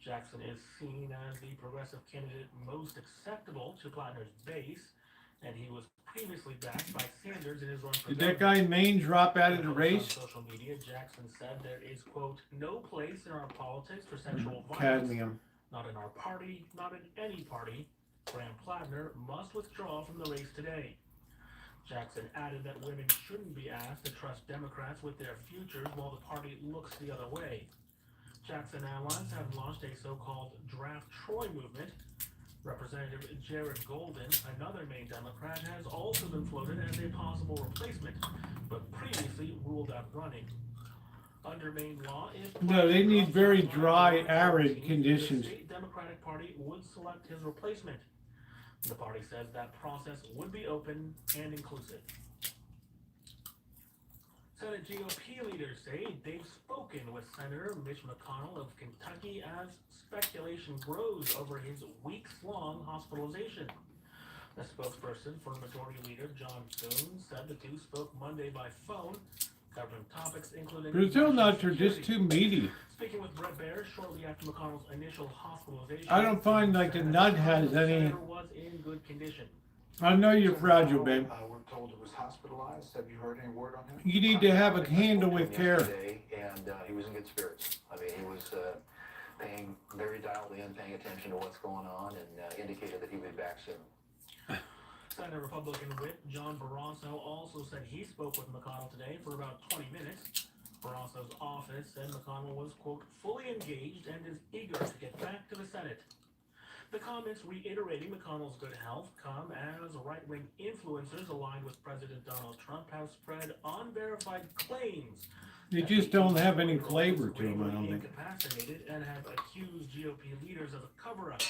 Jackson is seen as the progressive candidate most acceptable to Plattner's base, and he was previously backed by Sanders in his run for Did that governor. guy in Maine drop out of the On race? social media, Jackson said there is, quote, no place in our politics for sexual violence. Cadmium. Not in our party, not in any party. Graham Plattner must withdraw from the race today. Jackson added that women shouldn't be asked to trust Democrats with their futures while the party looks the other way. Jackson allies have launched a so-called Draft Troy movement. Representative Jared Golden, another Maine Democrat, has also been floated as a possible replacement, but previously ruled out running. Under Maine law, if No, they need very dry, the arid conditions. state Democratic Party would select his replacement. The party says that process would be open and inclusive. Senate GOP leaders say they've spoken with Senator Mitch McConnell of Kentucky as speculation grows over his weeks-long hospitalization. A spokesperson for Majority Leader John Thune said the two spoke Monday by phone, covering topics including Brazil nuts are national just security. too meaty. Speaking with Brett Baer shortly after McConnell's initial hospitalization, I don't find like the nut has the any. senator was in good condition. I know you're fragile, babe. We're told it was hospitalized. Have you heard any word on him? You need to have a handle with care. Yesterday, and he was in good spirits. I mean, he was paying very dialed in, paying attention to what's going on, and indicated that he would be back soon. Senate Republican Whip John Barrasso also said he spoke with McConnell today for about 20 minutes. Barrasso's office said McConnell was, quote, fully engaged and is eager to get back to the Senate. The comments reiterating McConnell's good health come as right-wing influencers aligned with President Donald Trump have spread unverified claims. They that just the don't have 84-year-old any was flavor to them, I gravely don't think. incapacitated and have accused GOP leaders of a cover-up.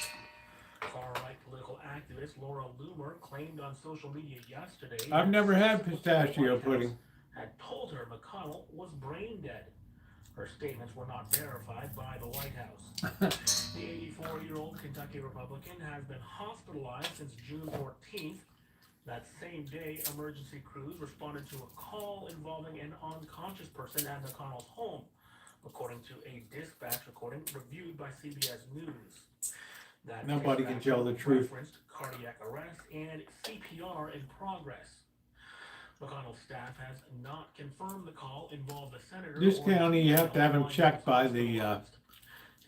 Far-right political activist Laura Loomer claimed on social media yesterday I've that never had sources pistachio with the White pudding. House had told her McConnell was brain dead. Her statements were not verified by the White House. The 84-year-old Kentucky Republican has been hospitalized since June 14th. That same day, emergency crews responded to a call involving an unconscious person at McConnell's home, according to a dispatch recording reviewed by CBS News. That Nobody can dispatch tell the truth. referenced cardiac arrest and CPR in progress. McConnell's staff has not confirmed the call involved the senator. This or county, you have to have them his checked by office the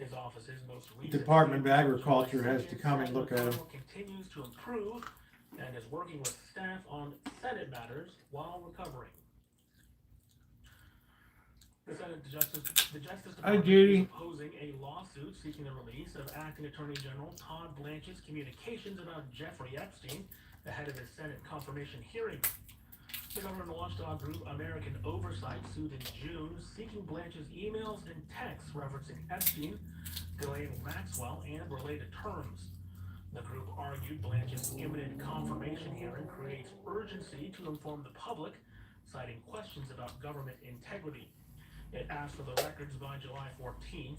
His office's most recent Department of statement Agriculture has to come and said look at 'em. McConnell continues to improve and is working with staff on Senate matters while recovering. The Justice Department Judy. is opposing a lawsuit seeking the release of Acting Attorney General Todd Blanche's communications about Jeffrey Epstein ahead of his Senate confirmation hearing. The government watchdog group American Oversight sued in June, seeking Blanche's emails and texts referencing Epstein, Ghislaine Maxwell, and related terms. The group argued Blanche's imminent confirmation hearing creates urgency to inform the public, citing questions about government integrity. It asked for the records by July 14th.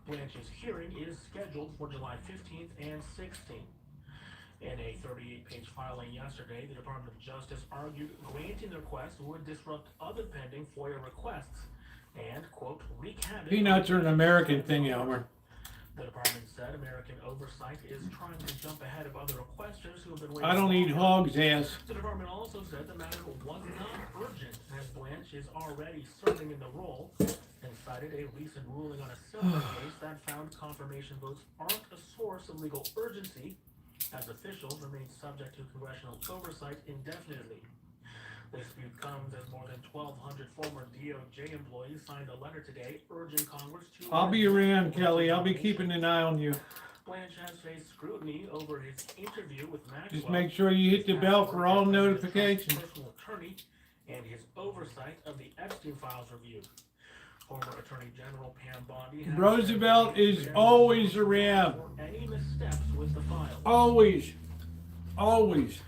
Blanche's hearing is scheduled for July 15th and 16th. In a 38-page filing yesterday, the Department of Justice argued granting the request would disrupt other pending FOIA requests and, quote, wreak havoc. Peanuts are an American thing, Elmer. The department said American Oversight is trying to jump ahead of other requesters who have been waiting. I don't eat hog's ass. The department also said the matter was not urgent, as Blanche is already serving in the role, and cited a recent ruling on a similar case that found confirmation votes aren't a source of legal urgency, as officials remain subject to congressional oversight indefinitely. The dispute comes as more than 1,200 former DOJ employees signed a letter today urging Congress to... I'll be around, Kelly. I'll be keeping an eye on you. Blanche has faced scrutiny over his interview with Maxwell. Just make sure you hit the bell for all notifications. Personal attorney and his oversight of the Epstein files review. Former Attorney General Pam Bondi has Roosevelt is always around. for any missteps with the files. Always. Always.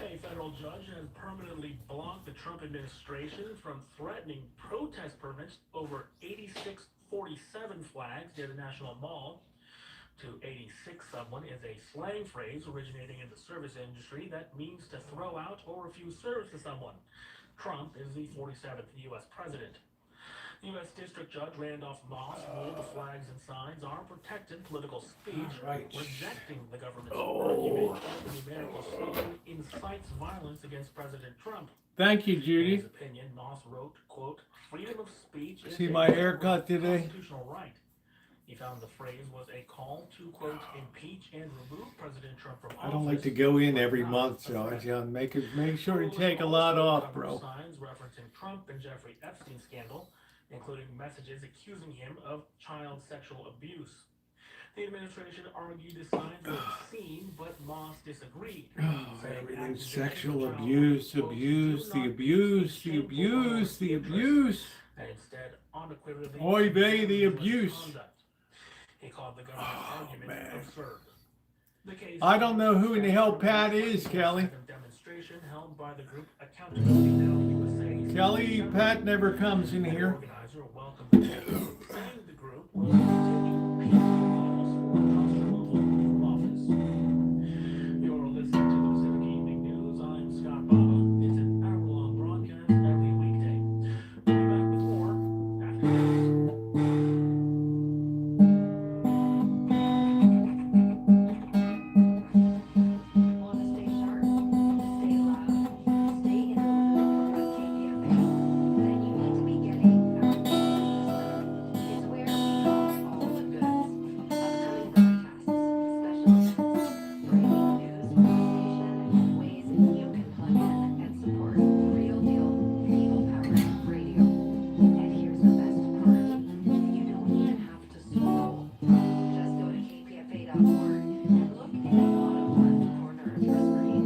A federal judge has permanently blocked the Trump administration from threatening protest permits over 8647 flags near the National Mall. To 86 someone is a slang phrase originating in the service industry that means to throw out or refuse service to someone. Trump is the 47th U.S. president. U.S. District Judge Randolph Moss ruled the flags and signs are protected political speech, rejecting the government's argument that the numerical speech incites violence against President Trump. Thank you, In Judy. his opinion, Moss wrote, quote, freedom of speech is See a my haircut today? constitutional right. He found the phrase was a call to, quote, impeach and remove President Trump from office. I don't like to go in every month, so I just make sure to take a lot off, bro. Signs referencing Trump and Jeffrey Epstein scandal, including messages accusing him of child sexual abuse. The administration argued the signs were obscene, but Moss disagreed. Everything's sexual abuse, abuse, the abuse, the abuse, the abuse. And instead, unequivocally, Oy vey, the abuse. conduct. He called the government's argument absurd. The case I don't know who in the hell Pat is, Kelly. Demonstration held by the group Accountability Now USA. Kelly, Pat never comes in The here. organizer welcomed the case, saying the group will continue peaceful calls for Trump removal from office. You're listening to the Pacific Evening News. I'm Scott Baba. It's an hour-long broadcast every weekday. We'll be back with more after this. Want to stay sharp, stay loud, stay in the loop on KPFA? Then you need to be getting our news. It's where we call all the goods. Upcoming broadcasts, special events, breaking news from the station, ways you can plug in and support real deal, people-powered radio. And here's the best part. You don't even have to scroll. Just go to kpfa.org and look in the bottom left corner of your screen.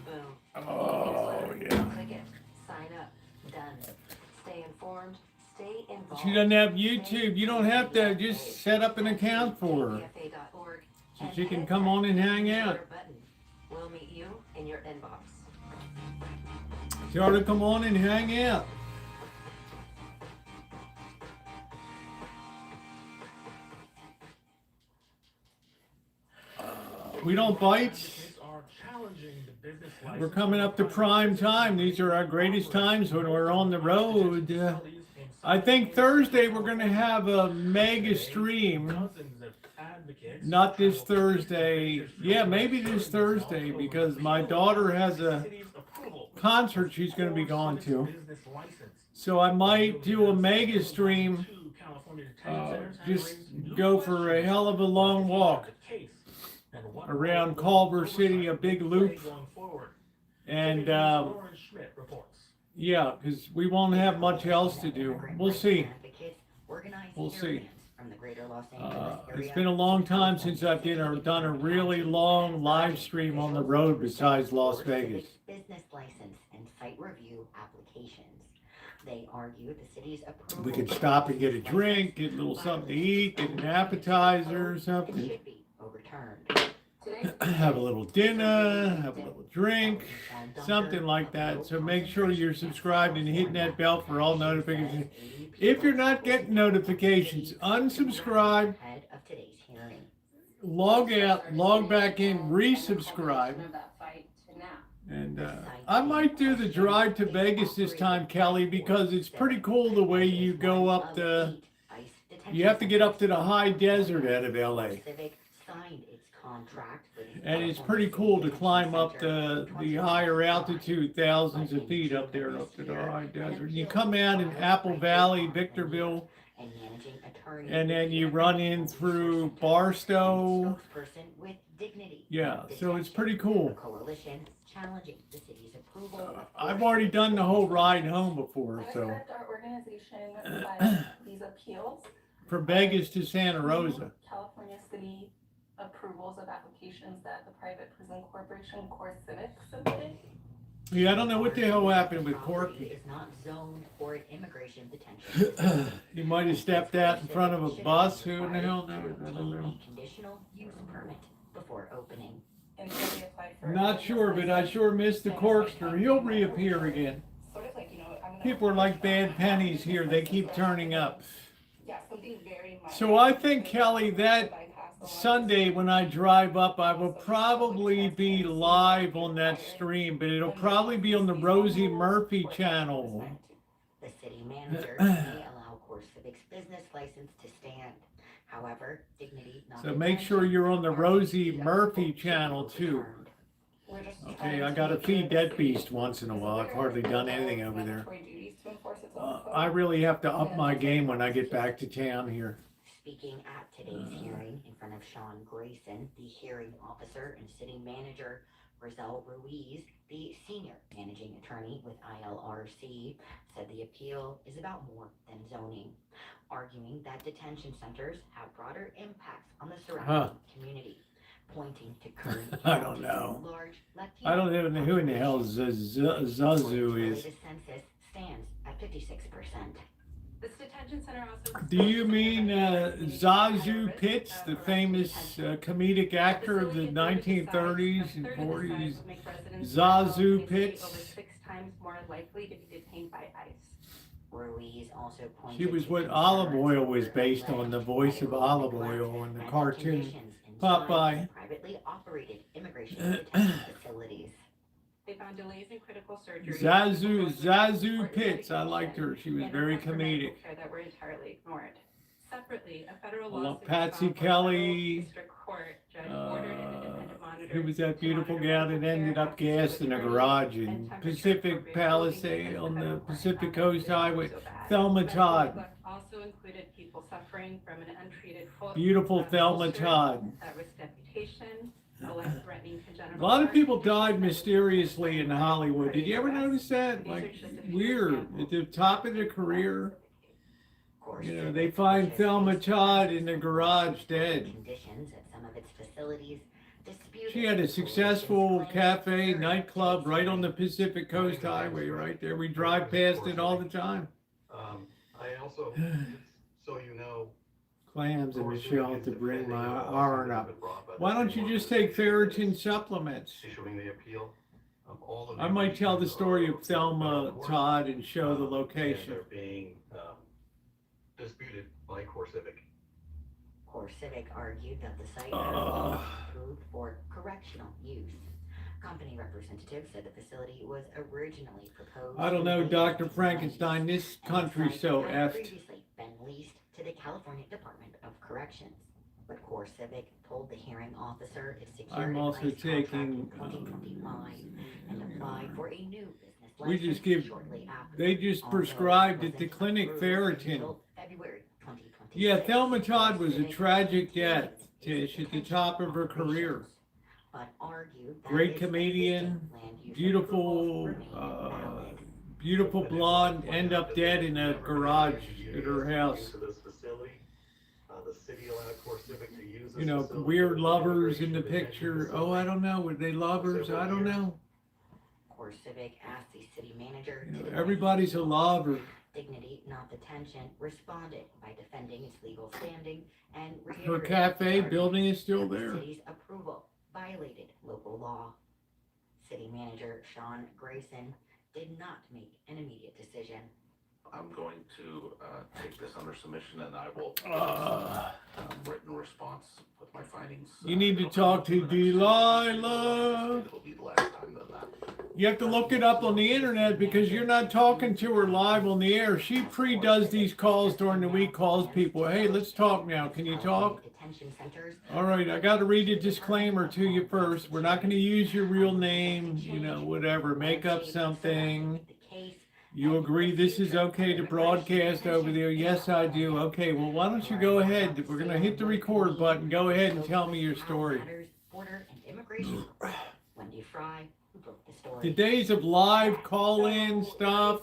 Boom. Oh, yeah. Click it. Sign up. Done. Stay informed. Stay involved. She doesn't have YouTube. You don't have to. Just set up an account for her. kpfa.org So and she can hit come that on and hang share out. button. We'll meet you in your inbox. She ought to come on and hang out. We don't bite. Advocates are challenging the business We're coming up to prime time. These are our greatest times when we're on the road. I think Thursday we're going to have a mega stream. Not this Thursday. Yeah, maybe this Thursday because my daughter has a concert she's going to be going to. So I might do a mega stream. Just go for a hell of a long walk around Culver City, a big loop. And yeah, because we won't have much else to do. We'll see. We'll see. from the greater Los Angeles area. It's been a long time since I've done a really long live stream on the road besides Las Vegas. Business license and site review applications. They argue the city's approval. We could stop and get a drink, get a little something to eat, get an appetizer or something. It should be overturned. Have a little dinner, have a little drink, something like that. So make sure you're subscribed and hitting that bell for all notifications. If you're not getting notifications, unsubscribe, Ahead of today's hearing. log out, log back in, resubscribe. And I might do the drive to Vegas this time, Kelly, because it's pretty cool the way you go up the, you have to get up to the high desert out of LA. Civic signed its contract with the And it's pretty cool to climb up the higher altitude, thousands of feet up there, up to the high desert. You come out in Apple Valley, Victorville, and managing attorney. and then you run in through Barstow. Spokesperson with dignity. Yeah, so it's pretty The cool. coalition challenging the city's approval. of I've already done the whole ride home before, so Our organization filed these appeals. from Vegas to Santa Rosa. California City approvals of applications that the private prison corporation Core Civic submitted. Yeah, I don't know what the hell happened with Property Corky. is not zoned for an immigration detention. He might have stepped out in front of a bus. Who in the hell knows? I don't know. A conditional use permit before opening. Until they applied for. Not sure, but I sure missed the corkscrew. He'll reappear again. Sort of like, you know, I'm gonna. People are like bad pennies here. They keep turning up. Yeah, something very minor. So I think, Kelly, that Bypass the law. Sunday when I drive up, I will probably be live on that stream, but it'll probably be on the Rosie Murphy channel. The city manager may allow Core Civic's business license to stand. However, dignity not. So make sure you're on the Rosie Murphy channel too. We're just Okay, trying I to gotta make feed sure that beast once in a while. I've hardly done anything over there. mandatory duties to enforce its own code. I really have to up my game when I get back to town here. Speaking at today's hearing in front of Sean Grayson, the hearing officer and city manager, Rosel Ruiz, the senior managing attorney with ILRC, said the appeal is about more than zoning, arguing that detention centers have broader impacts on the surrounding community, pointing to current I don't know. large Latino I don't even know who in the hell Zazu is. The census stands at 56%. This detention center also. Do you mean Zazu Pitts, the famous comedic actor of the 1930s and 40s? Zazu Pitts? Over 6 times more likely to be detained by ICE. Ruiz also pointed She was to what concerns Olive Oil was over based on, the voice of Olive Oil in the cartoon Popeye. Privately operated immigration detention facilities. They found delays in critical surgery. Zazu Pitts, I liked her. She was very comedic. Care that were entirely ignored. Separately, a federal I love lawsuit Patsy filed by Kelly. federal district court judge ordered an independent monitor Who was that to beautiful monitor gal that medical ended care up gassed in a facilities garage and in temperature Pacific appropriate Palisade buildings on the federal Pacific court Coast found Highway? so bad. Thelma Medical Todd. neglect also included people suffering from an untreated foot, Beautiful Thelma ulcer, Todd. at-risk amputation, a life-threatening A congenital lot of heart people condition died that mysteriously in Hollywood. Did you ever notice that? Like, weird. At the top of their career, you know, they find Thelma Todd in the garage dead. Conditions at some of its facilities disputed. She had a successful cafe, nightclub right on the Pacific Coast Highway right there. We drive past it all the time. I also, so you know. Clams and Michelle to bring my iron up. Why don't you just take ferritin supplements? Issuing the appeal. All of I might tell the story of Thelma Todd and show the location. They're being disputed by Core Civic. Core Civic argued that the site was approved for correctional use. Company representatives said the facility was originally proposed. I don't know, in Dr. 1920s, Frankenstein, this and the country's site so had effed. previously been leased to the California Department of Corrections. But Core Civic told the hearing officer it secured I'm an also ICE contract taking, in 2025 and applied for a new business We license just give, shortly after. they just Although prescribed it at the wasn't clinic approved ferritin. until February 2026. Yeah, Thelma Todd was a Civic tragic continued death, its Tish, at the detention top of her career. operations, but argued that Great its comedian, existing land use beautiful, approvals remain valid. beautiful blonde, end up dead in a garage at her house. To this facility, city allowed CoreCivic to use this You know, facility weird for lovers in immigration the detention picture. facility? Oh, I don't know. Were they lovers? I don't know. CoreCivic asked the city manager You know, to deny everybody's a lover. Dignity, not detention, responded by defending its legal standing and Her reiterated cafe the building is still that the there. city's approval violated local law. City manager Sean Grayson did not make an immediate decision. I'm going to take this under submission, and I will written response with my findings. You need to It'll come talk to in the next- Delilah. It'll be the last time than that. You have to look it up on the internet because you're not talking to her live on the air. She pre-does these calls during the week, calls people. Hey, let's talk now. Can you talk? Detention centers. All right, I got to read a disclaimer to you first. We're not going to use your real name, you know, whatever. Make up something. You agree this is okay to broadcast over there? Yes, I do. Okay, well, why don't you go ahead? We're going to hit the record button. Go ahead and tell me your story. Border and immigration. Wendy Fry, who broke the story. The days of live call-in stuff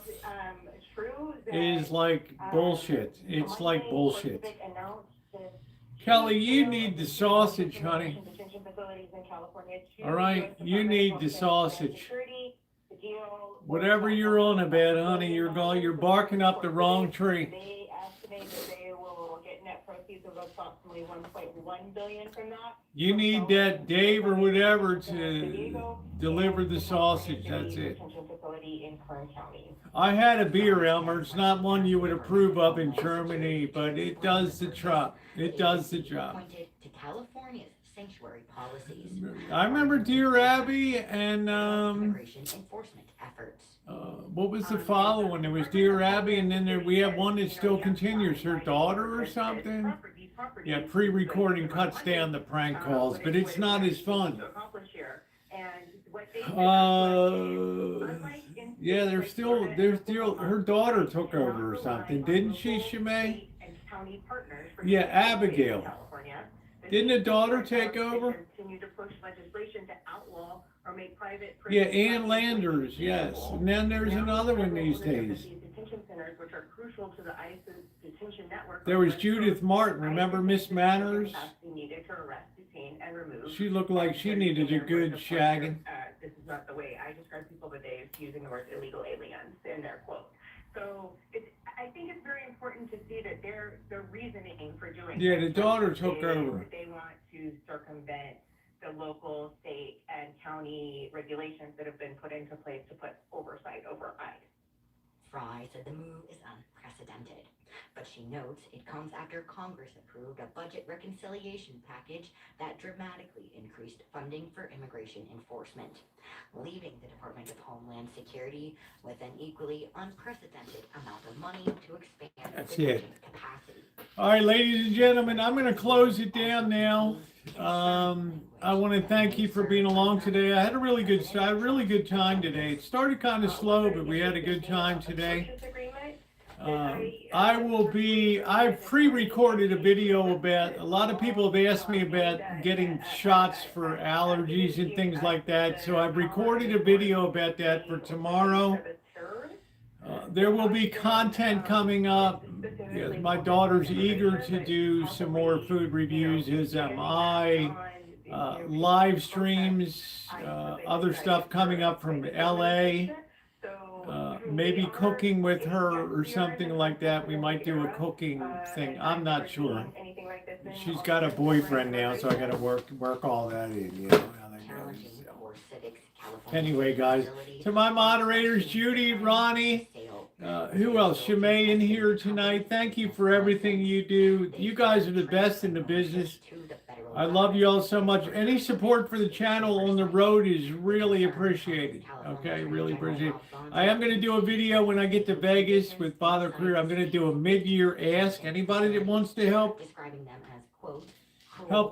True that, is like bullshit. It's like bullshit. CoreCivic announced that Kelly, you need the sausage, honey. detention facilities in California to All right, US you Department need of the Homeland sausage. Security. The deal Whatever you're on about, honey, you're barking up the wrong tree. They estimate that they will get net proceeds of approximately 1.1 billion from that. You need that Dave or whatever to deliver the sausage. That's it. Detention facility in Kern County. I had a beer, Elmer. It's not one you would approve of in Germany, but it does the job. It does the job. Pointed to California's sanctuary policies. I remember Dear Abby and Immigration enforcement efforts. what was the following? There was Dear Abby, and then we have one that still continues. Her daughter or something. Yeah, pre-recording cuts down the prank calls, but it's not as fun. Yeah, there's still, her daughter took over or something, didn't she, Shimei? Yeah, Abigail. Didn't the daughter take over? Yeah, Ann Landers, yes. And then there's another one these days. There was Judith Martin, remember Miss Manners? She looked like she needed a good shagging. This is not the way I describe people today, is using the word illegal aliens in their quotes. So I think it's very important to see that their reasoning for doing Yeah, the this, daughter took over. They want to circumvent the local, state, and county regulations that have been put into place to put oversight over ICE. Fry said the move is unprecedented, but she notes it comes after Congress approved a budget reconciliation package that dramatically increased funding for immigration enforcement, leaving the Department of Homeland Security with an equally unprecedented amount of money to expand That's detention it. capacity. All right, ladies and gentlemen, I'm going to close it down now. I want to thank you for being along today. I had a really good time today. It started kind of slow, but we had a good time today. I've pre-recorded a video about, a lot of people have asked me about getting shots for allergies and things like that. So I've recorded a video about that for tomorrow. There will be content coming up. Yes, my daughter's eager to do some more food reviews, as am I. Live streams, other stuff coming up from LA. Maybe cooking with her or something like that. We might do a cooking thing. I'm not sure. She's got a boyfriend now, so I got to work all that in. You know how that goes. So. Anyway, guys, to my moderators, Judy, Ronnie, who else? Shimei in here tonight. Thank you for everything you do. You guys are the best in the business. I love you all so much. Any support for the channel on the road is really appreciated. Okay, really appreciate it. I am going to do a video when I get to Vegas with Father Career. I'm going to do a mid-year ask. Anybody that wants to help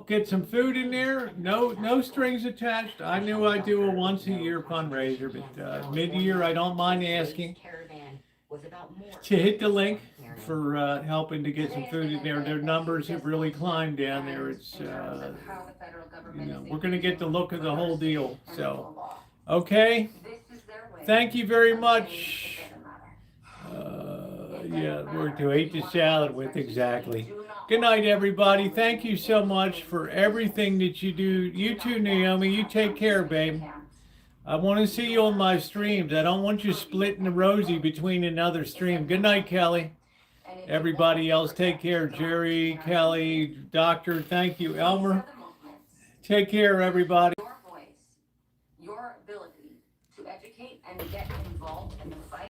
get some food in there, no strings attached. I knew I'd do a once-a-year fundraiser, but mid-year I don't mind asking to hit the link for helping to get some food in there. Their numbers have really climbed down there. It's we're going to get the look of the whole deal. So, okay. Thank you very much. Yeah, we're to eat the salad with exactly. Good night, everybody. Thank you so much for everything that you do. You too, Naomi. You take care, babe. I want to see you on my streams. I don't want you splitting the Rosie between another stream. Good night, Kelly. Everybody else, take care. Jerry, Kelly, Doctor, thank you. Elmer, take care, everybody.